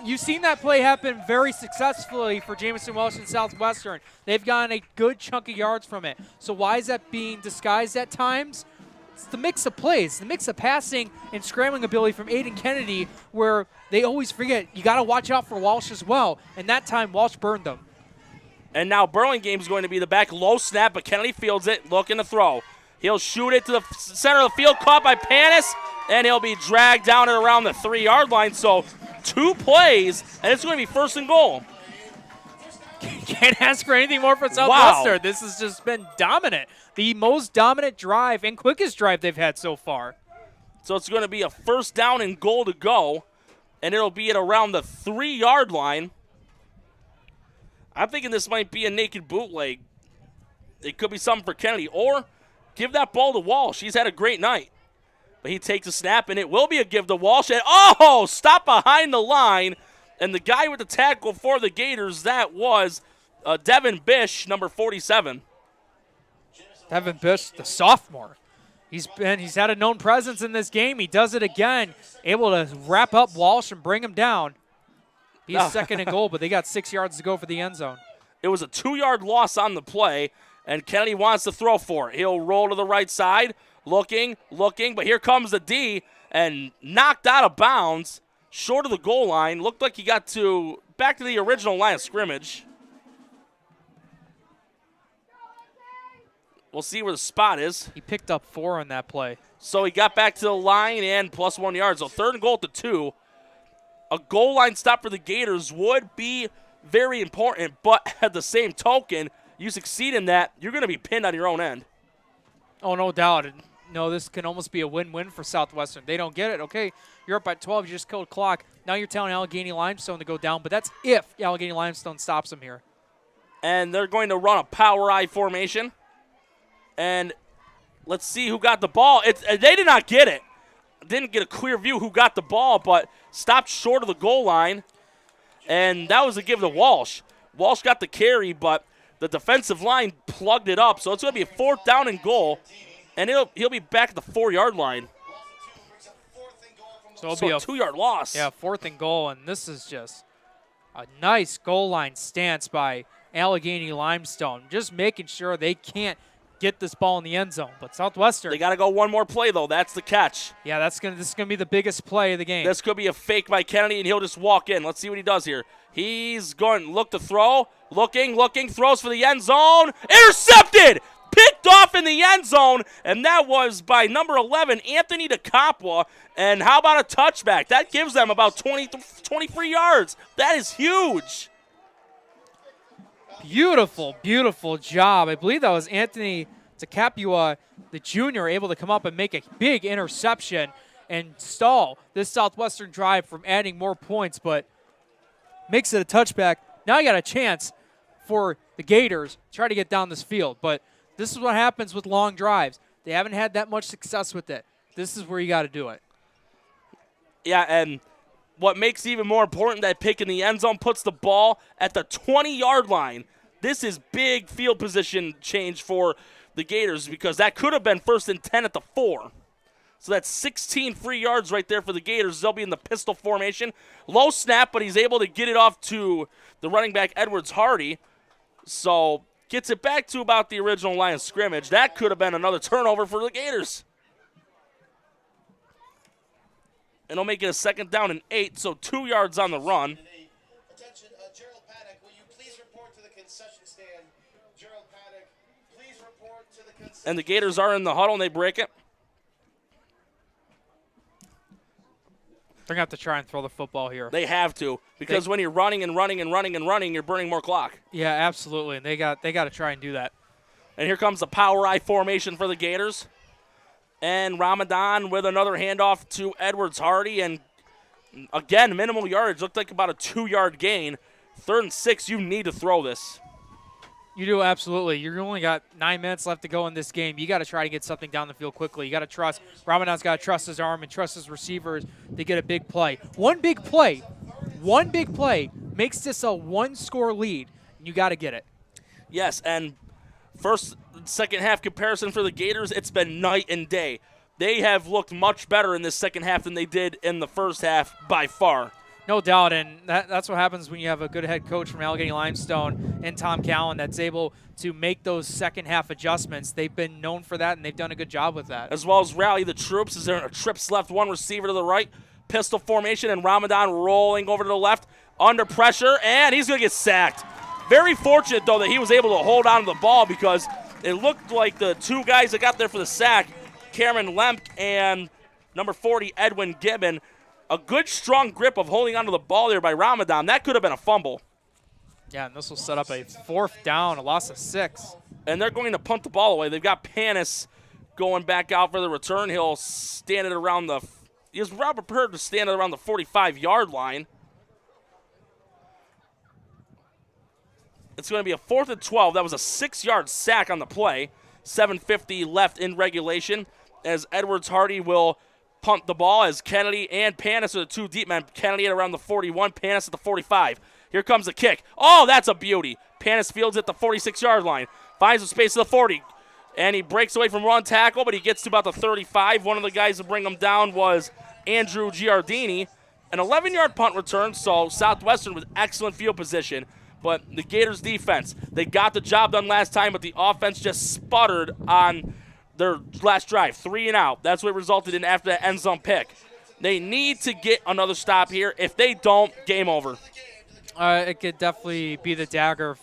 you've seen that play happen very successfully for Jamison Welsh and Southwestern. They've gotten a good chunk of yards from it. So why is that being disguised at times? It's the mix of plays, the mix of passing and scrambling ability from Aiden Kennedy, where they always forget you got to watch out for Walsh as well. And that time, Walsh burned them.
And now Burlingame's going to be the back. Low snap, but Kennedy fields it, looking to throw. He'll shoot it to the center of the field, caught by Panis, and he'll be dragged down at around the 3-yard line. So 2 plays, and it's going to be 1st and goal.
Can't ask for anything more for Southwestern.
Wow.
This has just been dominant. The most dominant drive and quickest drive they've had so far.
So it's going to be a 1st down and goal to go, and it'll be at around the 3-yard line. I'm thinking this might be a naked bootleg. It could be something for Kennedy, or give that ball to Walsh. He's had a great night. But he takes a snap, and it will be a give to Walsh. And stop behind the line. And the guy with the tackle for the Gators, that was Devin Bish, number 47.
Devin Bish, the sophomore. He's had a known presence in this game. He does it again, able to wrap up Walsh and bring him down. He's 2nd and goal, but they got 6 yards to go for the end zone.
It was a 2-yard loss on the play, and Kennedy wants to throw for it. He'll roll to the right side, looking, but here comes the D, and knocked out of bounds, short of the goal line. Looked like he got back to the original line of scrimmage. We'll see where the spot is.
He picked up 4 on that play.
So he got back to the line and plus 1 yard. So 3rd and goal to 2. A goal line stop for the Gators would be very important, but at the same token, you succeed in that, you're going to be pinned on your own end.
Oh, no doubt. No, this can almost be a win-win for Southwestern. They don't get it. Okay, you're up by 12. You just killed clock. Now you're telling Alleghany-Limestone to go down, but that's if Alleghany-Limestone stops them here.
And they're going to run a power I formation. And let's see who got the ball. They did not get it. Didn't get a clear view who got the ball, but stopped short of the goal line. And that was a give to Walsh. Walsh got the carry, but the defensive line plugged it up. So it's going to be a 4th down and goal. And he'll be back at the 4-yard line.
So it'll be
a 2-yard loss.
Yeah, 4th and goal, and this is just a nice goal line stance by Alleghany-Limestone. Just making sure they can't get this ball in the end zone. But Southwestern,
They got to go one more play, though. That's the catch.
yeah, this is gonna be the biggest play of the game.
This could be a fake by Kennedy, and he'll just walk in. Let's see what he does here. He's going to look to throw. Looking, throws for the end zone. Intercepted! Picked off in the end zone, and that was by number 11, Anthony DeCapua. And how about a touchback? That gives them about 23 yards. That is huge.
Beautiful, beautiful job. I believe that was Anthony DeCapua, the junior, able to come up and make a big interception and stall this Southwestern drive from adding more points, but makes it a touchback. Now you got a chance for the Gators to try to get down this field, but this is what happens with long drives. They haven't had that much success with it. This is where you got to do it.
Yeah, and what makes it even more important, that pick in the end zone puts the ball at the 20-yard line. This is big field position change for the Gators because that could have been 1st and 10 at the 4. So that's 16 free yards right there for the Gators. They'll be in the pistol formation. Low snap, but he's able to get it off to the running back, Edwards Hardy. So gets it back to about the original line of scrimmage. That could have been another turnover for the Gators. And he'll make it a 2nd down and 8, so 2 yards on the run.
Attention, Gerald Paddock, will you please report to the concession stand? Gerald Paddock, please report to the concession stand.
And the Gators are in the huddle, and they break it.
They're going to have to try and throw the football here.
They have to, because when you're running and running and running and running, you're burning more clock.
Yeah, absolutely. And they got to try and do that.
And here comes the power I formation for the Gators. And Ramadan with another handoff to Edwards Hardy. And again, minimal yardage. Looked like about a 2-yard gain. 3rd and 6, you need to throw this.
You do, absolutely. You only got 9 minutes left to go in this game. You got to try to get something down the field quickly. You got to trust. Ramadan's got to trust his arm and trust his receivers to get a big play. One big play makes this a 1-score lead. You got to get it.
Yes, and second half comparison for the Gators, it's been night and day. They have looked much better in this second half than they did in the first half by far.
No doubt, and that's what happens when you have a good head coach from Alleghany-Limestone and Tom Callan that's able to make those second half adjustments. They've been known for that, and they've done a good job with that.
As well as rally the troops as there are trips left, one receiver to the right, pistol formation, and Ramadan rolling over to the left under pressure, and he's going to get sacked. Very fortunate, though, that he was able to hold on to the ball because it looked like the two guys that got there for the sack, Cameron Lemp and number 40, Edwin Gibbon, a good, strong grip of holding onto the ball there by Ramadan. That could have been a fumble.
Yeah, and this will set up a 4th down, a loss of 6.
And they're going to punt the ball away. They've got Panis going back out for the return. He'll stand it around he's prepared to stand it around the 45-yard line. It's going to be a 4th and 12. That was a 6-yard sack on the play. 7:50 left in regulation as Edwards Hardy will punt the ball as Kennedy and Panis are the 2 deep men. Kennedy at around the 41, Panis at the 45. Here comes the kick. Oh, that's a beauty. Panis fields at the 46-yard line. Finds the space of the 40. And he breaks away from run tackle, but he gets to about the 35. One of the guys to bring him down was Andrew Giardini. An 11-yard punt return, so Southwestern with excellent field position. But the Gators defense, they got the job done last time, but the offense just sputtered on their last drive. 3 and out. That's what resulted in after that end zone pick. They need to get another stop here. If they don't, game over.
It could definitely be the dagger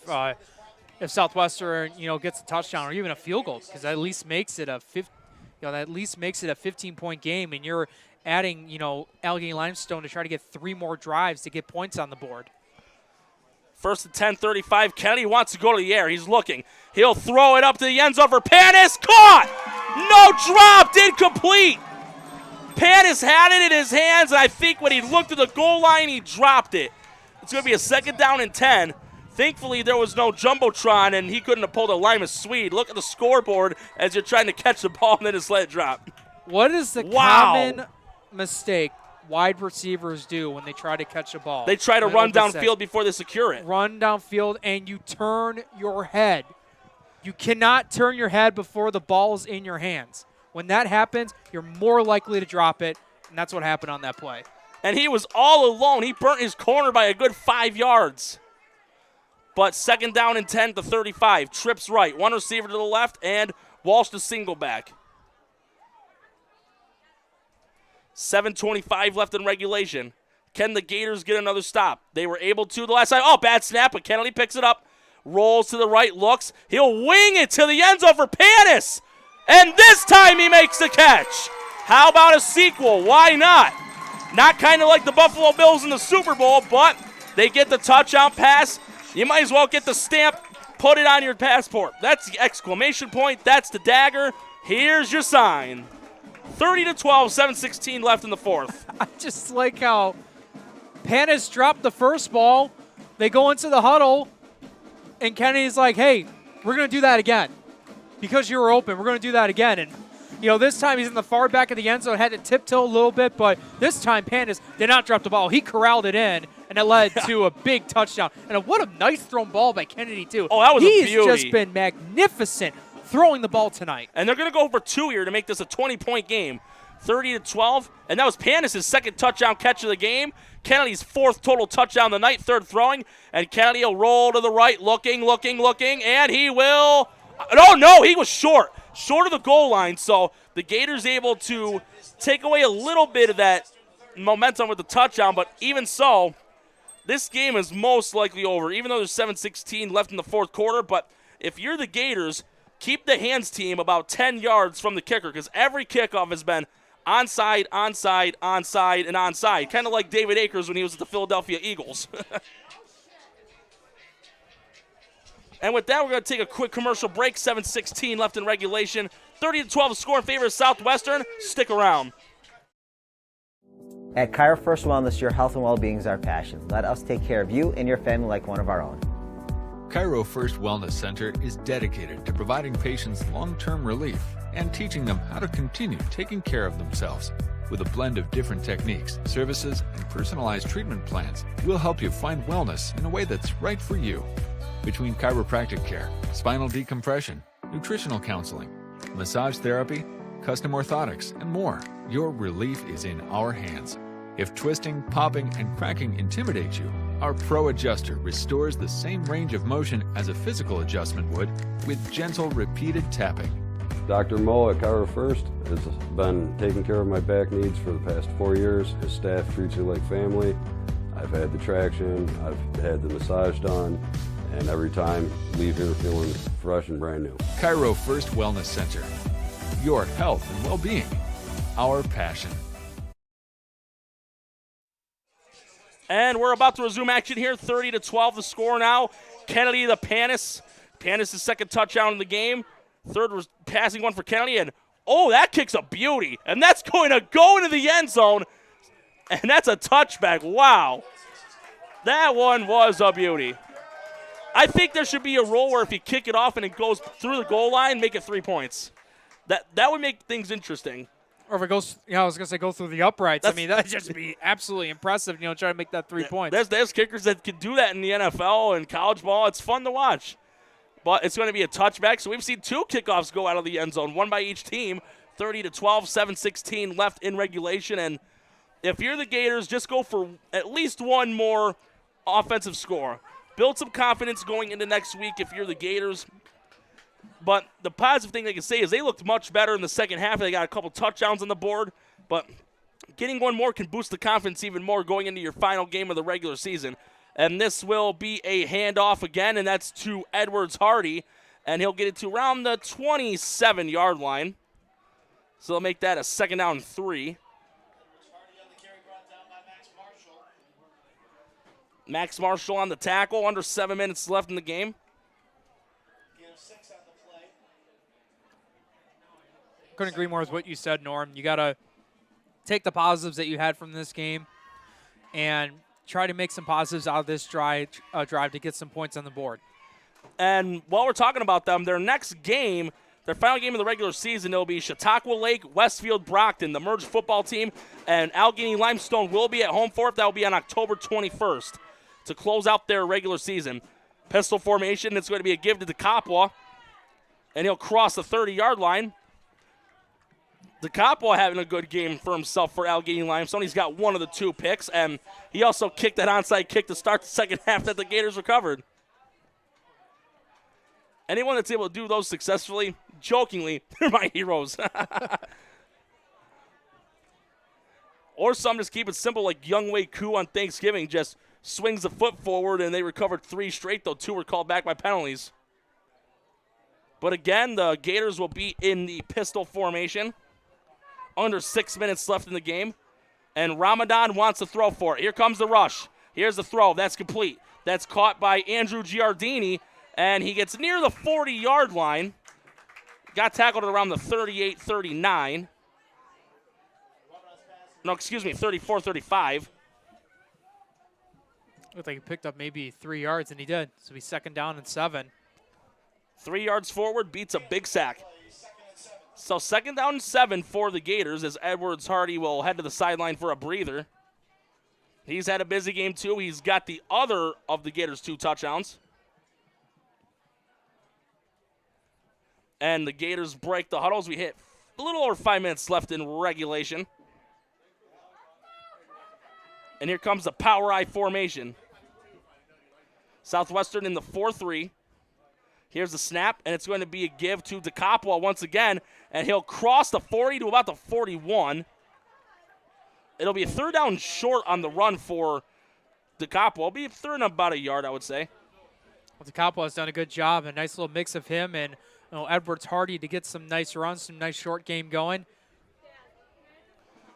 if Southwestern, gets a touchdown or even a field goal, because that at least makes it a 15-point game, and you're adding, Alleghany-Limestone to try to get 3 more drives to get points on the board.
1st and 10, 35. Kennedy wants to go to the air. He's looking. He'll throw it up to the end zone for Panis. Caught! No drop. Incomplete. Panis had it in his hands, and I think when he looked at the goal line, he dropped it. It's going to be a 2nd down and 10. Thankfully, there was no Jumbotron, and he couldn't have pulled a Lima Swede. Look at the scoreboard as you're trying to catch the ball, and then just let it drop.
What is the common mistake wide receivers do when they try to catch a ball?
They try to run downfield before they secure it.
Run downfield, and you turn your head. You cannot turn your head before the ball's in your hands. When that happens, you're more likely to drop it, and that's what happened on that play.
And he was all alone. He burnt his corner by a good 5 yards. But second down and 10 to 35. Trips right. One receiver to the left, and Walsh to single back. 7:25 left in regulation. Can the Gators get another stop? They were able to the last time. Oh, bad snap, but Kennedy picks it up. Rolls to the right, looks. He'll wing it to the end zone for Panis. And this time he makes the catch. How about a sequel? Why not? Not kind of like the Buffalo Bills in the Super Bowl, but they get the touchdown pass. You might as well get the stamp, put it on your passport. That's the exclamation point. That's the dagger. Here's your sign. 30-12, 7:16 left in the fourth.
I just like how Panis dropped the first ball. They go into the huddle, and Kennedy's like, hey, we're going to do that again. Because you were open, we're going to do that again. And, this time he's in the far back of the end zone, had to tiptoe a little bit, but this time Panis did not drop the ball. He corralled it in, and it led to a big touchdown. And what a nice thrown ball by Kennedy, too.
Oh, that was a beauty.
He's just been magnificent throwing the ball tonight.
And they're going to go for 2 here to make this a 20-point game. 30-12, and that was Panis' second touchdown catch of the game. Kennedy's fourth total touchdown of the night, third throwing, and Kennedy will roll to the right, looking, and he will. Oh, no, he was short of the goal line, so the Gators able to take away a little bit of that momentum with the touchdown, but even so, this game is most likely over, even though there's 7:16 left in the fourth quarter. But if you're the Gators, keep the hands team about 10 yards from the kicker, because every kickoff has been onside, onside, onside, and onside, kind of like David Akers when he was at the Philadelphia Eagles. And with that, we're going to take a quick commercial break. 7:16 left in regulation. 30-12 the score in favor of Southwestern. Stick around.
At Cairo First Wellness, your health and well-being is our passion. Let us take care of you and your family like one of our own.
Cairo First Wellness Center is dedicated to providing patients long-term relief and teaching them how to continue taking care of themselves. With a blend of different techniques, services, and personalized treatment plans, we'll help you find wellness in a way that's right for you. Between chiropractic care, spinal decompression, nutritional counseling, massage therapy, custom orthotics, and more, your relief is in our hands. If twisting, popping, and cracking intimidate you, our Pro Adjuster restores the same range of motion as a physical adjustment would with gentle, repeated tapping.
Dr. Mo at Cairo First has been taking care of my back needs for the past 4 years. His staff treats you like family. I've had the traction, I've had the massage done, and every time leave here feeling fresh and brand new.
Cairo First Wellness Center. Your health and well-being. Our passion.
And we're about to resume action here. 30-12 the score now. Kennedy the Panis. Panis' second touchdown in the game. Third was passing one for Kennedy. And, oh, that kick's a beauty. And that's going to go into the end zone. And that's a touchback. Wow. That one was a beauty. I think there should be a rule where if you kick it off and it goes through the goal line, make it 3 points. That would make things interesting.
Or if it goes, I was going to say go through the uprights. That would just be absolutely impressive, try to make that 3 points.
There's kickers that can do that in the NFL and college ball. It's fun to watch. But it's going to be a touchback. So we've seen 2 kickoffs go out of the end zone, one by each team. 30-12, 7:16 left in regulation. And if you're the Gators, just go for at least one more offensive score. Build some confidence going into next week if you're the Gators. But the positive thing they can say is they looked much better in the second half. They got a couple touchdowns on the board. But getting one more can boost the confidence even more going into your final game of the regular season. And this will be a handoff again, and that's to Edwards-Hardy. And he'll get it to around the 27-yard line. So they'll make that a 2nd down and 3. Max Marshall on the tackle, under 7 minutes left in the game.
Couldn't agree more with what you said, Norm. You got to take the positives that you had from this game and try to make some positives out of this drive to get some points on the board.
And while we're talking about them, their next game, their final game of the regular season, it'll be Chautauqua Lake, Westfield, Brockton, the merged football team, and Alleghany-Limestone will be at home for it. That will be on October 21st to close out their regular season. Pistol formation, it's going to be a give to DeCapua, and he'll cross the 30-yard line. DeCapua having a good game for himself for Alleghany-Limestone. He's got one of the 2 picks, and he also kicked that onside kick to start the second half that the Gators recovered. Anyone that's able to do those successfully, jokingly, they're my heroes. Or some just keep it simple like Youngwei Koo on Thanksgiving, just swings the foot forward, and they recovered 3 straight, though 2 were called back by penalties. But again, the Gators will be in the pistol formation. Under 6 minutes left in the game. And Ramadan wants to throw for it. Here comes the rush. Here's the throw. That's complete. That's caught by Andrew Giardini, and he gets near the 40-yard line. Got tackled around the 38-39. No, excuse me, 34-35.
Looked like he picked up maybe 3 yards, and he did. So he's 2nd down and 7.
3 yards forward, beats a big sack. So 2nd down and 7 for the Gators as Edwards Hardy will head to the sideline for a breather. He's had a busy game too. He's got the other of the Gators' 2 touchdowns. And the Gators break the huddles. We hit a little over 5 minutes left in regulation. And here comes the power I formation. Southwestern in the 4-3. Here's the snap, and it's going to be a give to DeCapua once again, and he'll cross the 40 to about the 41. It'll be a 3rd down short on the run for DeCapua. It'll be 3rd and about a yard, I would say.
Well, DeCapua has done a good job. A nice little mix of him and Edwards Hardy to get some nice runs, some nice short game going.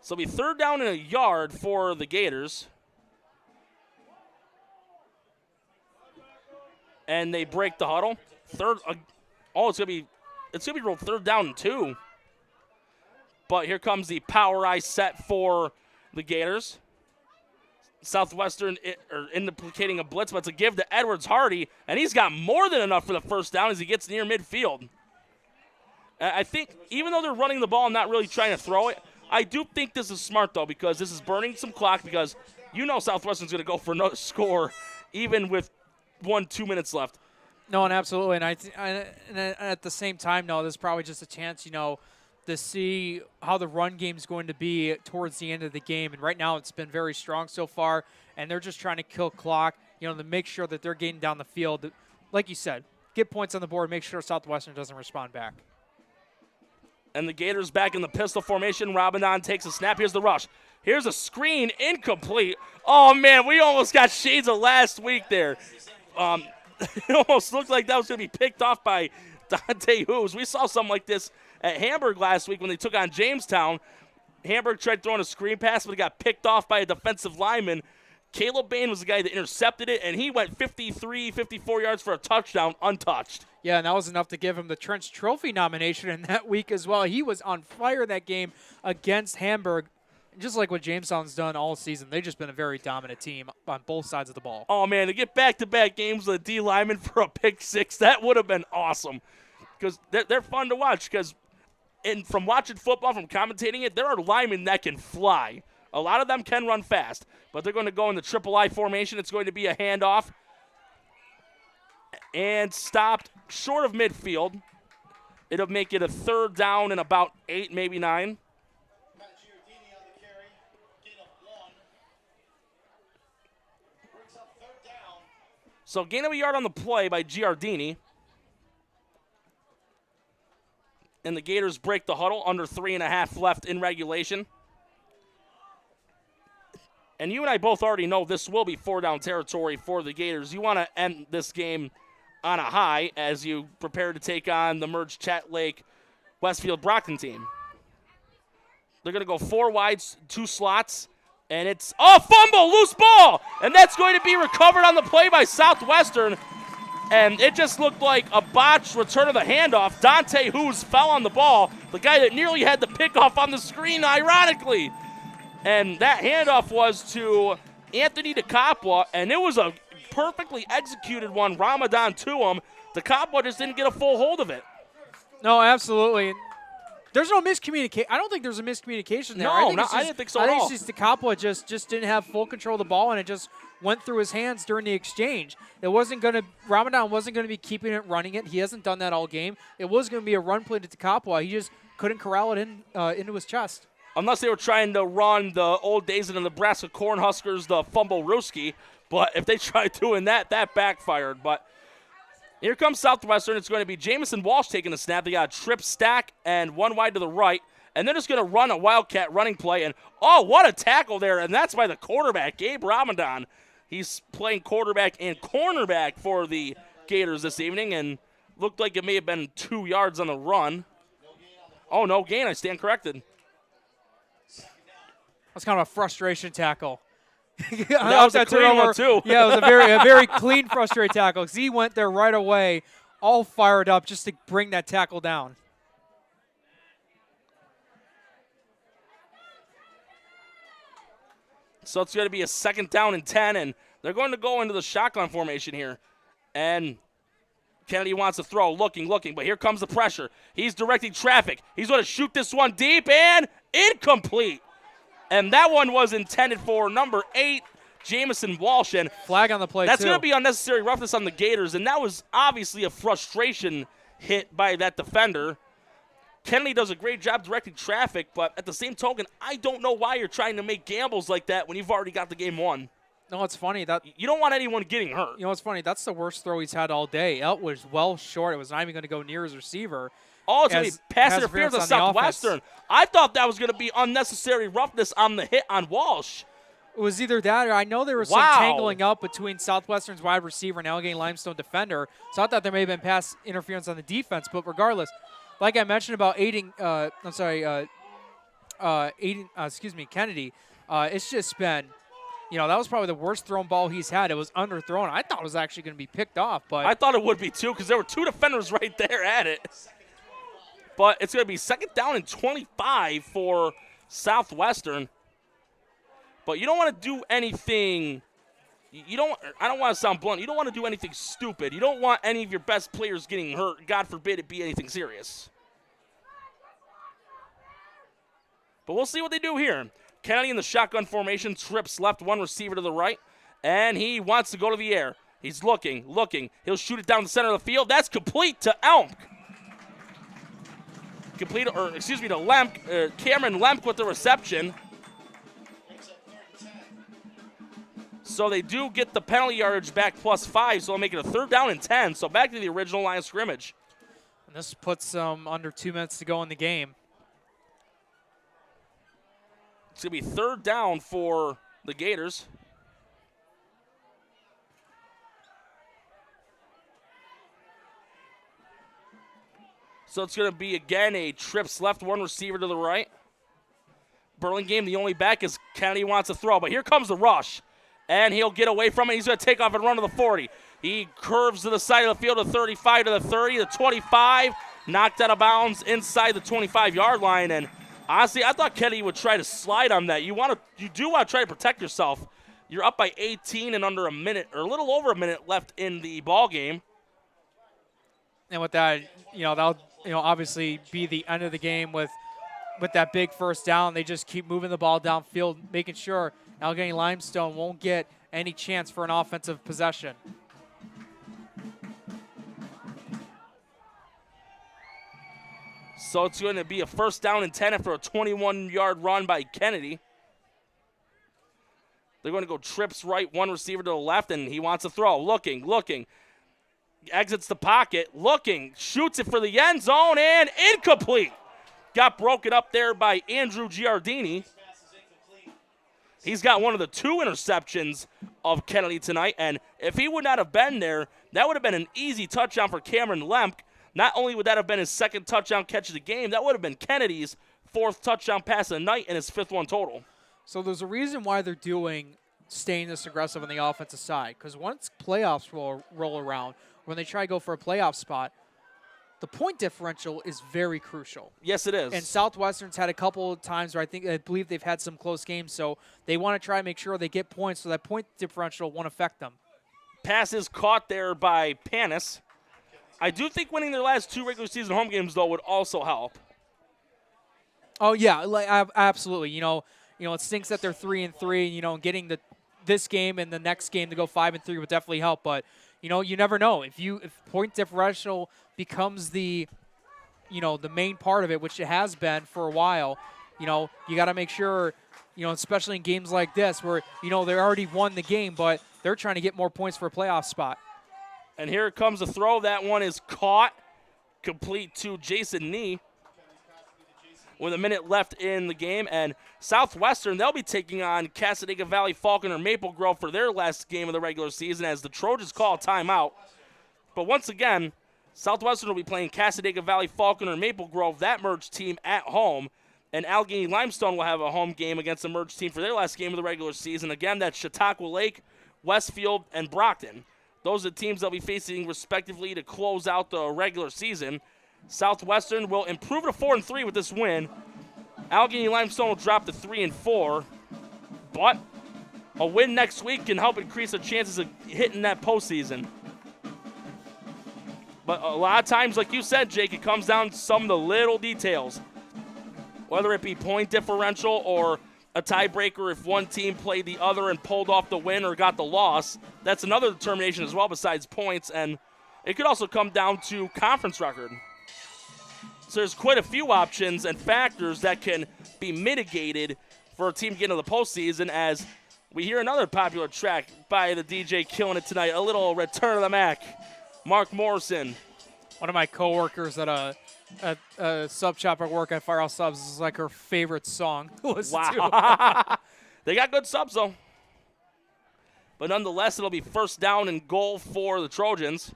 So it'll be 3rd down and a yard for the Gators. And they break the huddle. It's gonna be rolled 3rd down and 2. But here comes the power I set for the Gators. Southwestern indicating a blitz, but it's a give to Edwards Hardy, and he's got more than enough for the 1st down as he gets near midfield. I think even though they're running the ball and not really trying to throw it, I do think this is smart, though, because this is burning some clock because you know Southwestern's going to go for another score even with 2 minutes left.
No, and absolutely. And at the same time, no, there's probably just a chance, to see how the run game is going to be towards the end of the game. And right now it's been very strong so far, and they're just trying to kill clock, to make sure that they're getting down the field. Like you said, get points on the board, make sure Southwestern doesn't respond back.
And the Gators back in the pistol formation. Ramadan takes a snap. Here's the rush. Here's a screen, incomplete. Oh, man, we almost got shades of last week there. It almost looked like that was going to be picked off by Dante Hughes. We saw something like this at Hamburg last week when they took on Jamestown. Hamburg tried throwing a screen pass, but it got picked off by a defensive lineman. Caleb Bain was the guy that intercepted it, and he went 53, 54 yards for a touchdown untouched.
Yeah, and that was enough to give him the Trench Trophy nomination in that week as well. He was on fire that game against Hamburg. Just like what Jamestown's done all season, they've just been a very dominant team on both sides of the ball.
Oh, man, to get back-to-back games with a D lineman for a pick 6, that would have been awesome. Because they're fun to watch because from watching football, from commentating it, there are linemen that can fly. A lot of them can run fast, but they're going to go in the triple I formation. It's going to be a handoff. And stopped short of midfield. It'll make it a 3rd down and about 8, maybe 9. So gain of a yard on the play by Giardini. And the Gators break the huddle, under 3.5 left in regulation. And you and I both already know this will be 4-down territory for the Gators. You want to end this game on a high as you prepare to take on the merged Chat Lake Westfield Brockton team. They're going to go 4 wides, 2 slots. And it's, fumble, loose ball. And that's going to be recovered on the play by Southwestern. And it just looked like a botched return of the handoff. Dante Hughes fell on the ball, the guy that nearly had the pickoff on the screen, ironically. And that handoff was to Anthony DeCapua, and it was a perfectly executed one, Ramadan to him. DeCapua just didn't get a full hold of it.
No, absolutely. There's no miscommunication. I don't think there's a miscommunication there.
No, I didn't think so at all.
I think it's just DeCapua just didn't have full control of the ball, and it just went through his hands during the exchange. Ramadan wasn't going to be keeping it, running it. He hasn't done that all game. It was going to be a run play to DeCapua. He just couldn't corral it into his chest.
Unless they were trying to run the old days of the Nebraska Cornhuskers, the fumble Ruski. But if they tried doing that, that backfired. But Here comes Southwestern. It's going to be Jamison Walsh taking the snap. They got a trip stack and one wide to the right. And they're just going to run a Wildcat running play. And, oh, what a tackle there. And that's by the quarterback, Gabe Ramadan. He's playing quarterback and cornerback for the Gators this evening. And looked like it may have been 2 yards on the run. Oh, no gain. I stand corrected.
That's kind of a frustration tackle.
That was a clean one, too.
Yeah, it was a very clean, frustrated tackle. Because he went there right away, all fired up just to bring that tackle down.
So it's going to be a 2nd down and 10, and they're going to go into the shotgun formation here. And Kennedy wants to throw, looking, but here comes the pressure. He's directing traffic. He's going to shoot this one deep and incomplete. And that one was intended for number 8, Jamison Walsh. And
flag on the play,
that's going to be unnecessary roughness on the Gators, and that was obviously a frustration hit by that defender. Kennedy does a great job directing traffic, but at the same token, I don't know why you're trying to make gambles like that when you've already got the game won.
No, it's funny that
you don't want anyone getting hurt.
You know, it's funny. That's the worst throw he's had all day. Elt was well short. It was not even going to go near his receiver.
Oh, it's going to be pass interference on Southwestern. I thought that was going to be unnecessary roughness on the hit on Walsh.
It was either that or I know there was some tangling up between Southwestern's wide receiver and Alleghany-Limestone defender, so I thought there may have been pass interference on the defense. But regardless, like I mentioned about Kennedy, it's just been, that was probably the worst thrown ball he's had. It was underthrown. I thought it was actually going to be picked off. But
I thought it would be, too, because there were 2 defenders right there at it. But it's going to be 2nd down and 25 for Southwestern. But you don't want to do anything. I don't want to sound blunt. You don't want to do anything stupid. You don't want any of your best players getting hurt. God forbid it be anything serious. But we'll see what they do here. Kennedy in the shotgun formation, trips left, 1 receiver to the right, and he wants to go to the air. He's looking. He'll shoot it down the center of the field. That's complete to Elm. To Lemk. Cameron Lemk with the reception. So they do get the penalty yardage back +5, so they'll make it a 3rd down and 10. So back to the original line of scrimmage.
And this puts under 2 minutes to go in the game.
It's going to be 3rd down for the Gators. So it's going to be, again, a trips left, 1 receiver to the right. Burlingame, the only back, as Kennedy wants to throw. But here comes the rush. And he'll get away from it. He's going to take off and run to the 40. He curves to the side of the field, to 35 to the 30, the 25. Knocked out of bounds inside the 25-yard line. And honestly, I thought Kennedy would try to slide on that. You do want to try to protect yourself. You're up by 18 and under a minute, or a little over a minute left in the ball game.
And with that, that'll obviously be the end of the game with that big 1st down. They just keep moving the ball downfield, making sure Alleghany-Limestone won't get any chance for an offensive possession.
So it's going to be a 1st down and 10 after a 21-yard run by Kennedy. They're going to go trips right, 1 receiver to the left, and he wants to throw. Looking. Exits the pocket, shoots it for the end zone, and incomplete. Got broken up there by Andrew Giardini. He's got one of the 2 interceptions of Kennedy tonight, and if he would not have been there, that would have been an easy touchdown for Cameron Lemk. Not only would that have been his 2nd touchdown catch of the game, that would have been Kennedy's 4th touchdown pass of the night and his 5th one total.
So there's a reason why they're staying this aggressive on the offensive side, because once playoffs roll around, when they try to go for a playoff spot, the point differential is very crucial.
Yes, it is.
And Southwestern's had a couple of times where I believe they've had some close games, so they want to try and make sure they get points so that point differential won't affect them.
Pass is caught there by Panis. I do think winning their last 2 regular season home games, though, would also help.
Oh, yeah, absolutely. It stinks that they're 3-3, and getting this game and the next game to go 5-3 would definitely help, but you never know. If point differential becomes the main part of it, which it has been for a while, you got to make sure, especially in games like this where, they already won the game, but they're trying to get more points for a playoff spot.
And here comes the throw. That one is caught, complete to Jason Nee with a minute left in the game. And Southwestern, they'll be taking on Cassadaga Valley Falconer Maple Grove for their last game of the regular season as the Trojans call a timeout. But once again, Southwestern will be playing Cassadaga Valley Falconer Maple Grove, that merged team, at home. And Allegany-Limestone will have a home game against the merged team for their last game of the regular season. Again, that's Chautauqua Lake, Westfield, and Brockton. Those are the teams they'll be facing respectively to close out the regular season. Southwestern will improve to 4-3 with this win. Allegany-Limestone will drop to 3-4. But a win next week can help increase their chances of hitting that postseason. But a lot of times, like you said, Jake, it comes down to some of the little details. Whether it be point differential or a tiebreaker if one team played the other and pulled off the win or got the loss. That's another determination as well besides points. And it could also come down to conference record. So there's quite a few options and factors that can be mitigated for a team getting to the postseason as we hear another popular track by the DJ killing it tonight. A little Return of the Mac. Mark Morrison.
One of my coworkers at a sub shop at work at Firehouse Subs is like her favorite song to listen to.
They got good subs, though. But nonetheless, it'll be first down and goal for the Trojans.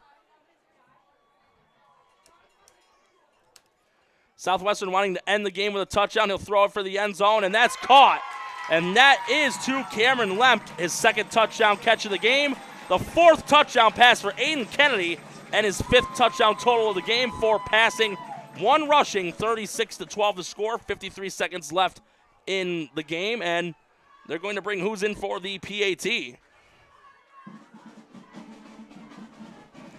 Southwestern wanting to end the game with a touchdown. He'll throw it for the end zone, and that's caught. And that is to Cameron Lemp, his second touchdown catch of the game. The fourth touchdown pass for Aiden Kennedy, and his fifth touchdown total of the game, 4 passing, 1 rushing, 36-12 to score, 53 seconds left in the game, and they're going to bring who's in for the PAT.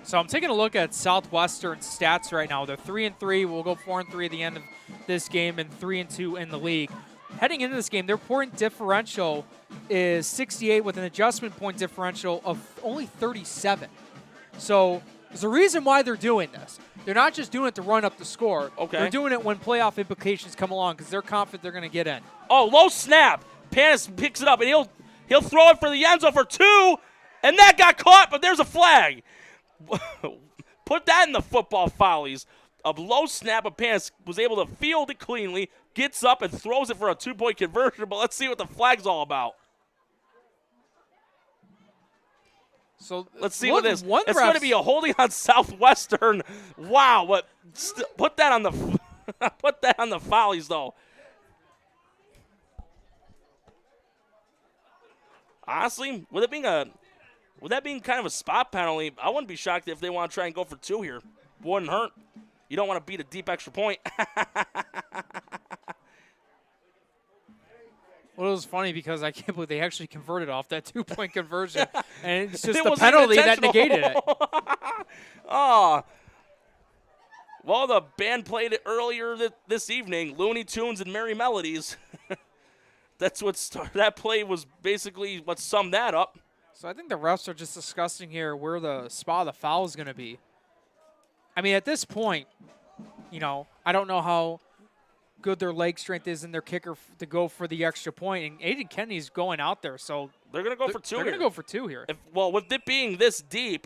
So I'm taking a look at Southwestern's stats right now. They're 3-3. We'll go 4-3 at the end of this game and 3-2 in the league. Heading into this game, their point differential is 68 with an adjustment point differential of only 37. So there's a reason why they're doing this. They're not just doing it to run up the score.
Okay.
They're doing it when playoff implications come along because they're confident they're going to get in.
Oh, low snap. Panis picks it up, and he'll throw it for the end zone for 2, and that got caught, but there's a flag. Put that in the football follies. A low snap of Panis was able to field it cleanly, gets up and throws it for a 2-point conversion, but let's see what the flag's all about.
So
let's see what this. It's going to be a holding on Southwestern. Wow, but put that on the put that on the follies though. Honestly, with that being kind of a spot penalty, I wouldn't be shocked if they want to try and go for 2 here. Wouldn't hurt. You don't want to beat a deep extra point.
Well, it was funny because I can't believe they actually converted off that 2-point conversion. And it's just
It
the
wasn't
penalty that
intentional.
negated it.
Oh. Well, the band played it earlier this evening, Looney Tunes and Merry Melodies. That's what that play was basically what summed that up.
So I think the refs are just discussing here where the spot of the foul is going to be. I mean, at this point, I don't know how good their leg strength is in their kicker to go for the extra point. And Aiden Kennedy's going out there, so
they're going to go for 2
They're going to go for 2 here.
With it being this deep,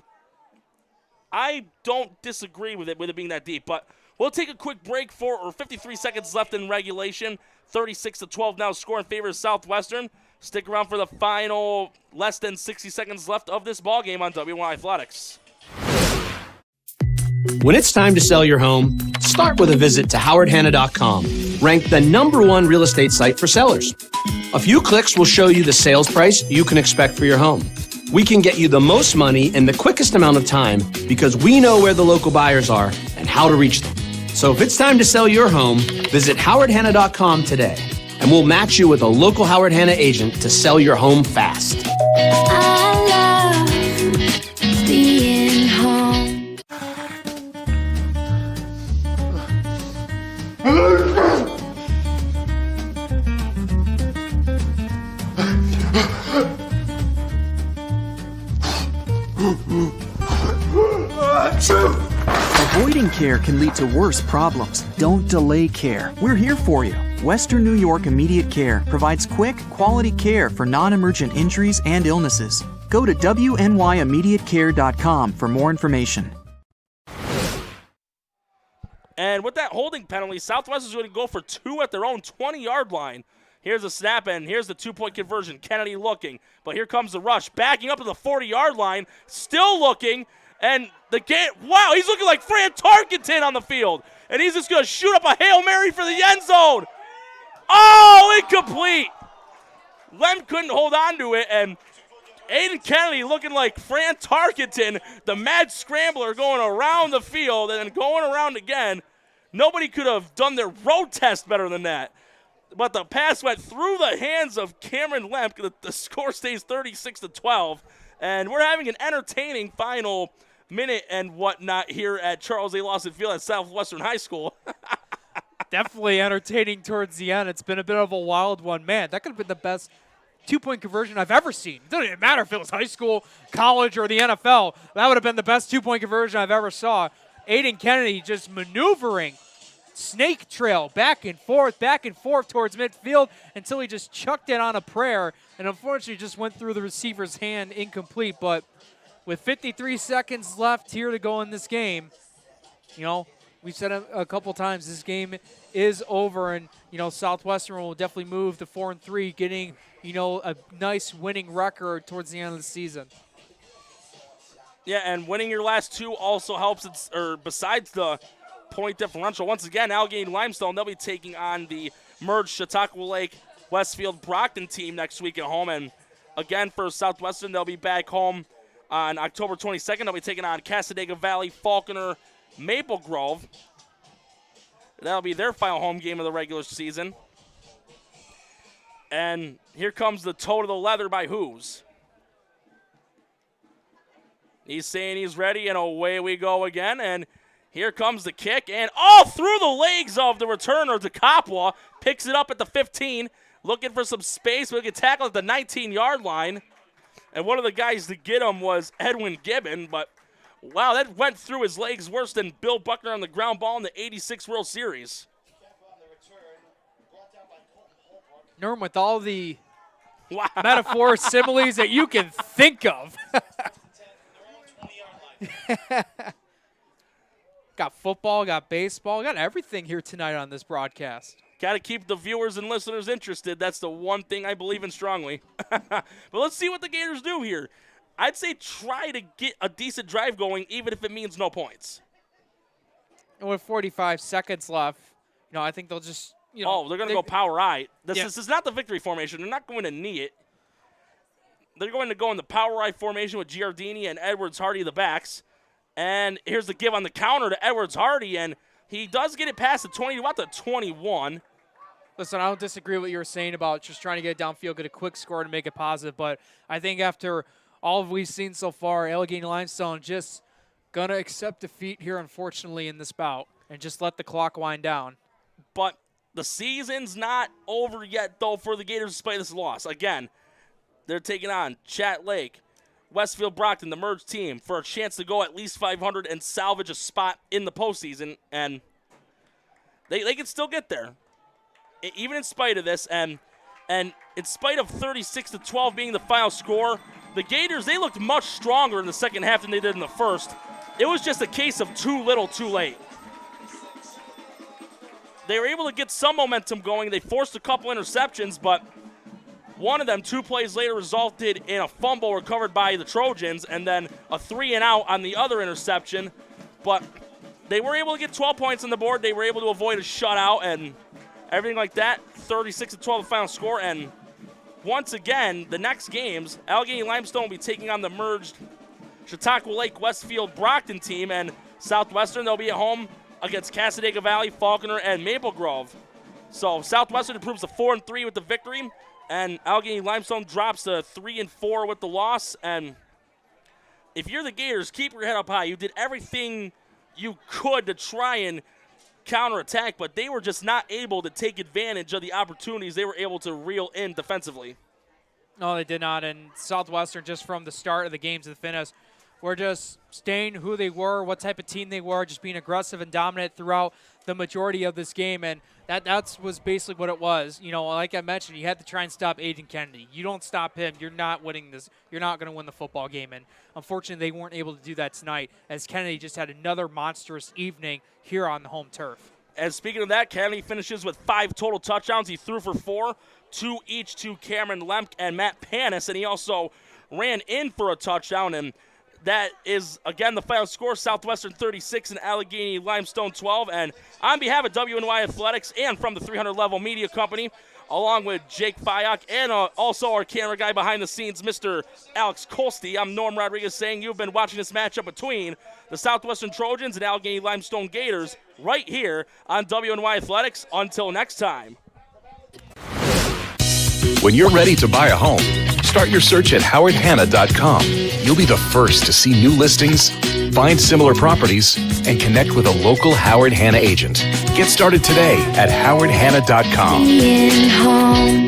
I don't disagree with it being that deep. But we'll take a quick break for 53 seconds left in regulation. 36-12 now score in favor of Southwestern. Stick around for the final less than 60 seconds left of this ball game on W1 Athletics.
When it's time to sell your home, start with a visit to howardhanna.com, ranked the #1 real estate site for sellers. A few clicks will show you the sales price you can expect for your home. We can get you the most money in the quickest amount of time because we know where the local buyers are and how to reach them. So if it's time to sell your home, visit howardhanna.com today, and we'll match you with a local Howard Hanna agent to sell your home fast.
I love being home.
Avoiding care can lead to worse problems. Don't delay care. We're here for you. Western New York Immediate Care provides quick, quality care for non-emergent injuries and illnesses. Go to WNYImmediatecare.com for more information.
And with that holding penalty, Southwestern is going to go for 2 at their own 20-yard line. Here's a snap, and here's the 2-point conversion. Kennedy looking, but here comes the rush. Backing up to the 40-yard line, still looking, and wow, he's looking like Fran Tarkenton on the field. And he's just going to shoot up a Hail Mary for the end zone. Oh, incomplete. Lem couldn't hold on to it, and Aiden Kennedy looking like Fran Tarkenton, the mad scrambler going around the field and then going around again. Nobody could have done their road test better than that. But the pass went through the hands of Cameron Lemp. The score stays 36-12. And we're having an entertaining final minute and whatnot here at Charles A. Lawson Field at Southwestern High School.
Definitely entertaining towards the end. It's been a bit of a wild one. Man, that could have been the best 2-point conversion I've ever seen. It doesn't even matter if it was high school, college, or the NFL. That would have been the best 2-point conversion I've ever saw. Aiden Kennedy just maneuvering, snake trail, back and forth towards midfield until he just chucked it on a prayer, and unfortunately just went through the receiver's hand incomplete. But with 53 seconds left here to go in this game, we've said a couple times, this game is over, and Southwestern will definitely move to 4-3, getting a nice winning record towards the end of the season.
Yeah, and winning your last 2 also helps. Besides the point differential, once again, Allegany-Limestone, they'll be taking on the merged Chautauqua Lake Westfield Brockton team next week at home. And again, for Southwestern, they'll be back home on October 22nd. They'll be taking on Cassadaga Valley, Falconer, Maple Grove. That'll be their final home game of the regular season. And here comes the toe to the leather by Hoos. He's saying he's ready, and away we go again. And here comes the kick, and through the legs of the returner, DeCapua picks it up at the 15, looking for some space, but he gets tackled at the 19-yard line. And one of the guys to get him was Edwin Gibbon, but wow, that went through his legs worse than Bill Buckner on the ground ball in the 86 World Series.
Norm, with all the metaphors, similes that you can think of. Got football, got baseball, got everything here tonight on this broadcast.
Got to keep the viewers and listeners interested. That's the one thing I believe in strongly. But let's see what the Gators do here. I'd say try to get a decent drive going, even if it means no points.
And with 45 seconds left, I think they'll just,
they're going to go power I. This is not the victory formation. They're not going to knee it. They're going to go in the power I formation with Giardini and Edwards Hardy the backs. And here's the give on the counter to Edwards Hardy, and he does get it past the 20, about the 21.
Listen, I don't disagree with what you were saying about just trying to get it downfield, get a quick score to make it positive, but I think after all we've seen so far, Alleghany-Limestone just going to accept defeat here, unfortunately, in this bout and just let the clock wind down.
But the season's not over yet, though, for the Gators despite this loss. Again, they're taking on Chat Lake, Westfield Brockton, the merged team, for a chance to go at least 500 and salvage a spot in the postseason, and they can still get there, even in spite of this. And in spite of 36-12 being the final score, the Gators, they looked much stronger in the second half than they did in the first. It was just a case of too little, too late. They were able to get some momentum going. They forced a couple interceptions, but one of them, 2 plays later, resulted in a fumble recovered by the Trojans, and then a 3-and-out on the other interception. But they were able to get 12 points on the board. They were able to avoid a shutout and everything like that. 36-12 the final score. And once again, the next games, Allegany-Limestone will be taking on the merged Chautauqua Lake Westfield Brockton team, and Southwestern, they'll be at home against Cassadaga Valley, Falconer, and Maple Grove. So Southwestern improves to 4-3 with the victory, and Allegany-Limestone drops to 3-4 with the loss. And if you're the Gators, keep your head up high. You did everything you could to try and counterattack, but they were just not able to take advantage of the opportunities they were able to reel in defensively.
No, they did not. And Southwestern, just from the start of the game to the finish, were just staying who they were, what type of team they were, just being aggressive and dominant throughout the majority of this game, and that was basically what it was. You know, like I mentioned, you had to try and stop Aiden Kennedy. You don't stop him, you're not winning this. You're not going to win the football game, and unfortunately, they weren't able to do that tonight, as Kennedy just had another monstrous evening here on the home turf.
And speaking of that, Kennedy finishes with 5 total touchdowns. He threw for 4, 2 each to Cameron Lemke and Matt Panis, and he also ran in for a touchdown, and that is, again, the final score, Southwestern 36 and Allegany-Limestone 12. And on behalf of WNY Athletics and from the 300 Level Media Company, along with Jake Fyock and also our camera guy behind the scenes, Mr. Alex Kolsty, I'm Norm Rodriguez saying you've been watching this matchup between the Southwestern Trojans and Allegany-Limestone Gators right here on WNY Athletics. Until next time.
When you're ready to buy a home, start your search at howardhanna.com. You'll be the first to see new listings, find similar properties, and connect with a local Howard Hanna agent. Get started today at howardhanna.com.
Being home.